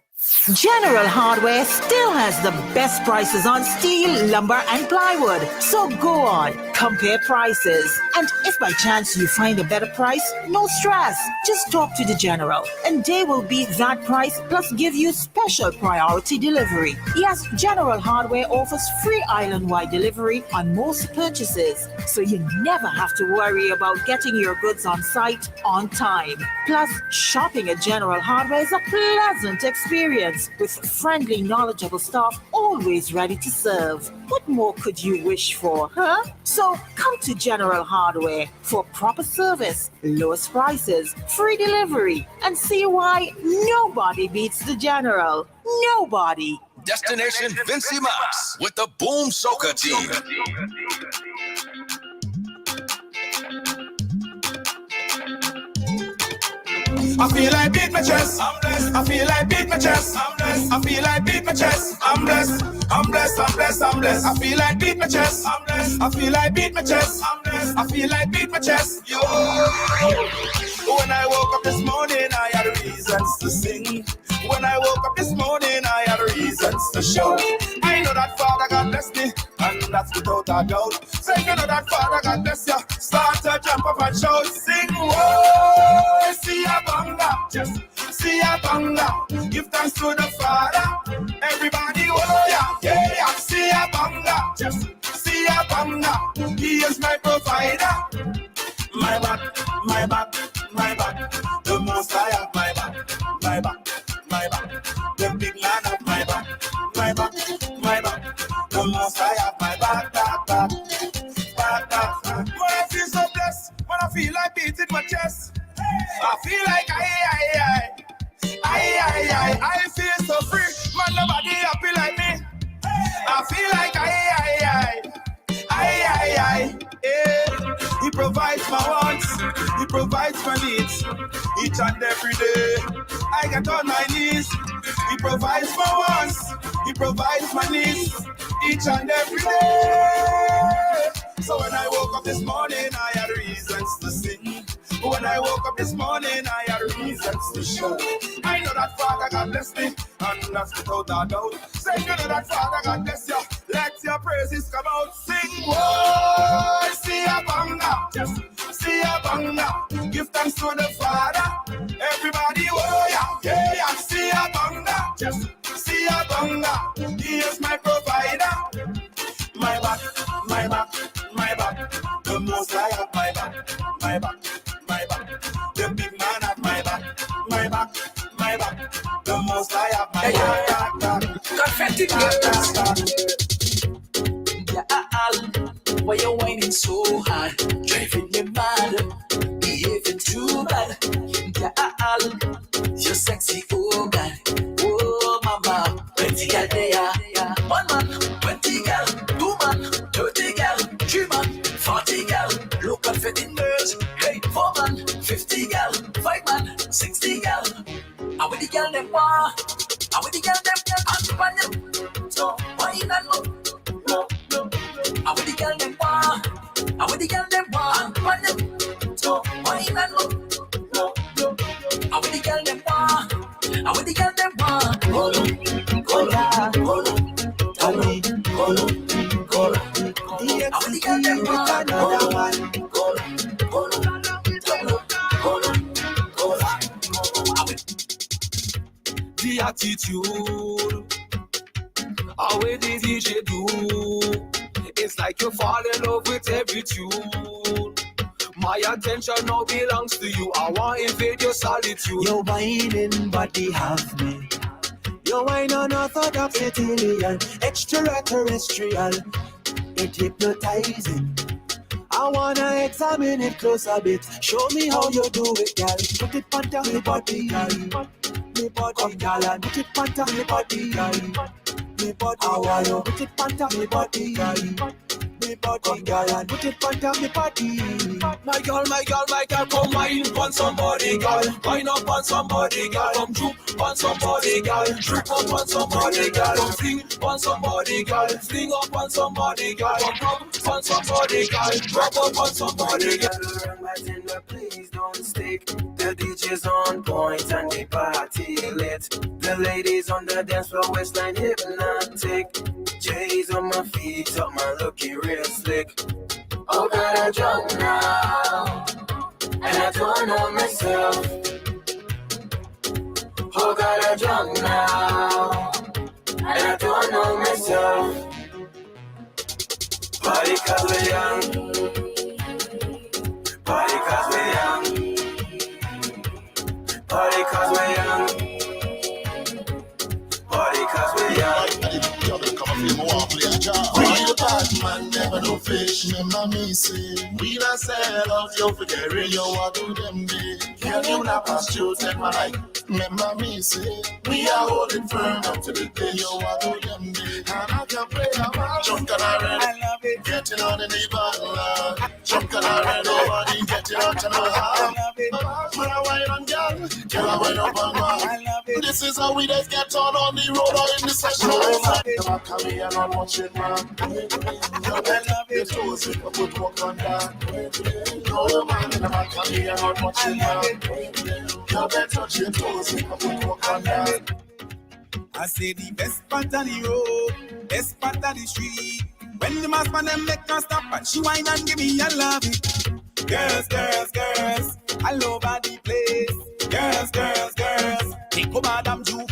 General Hardware still has the best prices on steel, lumber, and plywood. So go on, compare prices. And if by chance you find a better price, no stress. Just talk to the General, and they will beat that price plus give you special priority delivery. Yes, General Hardware offers free island-wide delivery on most purchases, so you never have to worry about getting your goods on site on time. Plus, shopping at General Hardware is a pleasant experience with friendly, knowledgeable staff always ready to serve. What more could you wish for, huh? So come to General Hardware for proper service, lowest prices, free delivery, and see why nobody beats the General. Nobody. Destination Vincy Max with the Boom Soca team. I feel like beat my chest. I'm blessed. I feel like beat my chest. I'm blessed. I feel like beat my chest. I'm blessed. I'm blessed. I'm blessed. I'm blessed. I feel like beat my chest. I'm blessed. I feel like beat my chest. I'm blessed. I feel like beat my chest. Yo. When I woke up this morning, I had reasons to sing. When I woke up this morning, I had reasons to shout. I know that Father God bless me, and that's without a doubt. Say you know that Father God bless you. Start to jump up and shout, sing, whoa, see a banga, just see a banga. Give thanks to the Father. Everybody, whoa, yeah, yeah, see a banga, just see a banga. He is my provider. My back, my back, my back. The most I have my back, my back, my back. The big man of my back, my back, my back. The most I have my back, back, back, back, back. When I feel so blessed, when I feel like beating my chest, I feel like I feel so free. Man, nobody happy like me. I feel like yeah. He provides my wants, he provides my needs, each and every day. I get on my knees, he provides my wants, he provides my needs, each and every day. So when I woke up this morning, I had reasons to sing. When I woke up this morning, I had reasons to show. I know that Father God bless me, and that's without a doubt. Say you know that Father God bless you, let your praises come out. Sing, whoa, see a banga, just see a banga. Give thanks to the Father. Everybody, whoa, yeah, yeah, see a banga, just see a banga. He is my provider. My back, my back, my back. The most I have my back, my back, my back. The big man have my back, my back, my back. The most I have my back. Confetti girls. Why you whining so hard? Driving me mad, behaving too bad. You're sexy, oh God. Oh mama, 20 girl there. 1 man, 20 girl, 2 man, 30 girl, 3 man, 40 girl. Look at fitting girls. Hey, 4 man, 50 girl, 5 man, 60 girl. I with the girl them want. I with the girl them and so why not no? I with the girl them want. I with the girl them want. So why not no? I with the girl them want. I with the girl them want. Cola, tell me, cola. I with the girl them want. Another one. The attitude, how the DJ do. It's like you fall in love with every tune. My attention now belongs to you. I want to invade your solitude. Your whining body have me. Your wine unorthodox, Italian, extraterrestrial. It hypnotizing. I wanna examine it close a bit. Show me how you do it, girl. Put it on me body, girl. Me body, girl, and put it on me body, girl. Me body, how are you? Put it on me body, girl. Me body, girl, and put it on me body. My girl, come wine on somebody, girl. Wine up on somebody, girl. Come droop on somebody, girl. Droop up on somebody, girl. Come fling on somebody, girl. Fling up on somebody, girl. Come rub on somebody, girl. Rub up on somebody, girl. Please don't stick. The DJ's on point and the party lit. The ladies on the dance floor, waistline hypnotic. J's on my feet, up my looking real slick. Oh God, I'm drunk now, and I don't know myself. Oh God, I'm drunk now, and I don't know myself. Party 'cause we're young, party 'cause we're young, party 'cause we're young, party 'cause we're young. We the Badman, never no fish, remember me say. We not sell off your forget you what do them day. Can you not pass you take my life? Remember me say. We are holding firm up to the day you what do them day. And I can play about junk and I ready. I love it. Getting on in the bottle. Junk and I ready. Nobody getting out to my heart. I love it. Man, I wine and girl. Girl, I wine up and man. I love it. This is how we just get on the road or in the session. I love it. Come here and I'm watching man. I love it. Toes it, put walk on that. No man in the back of me, I'm not watching that. You better touch your toes it, put walk on that. I say the best part of the road, best part of the street. When the mass man them make her stop and she whine and give me, I love it. Girls, girls, girls, all over the place. Girls, girls, girls, take over Madame Juve.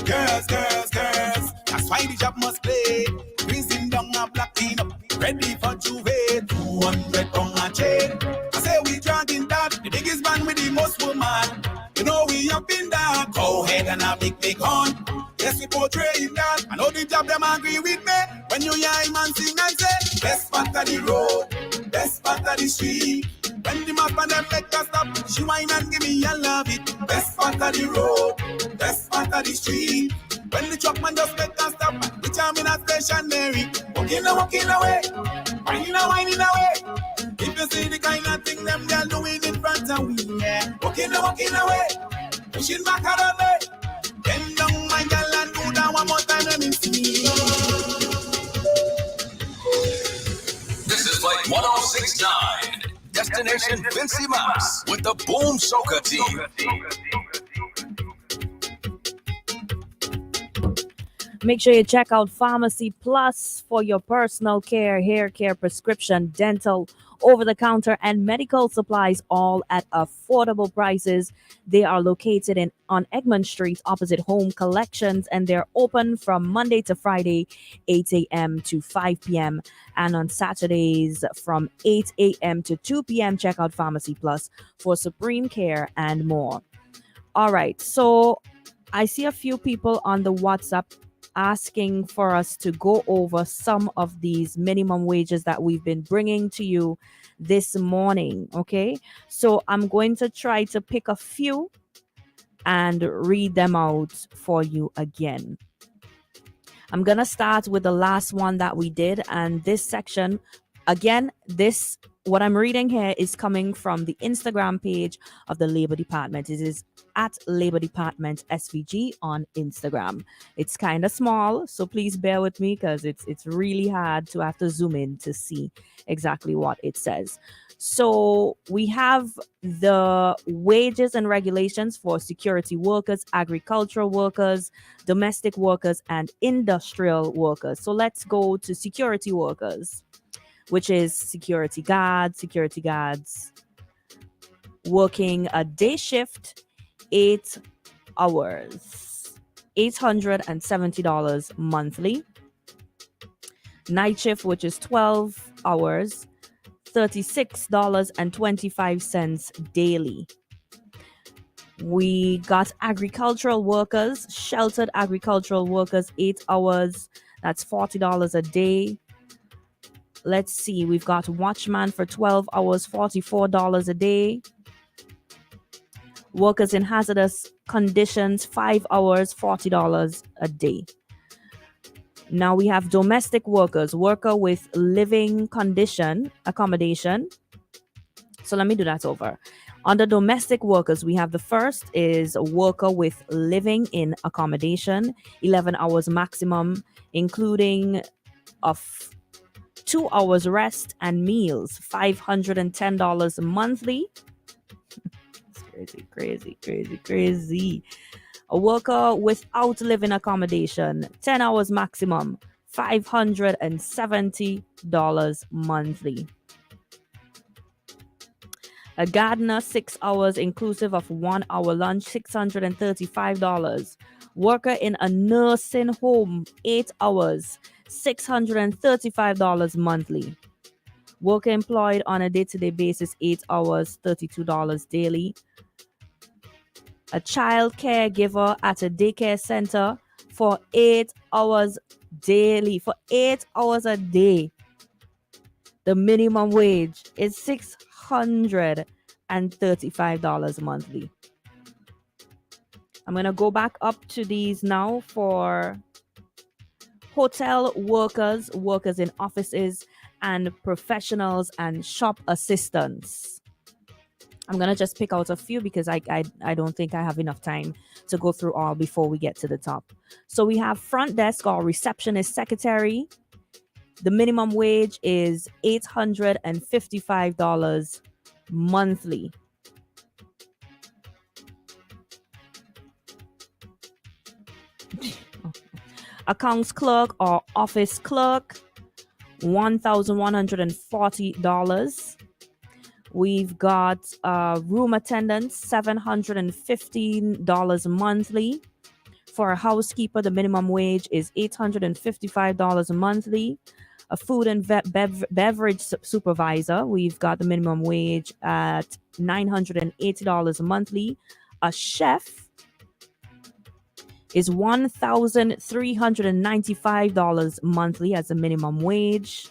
Girls, girls, girls, that's why the job must play. Freezing down a black clean up, ready for Juve. 200 on a chain. I say we dragging that, the biggest man with the most woman. You know we up in that. Go ahead and a big, big horn. Yes, we portraying that. I know the job them agree with me. When you hear him and sing and say, best part of the road, best part of the street. When the map and them make us stop, she whine and give me, I love it. Best part of the road, best part of the street. When the truck man just make us stop, we jam in a stationary. Walking away, whining away. If you see the kind of thing them girl doing in front of we, yeah. Walking away, pushing back around me. Bend down my girl and do that one more time, let me see. This is like 1069 Destination Vincy Mouse with the Boom Soca team. Make sure you check out Pharmacy Plus for your personal care, hair care, prescription, dental, over-the-counter, and medical supplies, all at affordable prices. They are located on Egmont Street, opposite Home Collections, and they're open from Monday to Friday, 8 a.m. to 5 p.m., and on Saturdays from 8 a.m. to 2 p.m. Check out Pharmacy Plus for supreme care and more. All right, so I see a few people on the WhatsApp asking for us to go over some of these minimum wages that we've been bringing to you this morning. Okay, so I'm going to try to pick a few and read them out for you again. I'm gonna start with the last one that we did, and this section again, what I'm reading here is coming from the Instagram page of the Labor Department. It is at Labor Department SVG on Instagram. It's kind of small, so please bear with me because it's really hard to have to zoom in to see exactly what it says. So we have the wages and regulations for security workers, agricultural workers, domestic workers, and industrial workers. So let's go to security workers, which is security guards working a day shift, 8 hours, $870 monthly. Night shift, which is 12 hours, $36.25 daily. We got agricultural workers, sheltered agricultural workers, 8 hours, that's $40 a day. Let's see, we've got watchman for 12 hours, $44 a day. Workers in hazardous conditions, 5 hours, $40 a day. Now we have domestic workers, worker with living condition accommodation. So let me do that over. Under domestic workers, we have the first is a worker with living in accommodation, 11 hours maximum, including of 2 hours rest and meals, $510 monthly. Crazy. A worker without living accommodation, 10 hours maximum, $570 monthly. A gardener, 6 hours inclusive of 1 hour lunch, $635. Worker in a nursing home, 8 hours, $635 monthly. Worker employed on a day-to-day basis, 8 hours, $32 daily. A child caregiver at a daycare center for 8 hours daily, for 8 hours a day. The minimum wage is $635 monthly. I'm going to go back up to these now for hotel workers, workers in offices, and professionals and shop assistants. I'm going to just pick out a few because I don't think I have enough time to go through all before we get to the top. So we have front desk or receptionist secretary. The minimum wage is $855 monthly. Accounts clerk or office clerk, $1,140. We've got room attendants, $715 monthly. For a housekeeper, the minimum wage is $855 monthly. A food and beverage supervisor, we've got the minimum wage at $980 monthly. A chef is $1,395 monthly as a minimum wage.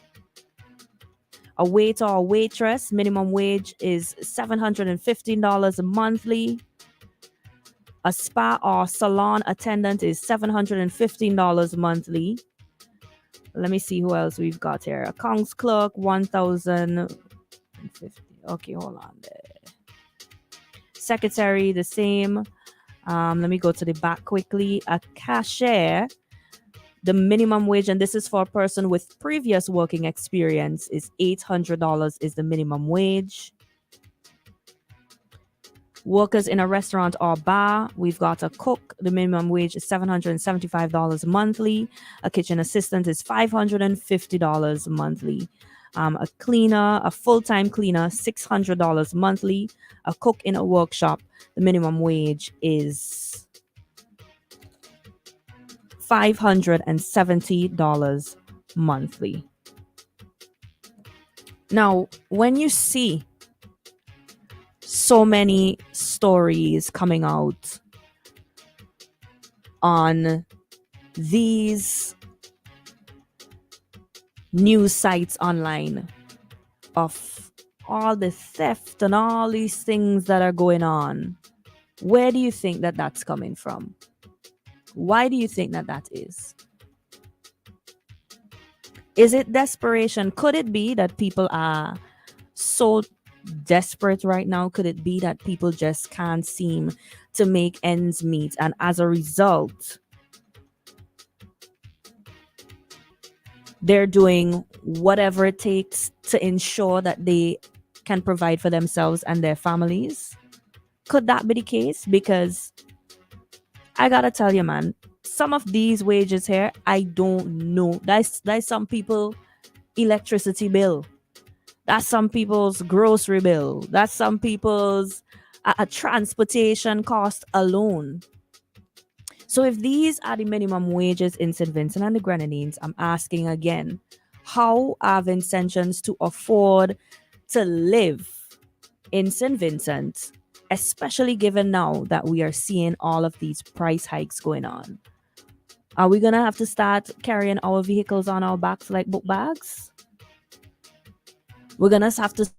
A waiter or waitress, minimum wage is $715 monthly. A spa or salon attendant is $715 monthly. Let me see who else we've got here. Accounts clerk, $1,050. Okay, hold on there. Secretary, the same. Let me go to the back quickly. A cashier, the minimum wage, and this is for a person with previous working experience, is $800 is the minimum wage. Workers in a restaurant or bar, we've got a cook. The minimum wage is $775 monthly. A kitchen assistant is $550 monthly. A cleaner, a full-time cleaner, $600 monthly. A cook in a workshop, the minimum wage is $570 monthly. Now, when you see so many stories coming out on these news sites online of all the theft and all these things that are going on, where do you think that that's coming from? Why do you think that that is? Is it desperation? Could it be that people are so desperate right now? Could it be that people just can't seem to make ends meet, and as a result they're doing whatever it takes to ensure that they can provide for themselves and their families? Could that be the case? Because I gotta tell you, man, some of these wages here, I don't know. That's some people electricity bill. That's some people's grocery bill. That's some people's a transportation cost alone. So if these are the minimum wages in St. Vincent and the Grenadines, I'm asking again, how are Vincentians to afford to live in St. Vincent, especially given now that we are seeing all of these price hikes going on? Are we going to have to start carrying our vehicles on our backs like book bags? We're going to have to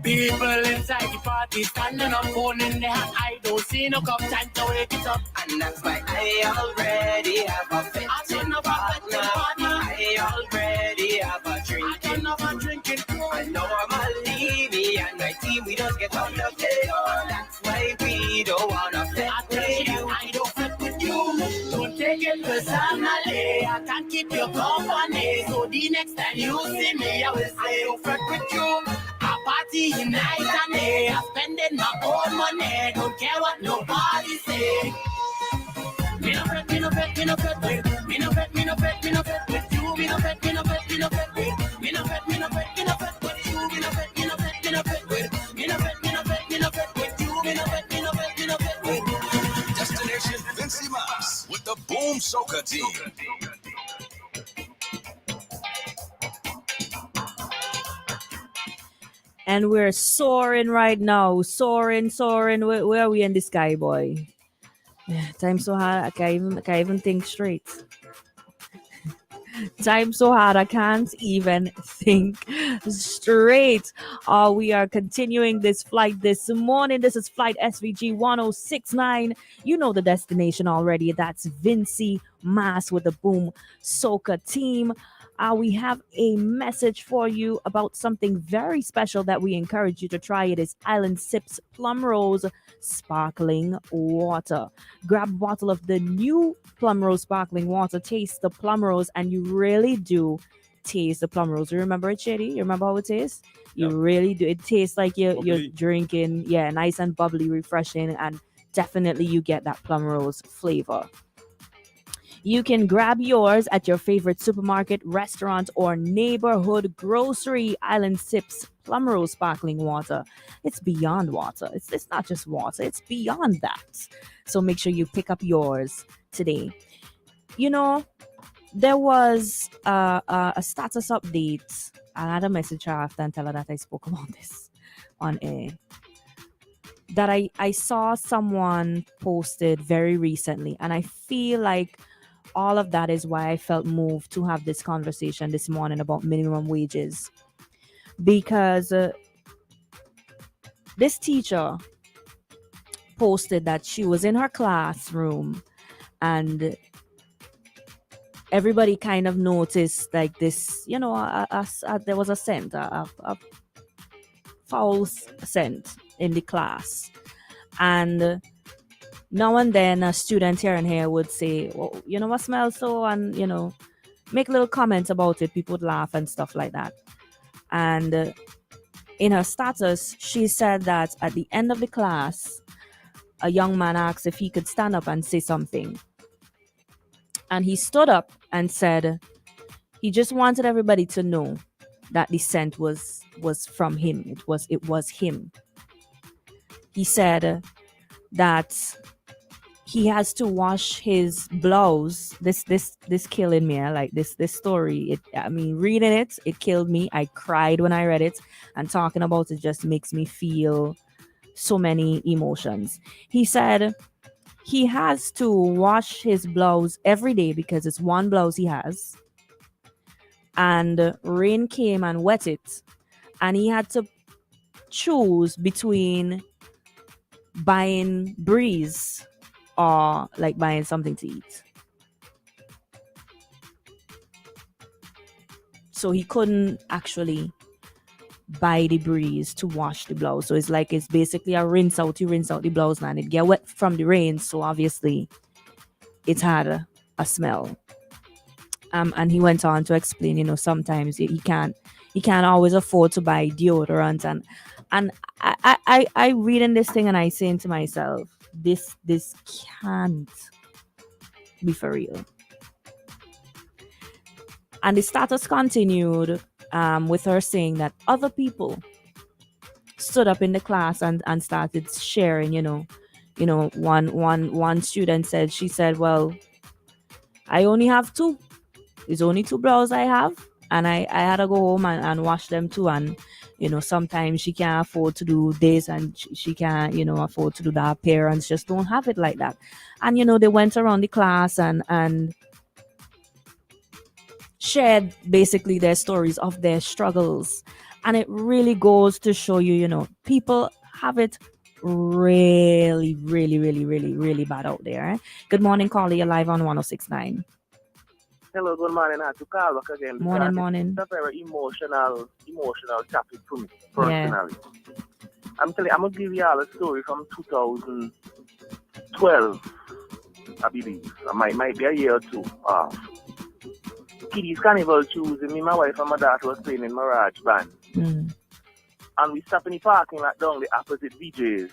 People inside the party standing up, phone in their hand. I don't see no cup, time to wake it up. And that's why I already have a fit. I turn up a party. I already have a drink. I turn up a drinking. And normally me and my team, we just get on the floor. That's why we don't wanna fit with you. I don't fit with you. Don't take it personally. I can't keep your company. So the next time you see me, I will say I don't fit with you. A party night and day. I'm spending my own money. Don't care what nobody say. Me no fit, me no fit, me no fit with. Me no fit, me no fit, me no fit with you. Me no fit, me no fit, me no fit with. Me no fit, me no fit, me no fit with you. Me no fit, me no fit, me no fit with. Me no fit, me no fit, me no fit with you. Me no fit, me no fit, me no fit with. Destination Vincy Mouse with the Boom Soca team. And we're soaring right now. Soaring. Where are we in the sky, boy? Time so hard, I can't even think straight. Time so hard, I can't even think straight. We are continuing this flight this morning. This is flight SVG 1069. You know the destination already. That's Vincy Mas with the Boom Soca team. We have a message for you about something very special that we encourage you to try. It is Island Sips Plum Rose Sparkling Water. Grab a bottle of the new Plum Rose Sparkling Water. Taste the Plum Rose, and you really do taste the Plum Rose. You remember it, Shady? You remember how it tastes? You really do. It tastes like you're drinking, nice and bubbly, refreshing, and definitely you get that Plum Rose flavor. You can grab yours at your favorite supermarket, restaurant, or neighborhood grocery. Island Sips Plum Rose Sparkling Water. It's beyond water. It's not just water. It's beyond that. So make sure you pick up yours today. You know, there was a status update. I had a message after and tell her that I spoke about this on air. That I saw someone posted very recently, and I feel like all of that is why I felt moved to have this conversation this morning about minimum wages. Because this teacher posted that she was in her classroom and everybody kind of noticed like this, there was a scent, a foul scent in the class. And now and then a student here and here would say, well, you know what smells so, and make little comments about it. People would laugh and stuff like that. And in her status, she said that at the end of the class, a young man asked if he could stand up and say something. And he stood up and said he just wanted everybody to know that the scent was from him. It was him. He said that he has to wash his blouse. This killing me. I like this story. Reading it killed me. I cried when I read it, and talking about it just makes me feel so many emotions. He said he has to wash his blouse every day because it's one blouse he has, and rain came and wet it, and he had to choose between buying Breeze or like buying something to eat. So he couldn't actually buy the Breeze to wash the blouse. So it's basically a rinse out. You rinse out the blouse and it get wet from the rain. So obviously it had a smell. And he went on to explain, sometimes he can't always afford to buy deodorant. And I reading this thing and I saying to myself, this can't be for real. And the status continued with her saying that other people stood up in the class and started sharing. One student said, she said, well, I only have two. It's only two blouses I have, and I had to go home and wash them too. And sometimes she can't afford to do this, and she can't afford to do that. Parents just don't have it like that. And they went around the class and shared basically their stories of their struggles. And it really goes to show you, people have it really, really, really, really, really bad out there. Good morning, caller. You're live on 1069. Hello, good morning. I had to call back again because Morning. it's a very emotional topic for me Yeah. personally. I'm gonna give you all a story from 2012, I believe. It might be a year or two off. Kiddies Carnival Tuesday, me, my wife and my daughter was playing in Mirage Band. And we stopped in the parking lot down the opposite VJs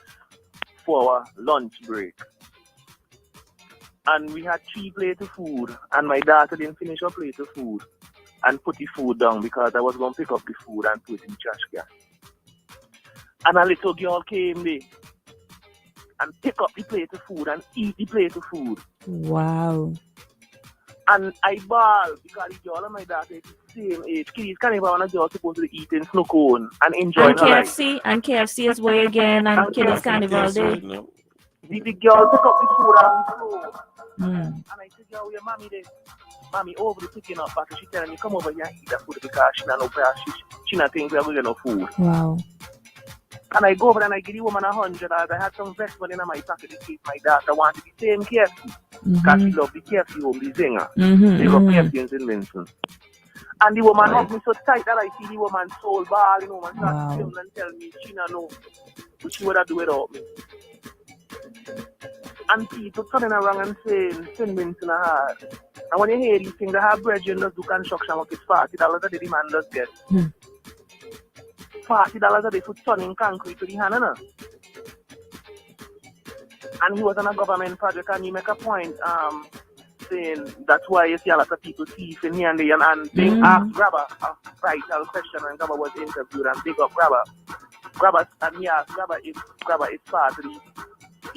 for our lunch break. And we had 3 plates of food, and my daughter didn't finish her plate of food and put the food down because I was going to pick up the food and put it in the trash can. And a little girl came there and pick up the plate of food and eat the plate of food. Wow. And I bawled because the girl and my daughter is the same age. Kiddies Carnival and a girl supposed to be eeting snow cone and enjoying her life. And KFC is way again, and Kiddies Carnival Day. The girl pick up the food on the floor. Mm. And I said, yo, your mommy there. Mommy over the picking up back and she telling me, come over here and eat that food because she not no price. She not think we are going to get no food. Wow. And I go over and I give the woman $100. I had some vest money in my pocket in case my daughter wanted the same KFC. Because she loved the KFC home, the zinger. They got KFC in St. Vincent. And the woman hugged me so tight that I see the woman's soul ball, and start screaming and tell me she not know what she would have do without me. And people turning around and saying, St. Vincent are hard. And when you hear these things, they have brethren does do construction work, it's $40 a day the man does get. $40 a day for turning concrete to the hand, And he was on a government project, and he make a point saying that's why you see a lot of people thieving here and there, and they asked Grabber a vital question, and Grabber was interviewed, and big up Grabber. And he asked Grabber if Grabber is part of the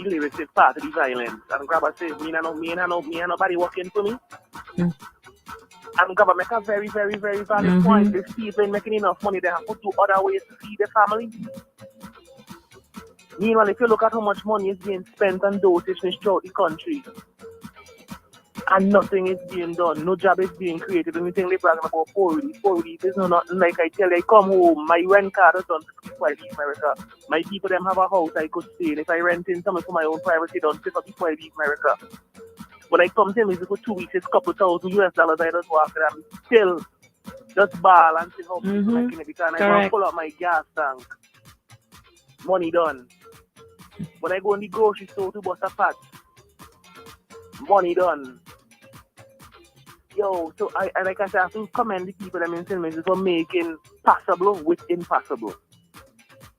lyrics is part of the violence. And Grabber says, me and nobody working for me. And Grabber make a very, very, very valid point. These people ain't making enough money, they have to do other ways to feed their family. Meanwhile, if you look at how much money is being spent on donations throughout the country, and nothing is being done, no job is being created, the only thing they bragging about poor relief is nothing. Like I tell you, I come home, my rent card is done before I leave America. My people them have a house I could stay in. If I rent in something for my own privacy, done before I leave America. When I come to me for 2 weeks, it's a couple $1,000 US I just walk and I'm still just ball and see how people making it because I want to pull up my gas tank. Money done. When I go in the grocery store to bust a pot, money done. Yo, so I like I said, I have to commend the people that in St. Vincent for making possible with impossible.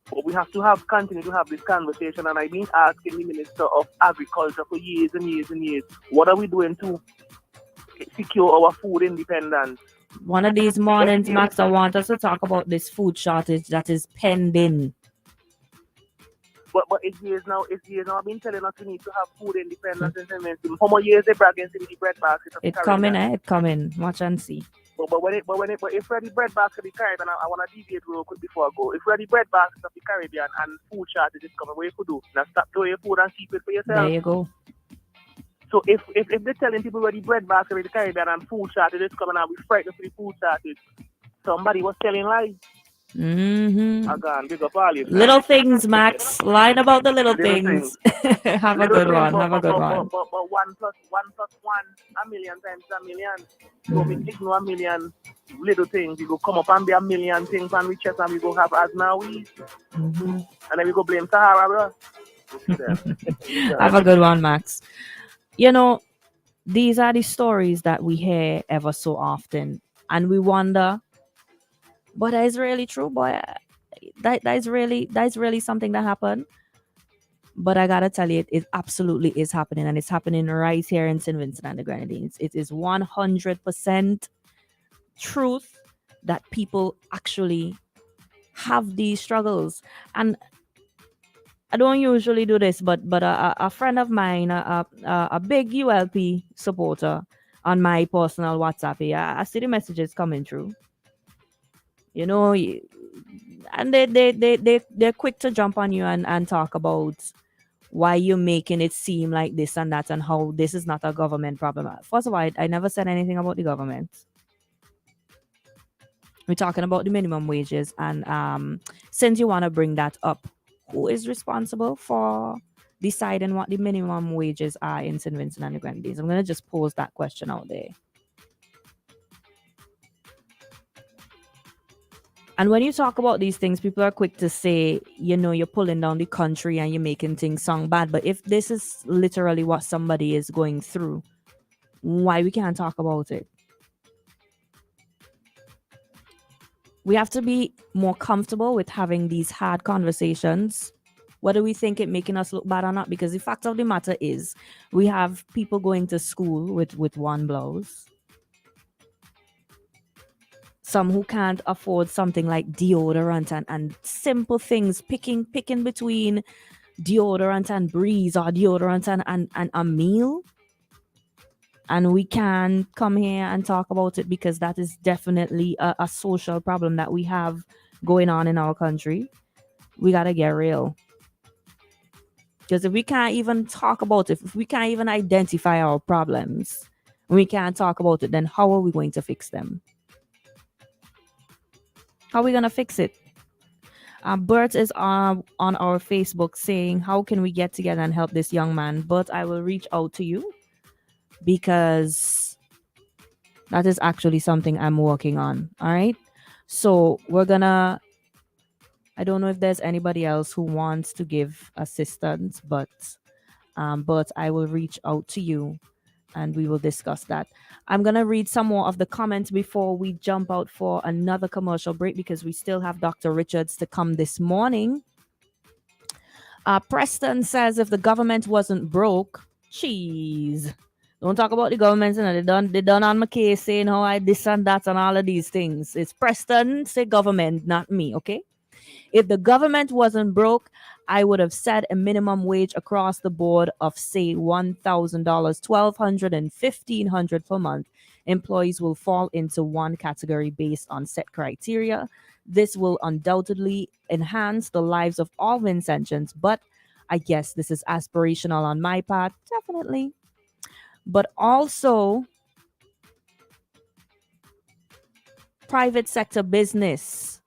But we have to continue to have this conversation, and I've been asking the Minister of Agriculture for years and years and years, what are we doing to secure our food independence? One of these mornings, Max, I want us to talk about this food shortage that is pending. But it's years now I've been telling us we need to have food independence in St. Vincent. How many years they bragging to the bread basket? It's coming, It's coming. Watch and see. But if we're the bread basket of the Caribbean, I want to deviate real quick before I go. If we're the bread basket of the Caribbean and food shortage is coming, what you could do? Now stop throwing your food and keep it for yourself. There you go. So if they're telling people we're the bread basket of the Caribbean and food shortage is coming and we're frightened for the food shortage, somebody was telling lies. Big up all you. Little things, Max. Line about the little things. Have a good one. But 1 plus 1, a million times a million. So we ignore a million little things. We go come up and be a million things and we check and we go have asthma weed. And then we go blame Sahara, bro. Have a good one, Max. These are the stories that we hear ever so often, and we wonder, but that is really true, boy. That is really something that happened. But I gotta tell you, it absolutely is happening, and it's happening right here in St. Vincent and the Grenadines. It is 100% truth that people actually have these struggles. And I don't usually do this, but a friend of mine, a big ULP supporter on my personal WhatsApp, I see the messages coming through. And they're quick to jump on you and talk about why you're making it seem like this and that and how this is not a government problem. First of all, I never said anything about the government. We're talking about the minimum wages, and since you want to bring that up, who is responsible for deciding what the minimum wages are in St. Vincent and the Grenadines? I'm going to just pose that question out there. And when you talk about these things, people are quick to say, you're pulling down the country and you're making things sound bad. But if this is literally what somebody is going through, why we can't talk about it? We have to be more comfortable with having these hard conversations, whether we think it making us look bad or not, because the fact of the matter is we have people going to school with one blouse. Some who can't afford something like deodorant and simple things, picking between deodorant and breeze or deodorant and a meal. And we can come here and talk about it because that is definitely a social problem that we have going on in our country. We got to get real. Because if we can't even talk about it, if we can't even identify our problems, we can't talk about it, then how are we going to fix them? How are we going to fix it? Bert is on our Facebook saying, how can we get together and help this young man? But I will reach out to you because that is actually something I'm working on. All right. So I don't know if there's anybody else who wants to give assistance, but I will reach out to you and we will discuss that. I'm going to read some more of the comments before we jump out for another commercial break because we still have Dr. Richards to come this morning. Preston says if the government wasn't broke, cheese. Don't talk about the government. They done on my case saying how I this and that and all of these things. It's Preston, say government, not me, okay? If the government wasn't broke, I would have set a minimum wage across the board of, say, $1,000, $1,200, and $1,500 per month. Employees will fall into one category based on set criteria. This will undoubtedly enhance the lives of all Vincentians, but I guess this is aspirational on my part, definitely. But also, private sector business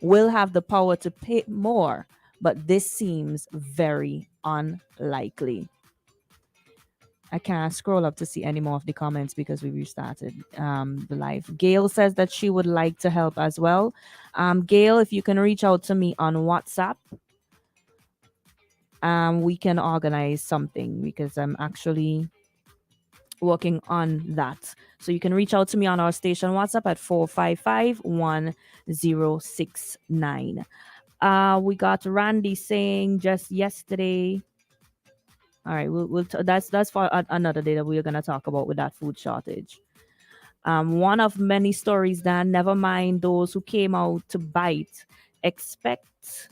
will have the power to pay more, but this seems very unlikely. I can't scroll up to see any more of the comments because we restarted the live. Gail says that she would like to help as well. Gail, if you can reach out to me on WhatsApp, we can organize something because I'm actually working on that. So you can reach out to me on our station WhatsApp at 455-1069. We got Randy saying just yesterday. All right, that's for another day that we're gonna talk about with that food shortage. One of many stories. Dan, never mind those who came out to bite. Expect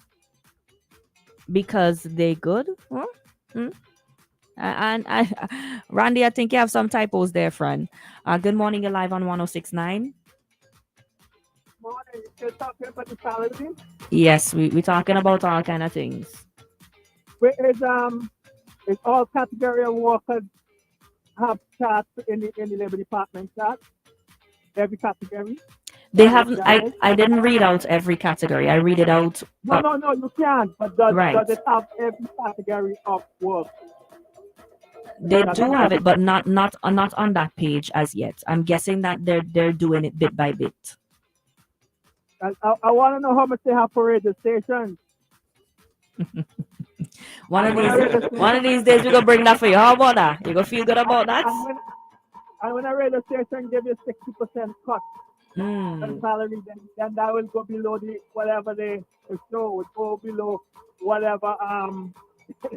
because they good. Huh? And Randy, I think you have some typos there, friend. Good morning, you're live on 1069. Morning, you're talking about the salary? Yes, we're talking about all kind of things. Where is all category of workers have charts in the labor department chart? Every category? They haven't. I didn't read out every category. I read it out. No, you can't. But does it have every category of work? They do have it, but not on that page as yet. I'm guessing that they're doing it bit by bit. I want to know how much they have for radio stations. One of these days we're gonna bring that for you. How about that? You gonna feel good about that? And when a radio station give you 60% cut on salary, then that will go below whatever the show would go below whatever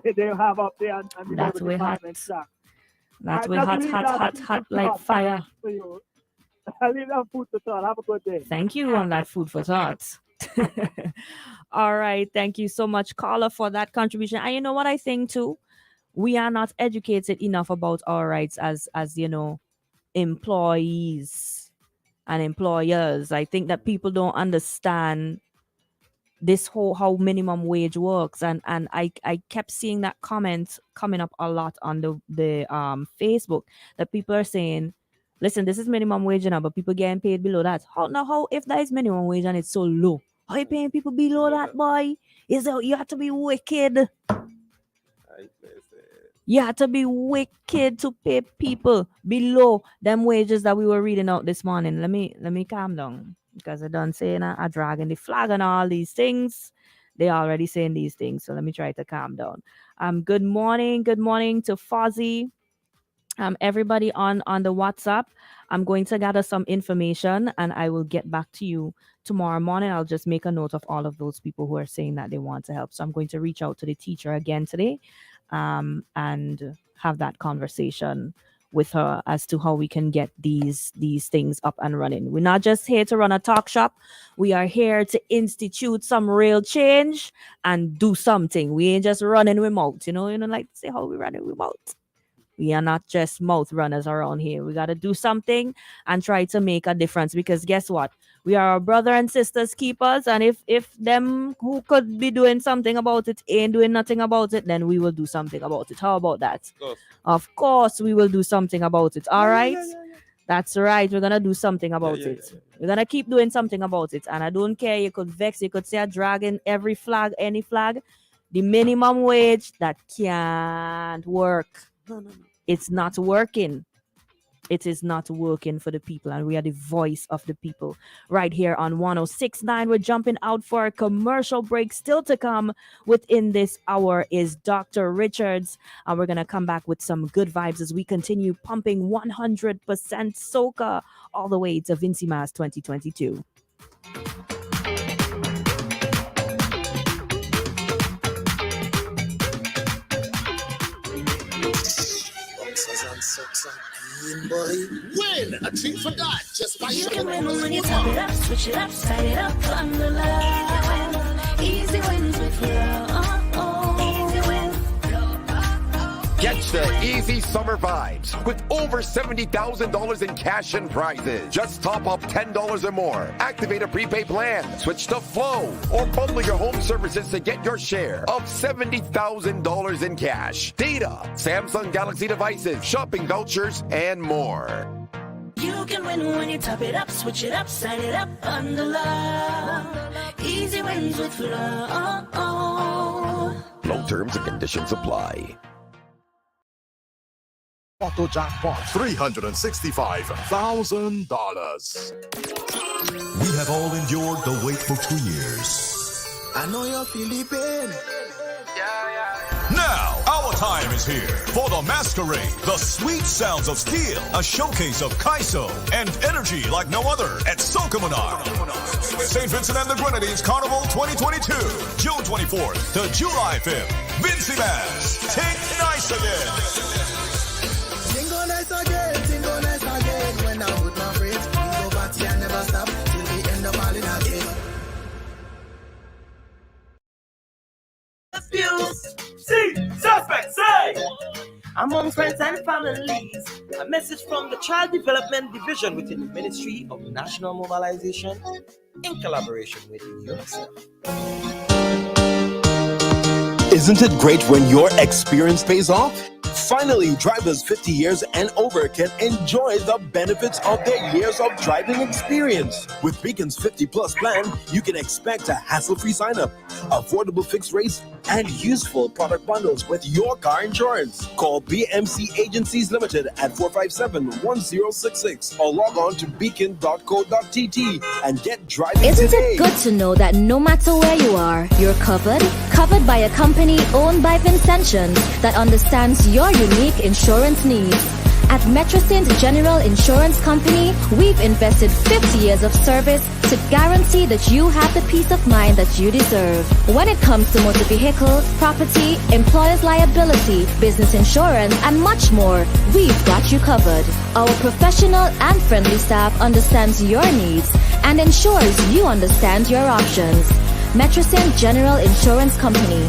they have up there and the That's way hot. That's way hot like fire. I'll leave that food for thought. Have a good day. Thank you on that food for thought. All right. Thank you so much, Carla, for that contribution. And you know what I think too? We are not educated enough about our rights as employees and employers. I think that people don't understand this whole how minimum wage works, and I kept seeing that comment coming up a lot on the Facebook that people are saying Listen, this is minimum wage now, but people getting paid below that. How if that is minimum wage and it's so low? How you paying people below that, boy? You have to be wicked. You have to be wicked to pay people below them wages that we were reading out this morning. Let me calm down because I done saying I dragging the flag and all these things. They already saying these things, so let me try to calm down. Good morning to Fozzie. Everybody on the WhatsApp. I'm going to gather some information and I will get back to you tomorrow morning. I'll just make a note of all of those people who are saying that they want to help. So I'm going to reach out to the teacher again today, and have that conversation with her as to how we can get these things up and running. We're not just here to run a talk shop. We are here to institute some real change and do something. We ain't just running with mouth, like say how we running with mouth. We are not just mouth runners around here. We got to do something and try to make a difference, because guess what? We are our brother and sisters keepers. And if them who could be doing something about it ain't doing nothing about it, then we will do something about it. How about that? Of course, we will do something about it. All right? That's right. We're going to do something about it. We're going to keep doing something about it. And I don't care. You could vex. You could say I'm dragging every flag, any flag. The minimum wage, that can't work. It's not working. It is not working for the people, and we are the voice of the people right here on 106.9. We're jumping out for a commercial break. Still to come within this hour is Dr. Richards, and we're going to come back with some good vibes as we continue pumping 100% soca all the way to Vincy Mas 2022. Win a treat for that just by You can win when you top it up, switch it up, side it up, on the love. Easy wins with love. Easy wins. Get the easy summer vibes with over $70,000 in cash and prizes. Just top up $10 or more. Activate a prepaid plan, switch to Flow, or bundle your home services to get your share of $70,000 in cash, data, Samsung Galaxy devices, shopping vouchers, and more. You can win when you top it up, switch it up, side it up, on the love. Easy wins with love. Low terms and conditions apply. Auto jackpot $365,000. We have all endured the wait for 2 years. I know you're feeling pain. Now, our time is here for the Masquerade, the sweet sounds of steel, a showcase of Kaiso and energy like no other at Socomonar. St. Vincent and the Grenadines Carnival 2022, June 24th to July 5th. Vincy Mas, take nice again. Tingo nice again. When I'm with my friends, we go party and never stop till we end up all in a game. See, suspect, say! Among friends and families, a message from the Child Development Division within the Ministry of National Mobilization in collaboration with UNICEF. Isn't it great when your experience pays off? Finally, drivers 50 years and over can enjoy the benefits of their years of driving experience. With Beacon's 50 Plus plan, you can expect a hassle-free sign-up, affordable fixed rates, and useful product bundles with your car insurance. Call BMC Agencies Limited at 457-1066 or log on to beacon.co.tt and get driving Isn't today. it good to know that no matter where you are, you're covered by a company owned by Vincentians that understands your unique insurance needs? At Metrosint General Insurance Company, we've invested 50 years of service to guarantee that you have the peace of mind that you deserve. When it comes to motor vehicle, property, employer's liability, business insurance, and much more, we've got you covered. Our professional and friendly staff understands your needs and ensures you understand your options. Metrosint General Insurance Company.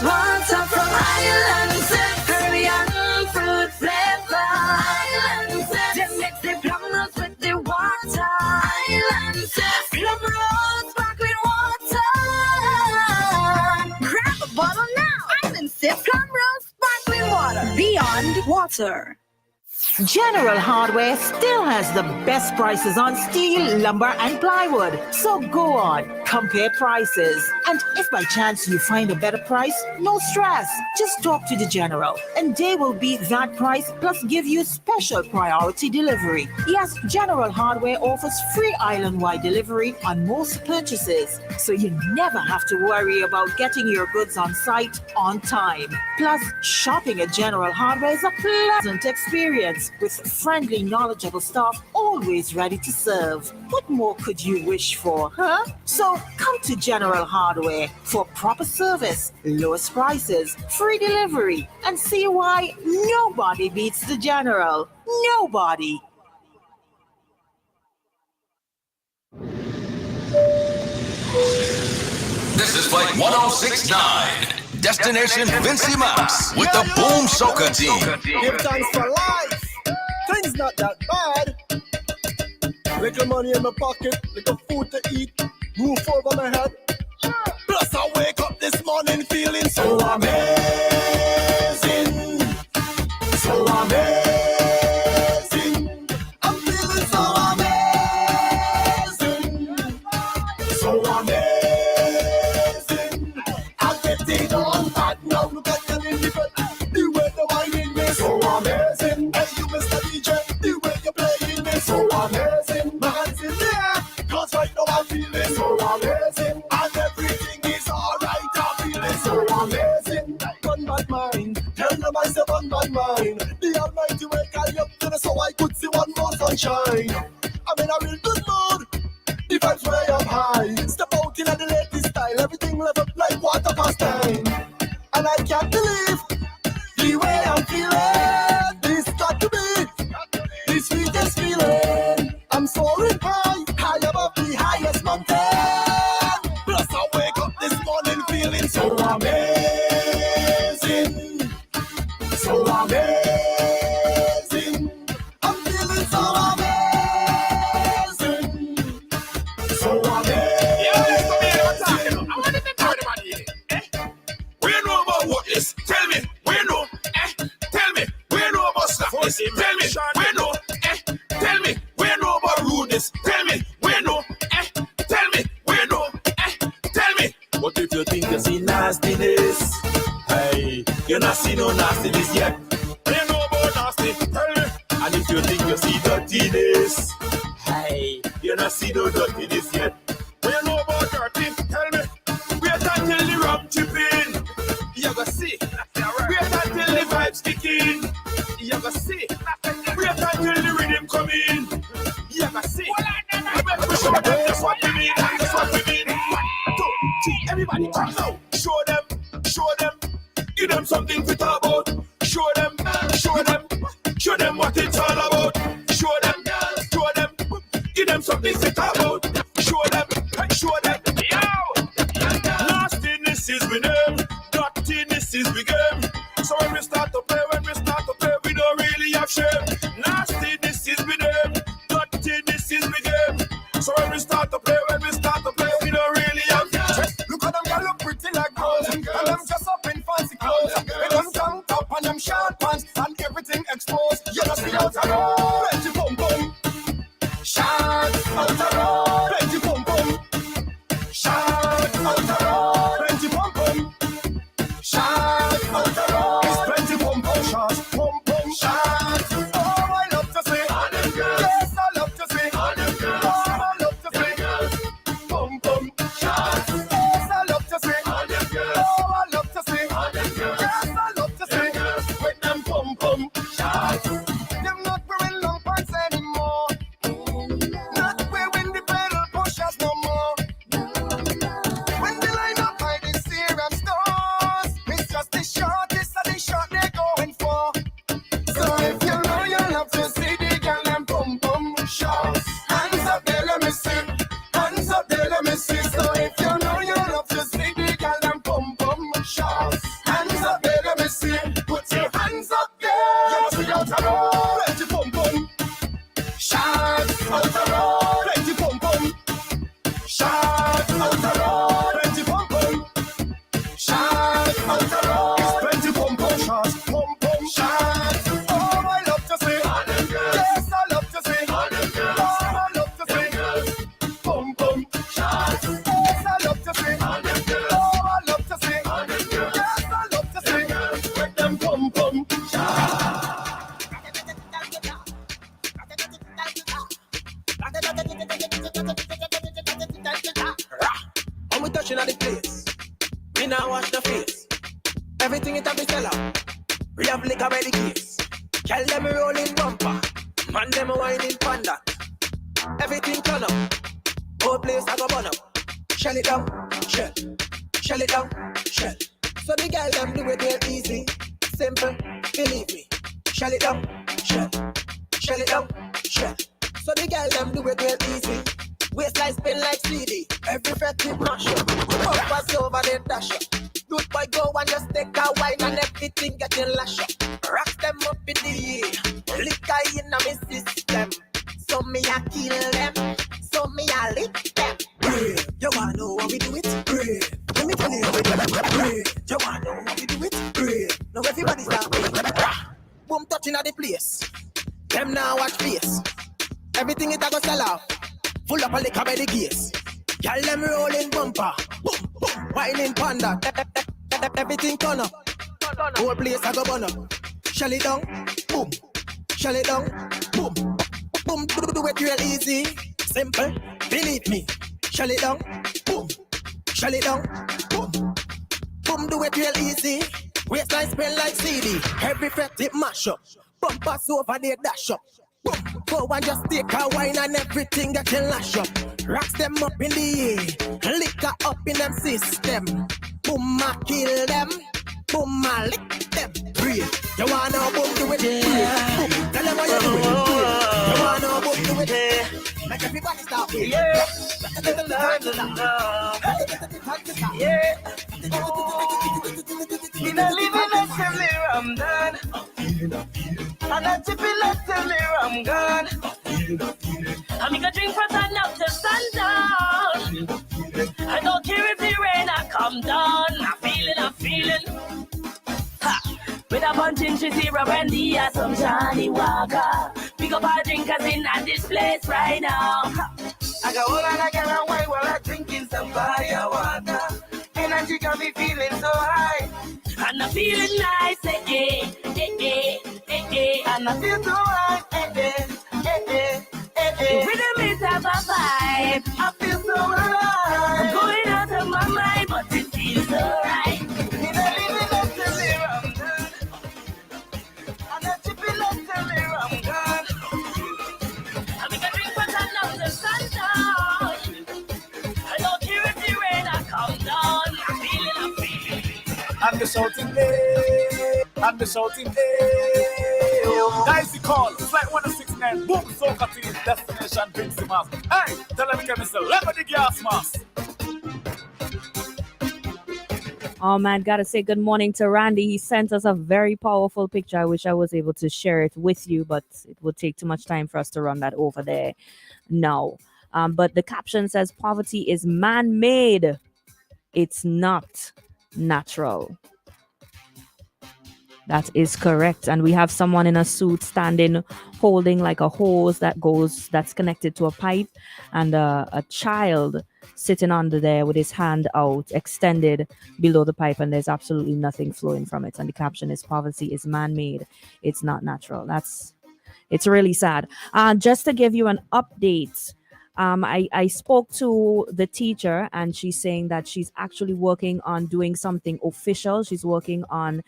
Water from Ireland, Caribbean fruit flavor. Ireland, them mix the plum rose with the water. Ireland, plum rose sparkling water. Grab a bottle now. Ireland, plum rose sparkling. thur. General Hardware still has the best prices on steel, lumber, and plywood. So go on, compare prices. And if by chance you find a better price, no stress. Just talk to the General, and they will beat that price plus give you special priority delivery. Yes, General Hardware offers free island-wide delivery on most purchases, so you never have to worry about getting your goods on site on time. Plus, shopping at General Hardware is a pleasant experience with friendly, knowledgeable staff always ready to serve. What more could you wish for, huh? So come to General Hardware for proper service, lowest prices, free delivery, and see why nobody beats the General. Nobody. This is Flight 1069, Destination Vincy Mouse with the Boom Soca team. Give thanks for life. Things not that bad. Little money in my pocket, little food to eat, roof over my head. Plus I wake up this morning feeling so amazing. So amazing. I'm feeling so amazing. So amazing. I'm getting on bad now. Look at the different. The way the winding me so amazing. Hey you Mr. DJ, the way you're playing me so amazing. My hands in the air, cause right now I'm feeling so amazing. And everything is alright, I'm feeling so amazing. One bad mind, tell them I say one bad mind. The Almighty wake I up to the so I could see one more sunshine. I'm in a real good mood, the vibes way up high. Step out in the latest style, everything level up like water past time. And I can't believe the way I'm feeling. This got to be the sweetest feeling. I'm soaring high, high above the highest mountain. Plus I wake up this morning feeling so amazing. So amazing. I'm feeling so amazing. So amazing. I want to tell everybody here. We know about what is. Tell me, we know. Tell me, we know about slackness. Tell me, we know. Tell me, we know about rudeness. Tell me, we know. Tell me, we know. Tell me. What if you think you see nastiness? Hey, you not see no nastiness yet. We know about nasty. Tell me. And if you think you see dirtiness, hey, you not see no dirtiness yet. We know about dirty. Tell me. Wait until the rum chip in. You go see. Wait until the vibes kick in. You go see. Wait until the rhythm come in. You go see. We show them just what we mean. That's what we mean. 1, 2, 3, everybody come now. Show them. Give them something to talk about. Show them what it's all about. Show them. Give them something to talk about. Show them. Yo! Nastiness is with them. Dirtiness is with them. So when we start to play, we don't really have shame. Nastiness is with them. Dirtiness is with them. So when we start to play, we don't really have shame. Look at them, girl, look pretty like girls. And them dress up in fancy clothes. With them tank top and them short pants and everything exposed. You just be out around. Plenty pum pum. Short out around. Plenty pum pum. Short out around. Plenty pum pum. Short out around. It's plenty pum pum. Short pum pum. Short. Oh, I love to see. Yes, I love to see. Oh, I love to see. Pum pum. Short. Yes, I love to see. Oh, I love to see. Yes, I love to see. With them pum pum. Short. Them not wearing long And we touching at the place. We now wash the face. Everything it have to sell out. We have liquor by the case. Tell them rolling bumper. Man them whining panda. Everything turn up. Whole place I go burn up. Shell it down, shell. Shell it down, shell. So the girl them do it real easy. Simple, believe me. Shell it down, shell. Shell it down, shell. So the girl them do it real easy. Waistline spin like CD. Every fetty mash up. Pass over the dash up. Good boy go and just take a wine and everything getting lash up. Rock them up in the air. Liquor in a me system. So me a kill them. So me a lick them. You wanna know how we do it? Let me tell you how we do it. You wanna know how we do it? Now everybody start playing. Boom touching at the place. Them now watch face. Everything it a go sell out. Full up a liquor by the case. Y'all them rolling bumper. Boom, boom, whining panda. Everything turn up. Whole place I go burn up. Shell it down, boom. Shell it down, boom. Boom, do it real easy. Simple, believe me. Shell it down, boom. Shell it down, boom. Boom, do it real easy. Waistline spin like CD. Every fret it mash up. Bumpers over there dash up. Boom, go and just take a wine and everything that can lash up. Rocks them up in the air. Liquor up in them system. Boom, I kill them. Boom, I lick them. Breathe. You wanna know boom do it? Yeah. Boom. Tell them what you do it. You wanna know boom do it? Yeah. Make everybody stop it. Yeah. Yeah. In a living let's tell me I'm done. And a tipping let's tell me I'm gone. I'm gonna drink from sun up to sundown. I don't care if the rain I come down. I'm feeling. Ha! With a bunch in Shizira Brandy and some Johnny Walker. Pick up our drinkers in at this place right now. I got all I got and wine while I'm drinking some fire water. Energy got me feeling so high. And I'm feeling nice, and I feel so right, The rhythm is have a vibe. I feel so alive. I'm going out of my mind, but it feels so right. In a living let's tell me I'm done. And a chippy let's tell me I'm gone. I'm gonna drink for sun up to sundown. I don't care if the rain I come down. I'm feeling. And the shouting, hey. And the shouting, hey. Guys, the call. Flight 169. Boom, Soca team. Destination Vincy Mass. Hey, tell them again, Mr. Level the gas mask. Oh man, gotta say good morning to Randy. He sent us a very powerful picture. I wish I was able to share it with you, but it would take too much time for us to run that over there now. But the caption says poverty is man-made. It's not natural. That is correct. And we have someone in a suit standing, holding like a hose that's connected to a pipe, and a child sitting under there with his hand out, extended below the pipe, and there's absolutely nothing flowing from it. And the caption is poverty is man-made. It's not natural. It's really sad. Just to give you an update, I spoke to the teacher, and she's saying that she's actually working on doing something official. She's working on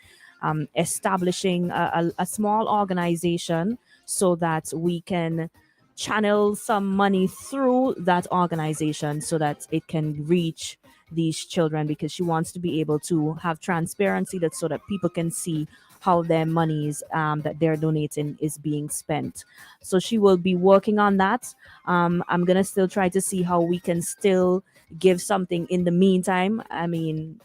establishing a small organization so that we can channel some money through that organization so that it can reach these children, because she wants to be able to have transparency so that people can see how their monies that they're donating is being spent. So she will be working on that. I'm going to still try to see how we can still give something in the meantime. I mean,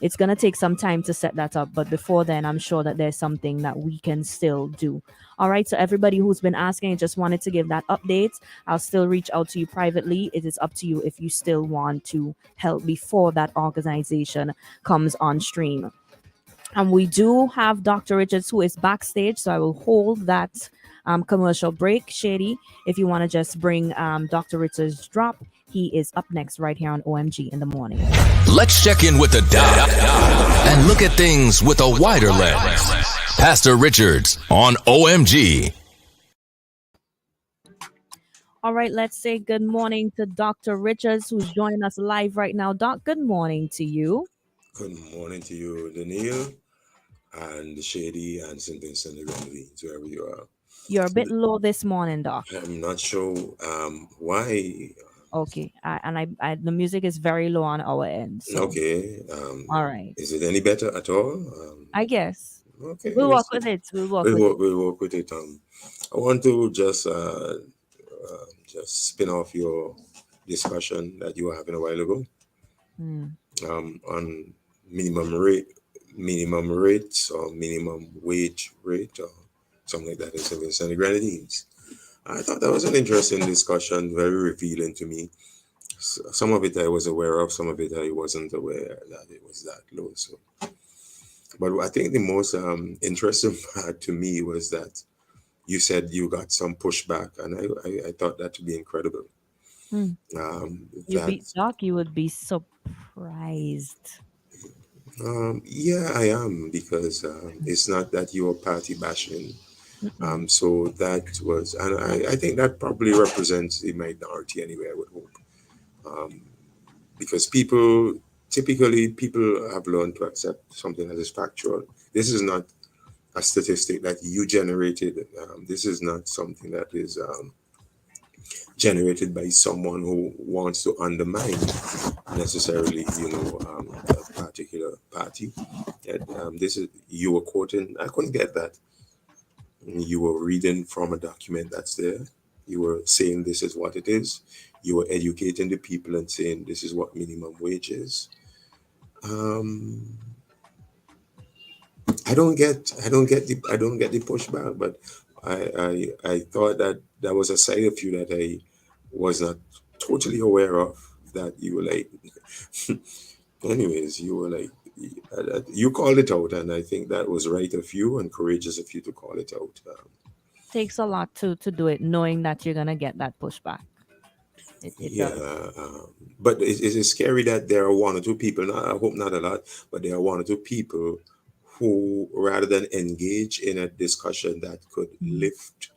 it's going to take some time to set that up, but before then, I'm sure that there's something that we can still do. All right, so everybody who's been asking, I just wanted to give that update. I'll still reach out to you privately. It is up to you if you still want to help before that organization comes on stream. And we do have Dr. Richards, who is backstage, so I will hold that commercial break. Shady, if you want to just bring Dr. Richards' drop, he is up next right here on OMG in the morning. Let's check in with the doc and look at things with a wider lens. Pastor Richards on OMG. All right, let's say good morning to Dr. Richards, who's joining us live right now. Doc, good morning to you. Good morning to you, Danielle, and Shady, and St. Vincent and the Grenadines, wherever you are. You're a bit low this morning, Doc. I'm not sure why. Okay, the music is very low on our end. So, Okay. all right. Is it any better at all? I guess. Okay. We'll Let's work see. with it. We'll work with it. We'll work with it. I want to just spin off your discussion that you were having a while ago Hmm. on minimum rates or minimum wage rate or something like that in St. Vincent and the Grenadines. I thought that was an interesting discussion, very revealing to me. Some of it I was aware of, some of it I wasn't aware that it was that low. So, but I think the most interesting part to me was that you said you got some pushback, and I thought that to be incredible. Hmm. You That beat Doc, you would be surprised. Yeah, I am because it's not that you're party bashing. Mm-mm. So that was, and I think that probably represents the minority anyway, I would hope. Um, because people have learned to accept something that is factual. This is not a statistic that you generated. This is not something that is generated by someone who wants to undermine necessarily, a particular party. This is you were quoting. I couldn't get that. You were reading from a document that's there. You were saying this is what it is. You were educating the people and saying this is what minimum wage is. Um, I don't get the pushback, but I thought that that was a side of you that I was not totally aware of. That you were like, anyways, you were like, you called it out, and I think that was right of you and courageous of you to call it out. Takes a lot to do it, knowing that you're gonna get that pushback. It Yeah, does. but it's scary that there are one or two people. Not, I hope not a lot, but there are one or two people who, rather than engage in a discussion that could Mhm. lift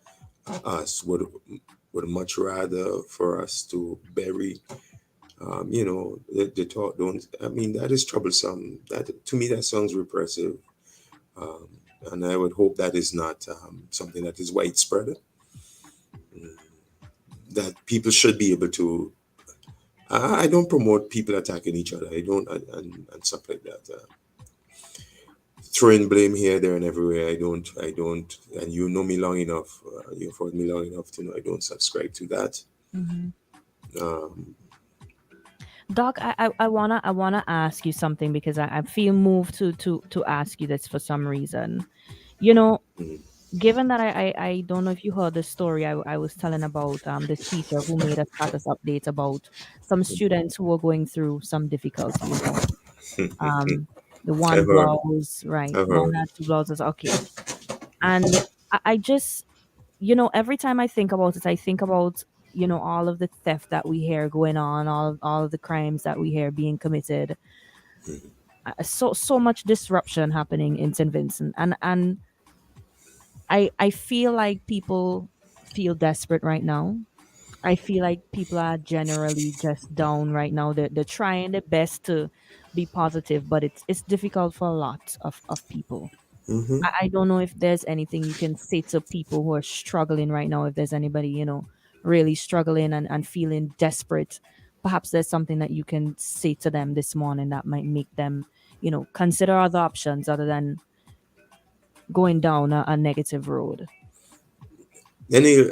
us, would much rather for us to bury. The talk. Don't. I mean, that is troublesome. That to me, that sounds repressive, um, and I would hope that is not something that is widespread. That people should be able to. I don't promote people attacking each other. I don't, and stuff like that. Throwing blame here, there, and everywhere. I don't, and you know me long enough. You've heard me long enough to know I don't subscribe to that. Mhm. Um, Doc, I wanna ask you something because I feel moved to ask you this for some reason. You know, mm, given that I don't know if you heard the story I was telling about this teacher who made a status update about some students who were going through some difficulty, Um the one I've heard. blouse, right. I've One heard. had two blouses, okay. And I just every time I think about it, I think about, all of the theft that we hear going on, all of the crimes that we hear being committed. So much disruption happening in St. Vincent, and I feel like people feel desperate right now. I feel like people are generally just down right now. They're trying their best to be positive, but it's difficult for a lot of people. Hmm. I don't know if there's anything you can say to people who are struggling right now. If there's anybody, really struggling and feeling desperate, perhaps there's something that you can say to them this morning that might make them, consider other options other than going down a negative road. Any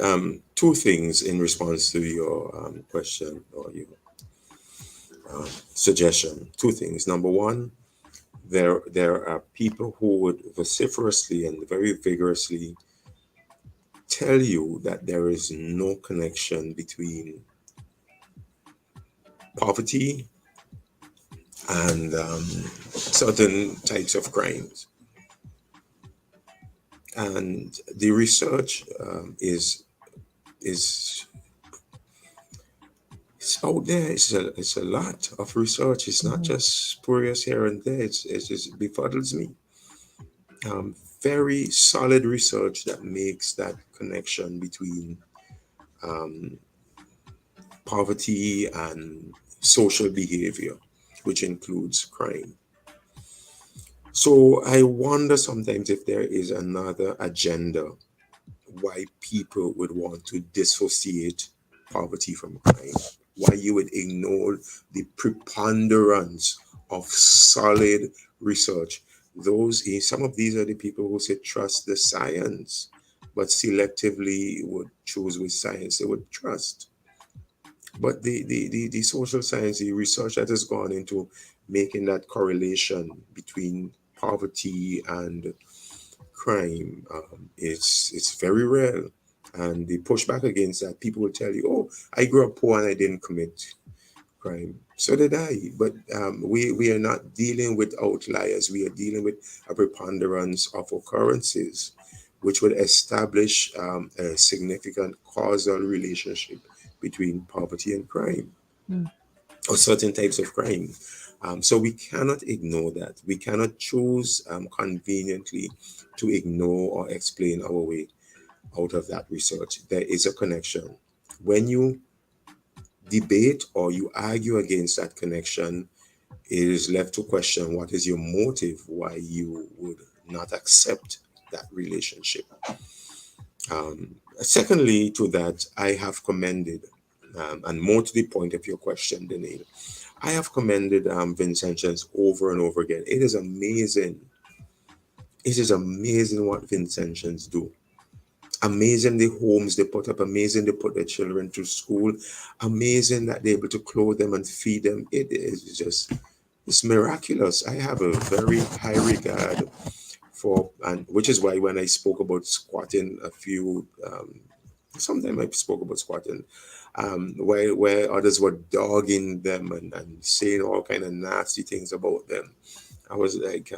two things in response to your question or your suggestion. Two things. Number one, there are people who would vociferously and very vigorously tell you that there is no connection between poverty and certain types of crimes. And the research is it's out there. It's a lot of research. It's not Mhm. just spurious here and there. It just befuddles me. Very solid research that makes that connection between poverty and social behavior, which includes crime. So I wonder sometimes if there is another agenda why people would want to dissociate poverty from crime, why you would ignore the preponderance of solid research. Some of these are the people who say trust the science, but selectively would choose which science they would trust. But the social science, the research that has gone into making that correlation between poverty and crime, it's very real. And the pushback against that, people will tell you, "Oh, I grew up poor and I didn't commit crime." So did I. But we are not dealing with outliers. We are dealing with a preponderance of occurrences, which would establish a significant causal relationship between poverty and crime, or certain types of crime. So we cannot ignore that. We cannot choose conveniently to ignore or explain our way out of that research. There is a connection. When you debate or you argue against that connection, it is left to question what is your motive, why you would not accept that relationship. Secondly, to that, I have commended, and more to the point of your question, Danielle, I have commended Vincentians over and over again. It is amazing. It is amazing what Vincentians do. Amazing the homes they put up, amazing they put their children to school, amazing that they're able to clothe them and feed them. It is just, it's miraculous. I have a very high regard for, and which is why when I spoke about squatting sometime I spoke about squatting, where others were dogging them and saying all kind of nasty things about them. I was like,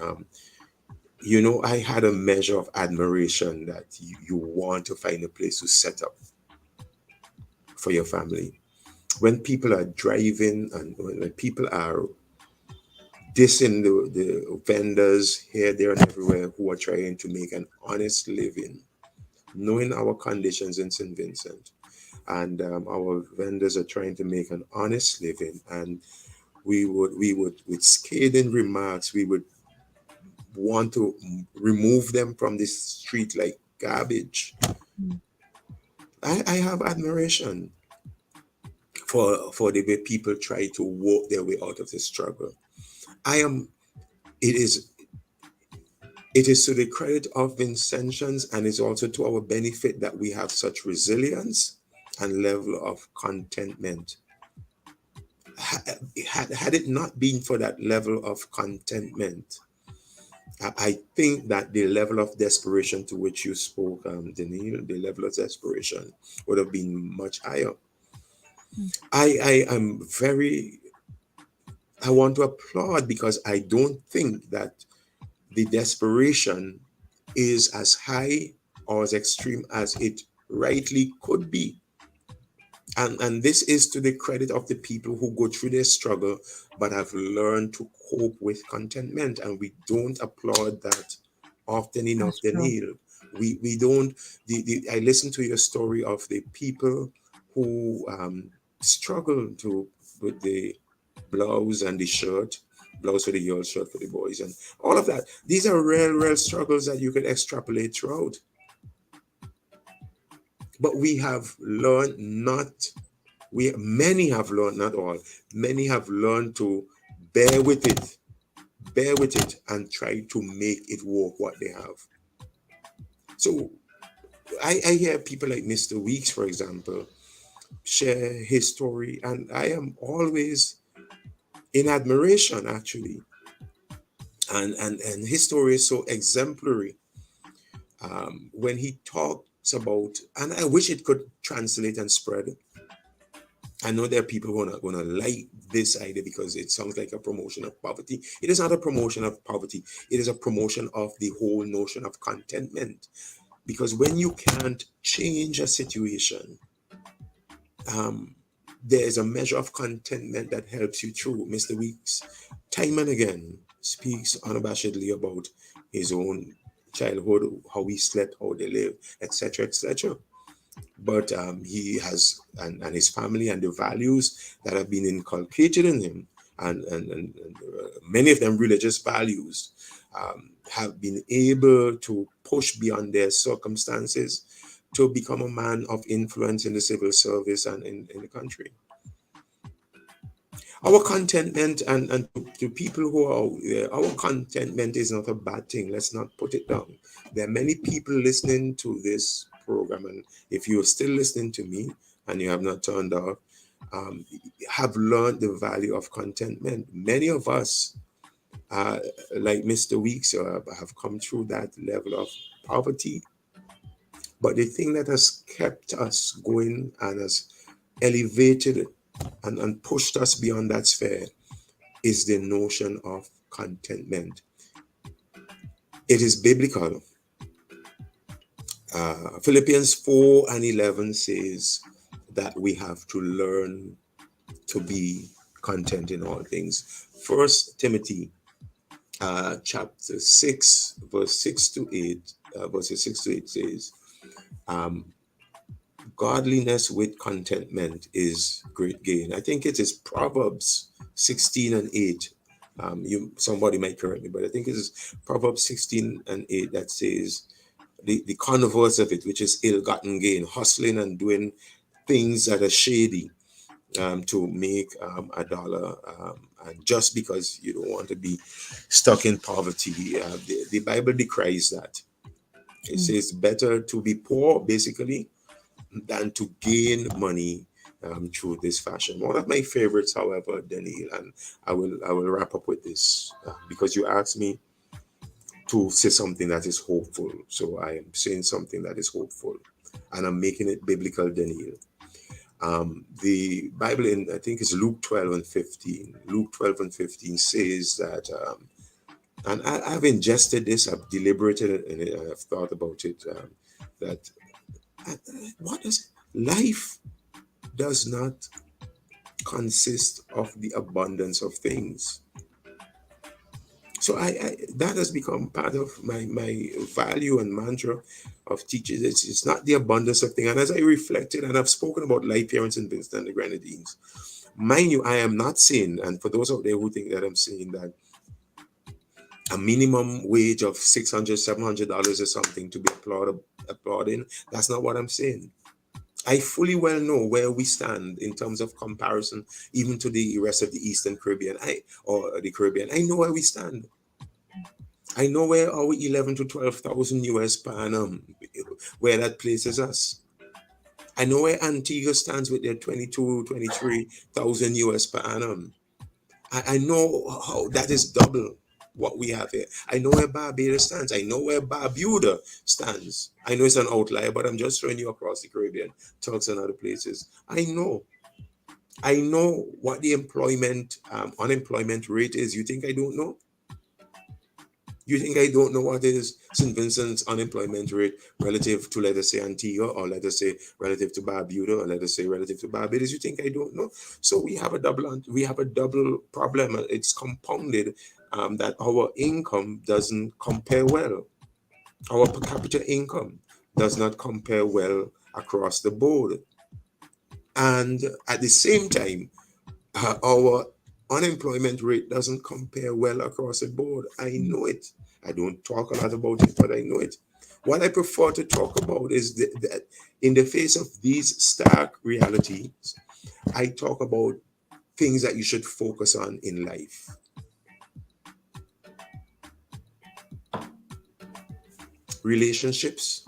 I had a measure of admiration that you want to find a place to set up for your family. When people are driving and when people are dissing the vendors here, there, and everywhere who are trying to make an honest living, knowing our conditions in St. Vincent, and our vendors are trying to make an honest living, and we would with scathing remarks, we would want to remove them from the street like garbage. I have admiration for the way people try to walk their way out of the struggle. It is to the credit of Vincentians, and it's also to our benefit that we have such resilience and level of contentment. Had it not been for that level of contentment, I think that the level of desperation to which you spoke, Danielle, the level of desperation would have been much higher. I want to applaud, because I don't think that the desperation is as high or as extreme as it rightly could be. And this is to the credit of the people who go through their struggle but have learned to cope with contentment. And we don't applaud that often enough, Danielle. We don't. I listened to your story of the people who struggle with the blouse and the shirt, blouse for the girls, shirt for the boys, and all of that. These are real struggles that you can extrapolate throughout. But we have learned many have learned, not all, many have learned to bear with it and try to make it work what they have. So I hear people like Mr. Weeks, for example, share his story, and I am always in admiration, actually. And his story is so exemplary. When he talks about, and I wish it could translate and spread. I know there are people who are going to like this idea because it sounds like a promotion of poverty. It is not a promotion of poverty. It is a promotion of the whole notion of contentment. Because when you can't change a situation, there is a measure of contentment that helps you through. Mr. Weeks, time and again, speaks unabashedly about his own childhood, how he slept, how they lived, etc., etc. but he has and his family and the values that have been inculcated in him, and many of them religious values, have been able to push beyond their circumstances to become a man of influence in the civil service and in the country. Our contentment and to people who are out there, our contentment is not a bad thing. Let's not put it down. There are many people listening to this program, and if you're still listening to me and you have not turned off, have learned the value of contentment. Many of us, like Mr. Weeks, have come through that level of poverty. But the thing that has kept us going and has elevated and pushed us beyond that sphere is the notion of contentment. It is biblical. Philippians 4:11 says that we have to learn to be content in all things. First Timothy chapter 6, verses 6 to 8 says, godliness with contentment is great gain. I think it is Proverbs 16:8. Somebody might correct me, but I think it is Proverbs 16:8 that says the converse of it, which is ill-gotten gain, hustling and doing things that are shady to make a dollar, and just because you don't want to be stuck in poverty. The Bible decries that. It says better to be poor, basically, than to gain money through this fashion. One of my favorites, however, Danielle, and I will wrap up with this because you asked me to say something that is hopeful. So I am saying something that is hopeful, and I'm making it biblical, Danielle. The Bible I think it's Luke 12:15. Luke 12:15 says that, and I've ingested this, I've deliberated it, and I've thought about it, that what is life does not consist of the abundance of things. So I that has become part of my value and mantra of teachers. It's not the abundance of things. And as I reflected, and I've spoken about life here in St. Vincent and the Grenadines, mind you, I am not saying, and for those out there who think that I'm saying that a minimum wage of $600, $700 is something to be applauding, that's not what I'm saying. I fully well know where we stand in terms of comparison, even to the rest of the Eastern Caribbean, or the Caribbean. I know where we stand. I know where our 11 to 12,000 US per annum, where that places us. I know where Antigua stands with their 22, 23,000 US per annum. I know how that is double what we have here. I know where Barbados stands. I know where Barbuda stands. I know it's an outlier, but I'm just showing you across the Caribbean, Turks and other places. I know what the unemployment rate is. You think I don't know? You think I don't know what is St. Vincent's unemployment rate relative to, let us say, Antigua, or let us say relative to Barbuda, or let us say relative to Barbados? You think I don't know? So we have a double problem. It's compounded, that our income doesn't compare well. Our per capita income does not compare well across the board, and at the same time, our unemployment rate doesn't compare well across the board. I know it. I don't talk a lot about it, but I know it. What I prefer to talk about is that in the face of these stark realities, I talk about things that you should focus on in life. Relationships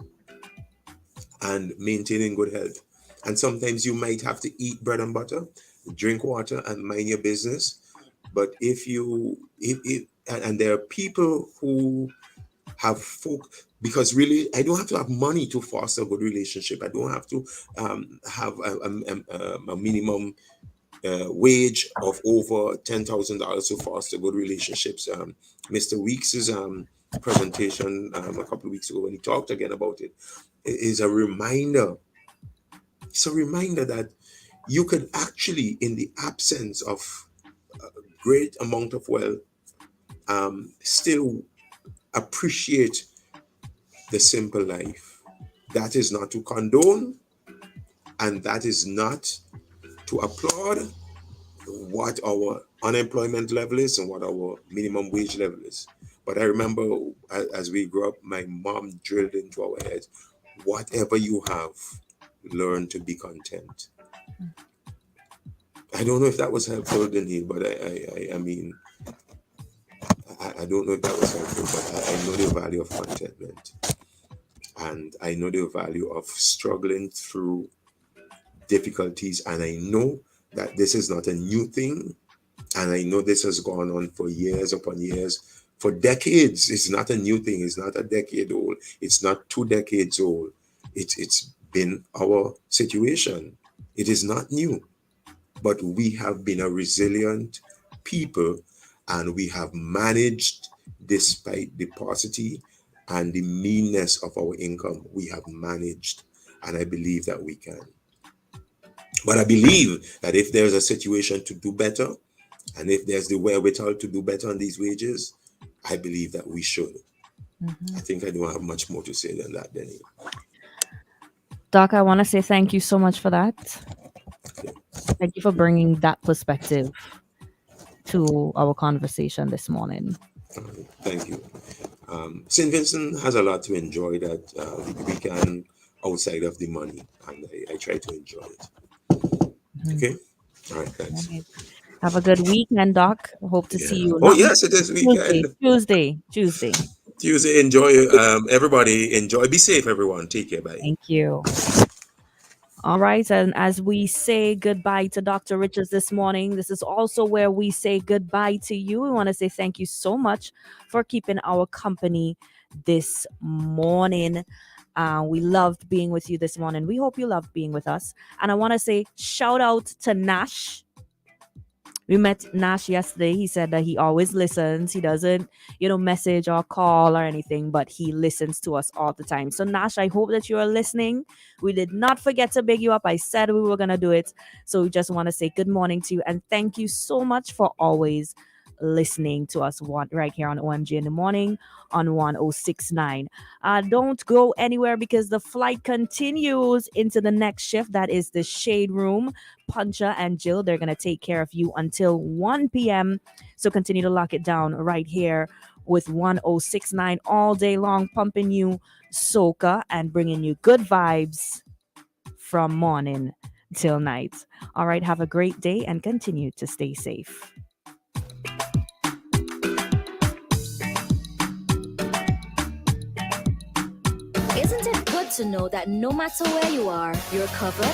and maintaining good health. And sometimes you might have to eat bread and butter, drink water, and mind your business. But if there are people who have because really, I don't have to have money to foster a good relationship. I don't have to have a minimum wage of over $10,000 to foster good relationships. Mr. Weeks's presentation a couple of weeks ago, when he talked again about it, is a reminder. It's a reminder that you could actually, in the absence of a great amount of wealth, still appreciate the simple life. That is not to condone And that is not to applaud what our unemployment level is and what our minimum wage level is. But I remember as we grew up, my mom drilled into our heads, whatever you have, learn to be content. I don't know if that was helpful, Danielle, but I mean, I don't know if that was helpful, but I know the value of contentment. And I know the value of struggling through difficulties. And I know that this is not a new thing. And I know this has gone on for years upon years, for decades. It's not a new thing. It's not a decade old. It's not 2 decades old. It's been our situation. It is not new. But we have been a resilient people, and we have managed, despite the paucity and the meanness of our income, we have managed. And I believe that we can. But I believe that if there's a situation to do better, and if there's the wherewithal to do better on these wages, I believe that we should. I think I don't have much more to say than that, Danielle. Doc, I want to say thank you so much for that. Thank you for bringing that perspective to our conversation this morning. Thank you. St. Vincent has a lot to enjoy that we can outside of the money, and I try to enjoy it. Okay? All right, thanks. Right. Have a good weekend, Doc. Hope to see you. Oh, yes, it is weekend. Tuesday. Enjoy. Everybody, enjoy. Be safe, everyone. Take care. Bye. Thank you. All right. And as we say goodbye to Dr. Richards this morning, this is also where we say goodbye to you. We want to say thank you so much for keeping our company this morning. We loved being with you this morning. We hope you loved being with us. And I want to say shout out to Nash. We met Nash yesterday. He said that he always listens. He doesn't, message or call or anything, but he listens to us all the time. So Nash, I hope that you are listening. We did not forget to big you up. I said we were going to do it. So we just want to say good morning to you. And thank you so much for always listening to us right here on OMG in the morning on 106.9. Don't go anywhere because the flight continues into the next shift. That is the Shade Room. Puncha and Jill, they're going to take care of you until 1 p.m. So continue to lock it down right here with 106.9 all day long, pumping you soca and bringing you good vibes from morning till night. All right, have a great day and continue to stay safe. Isn't it good to know that no matter where you are, you're covered,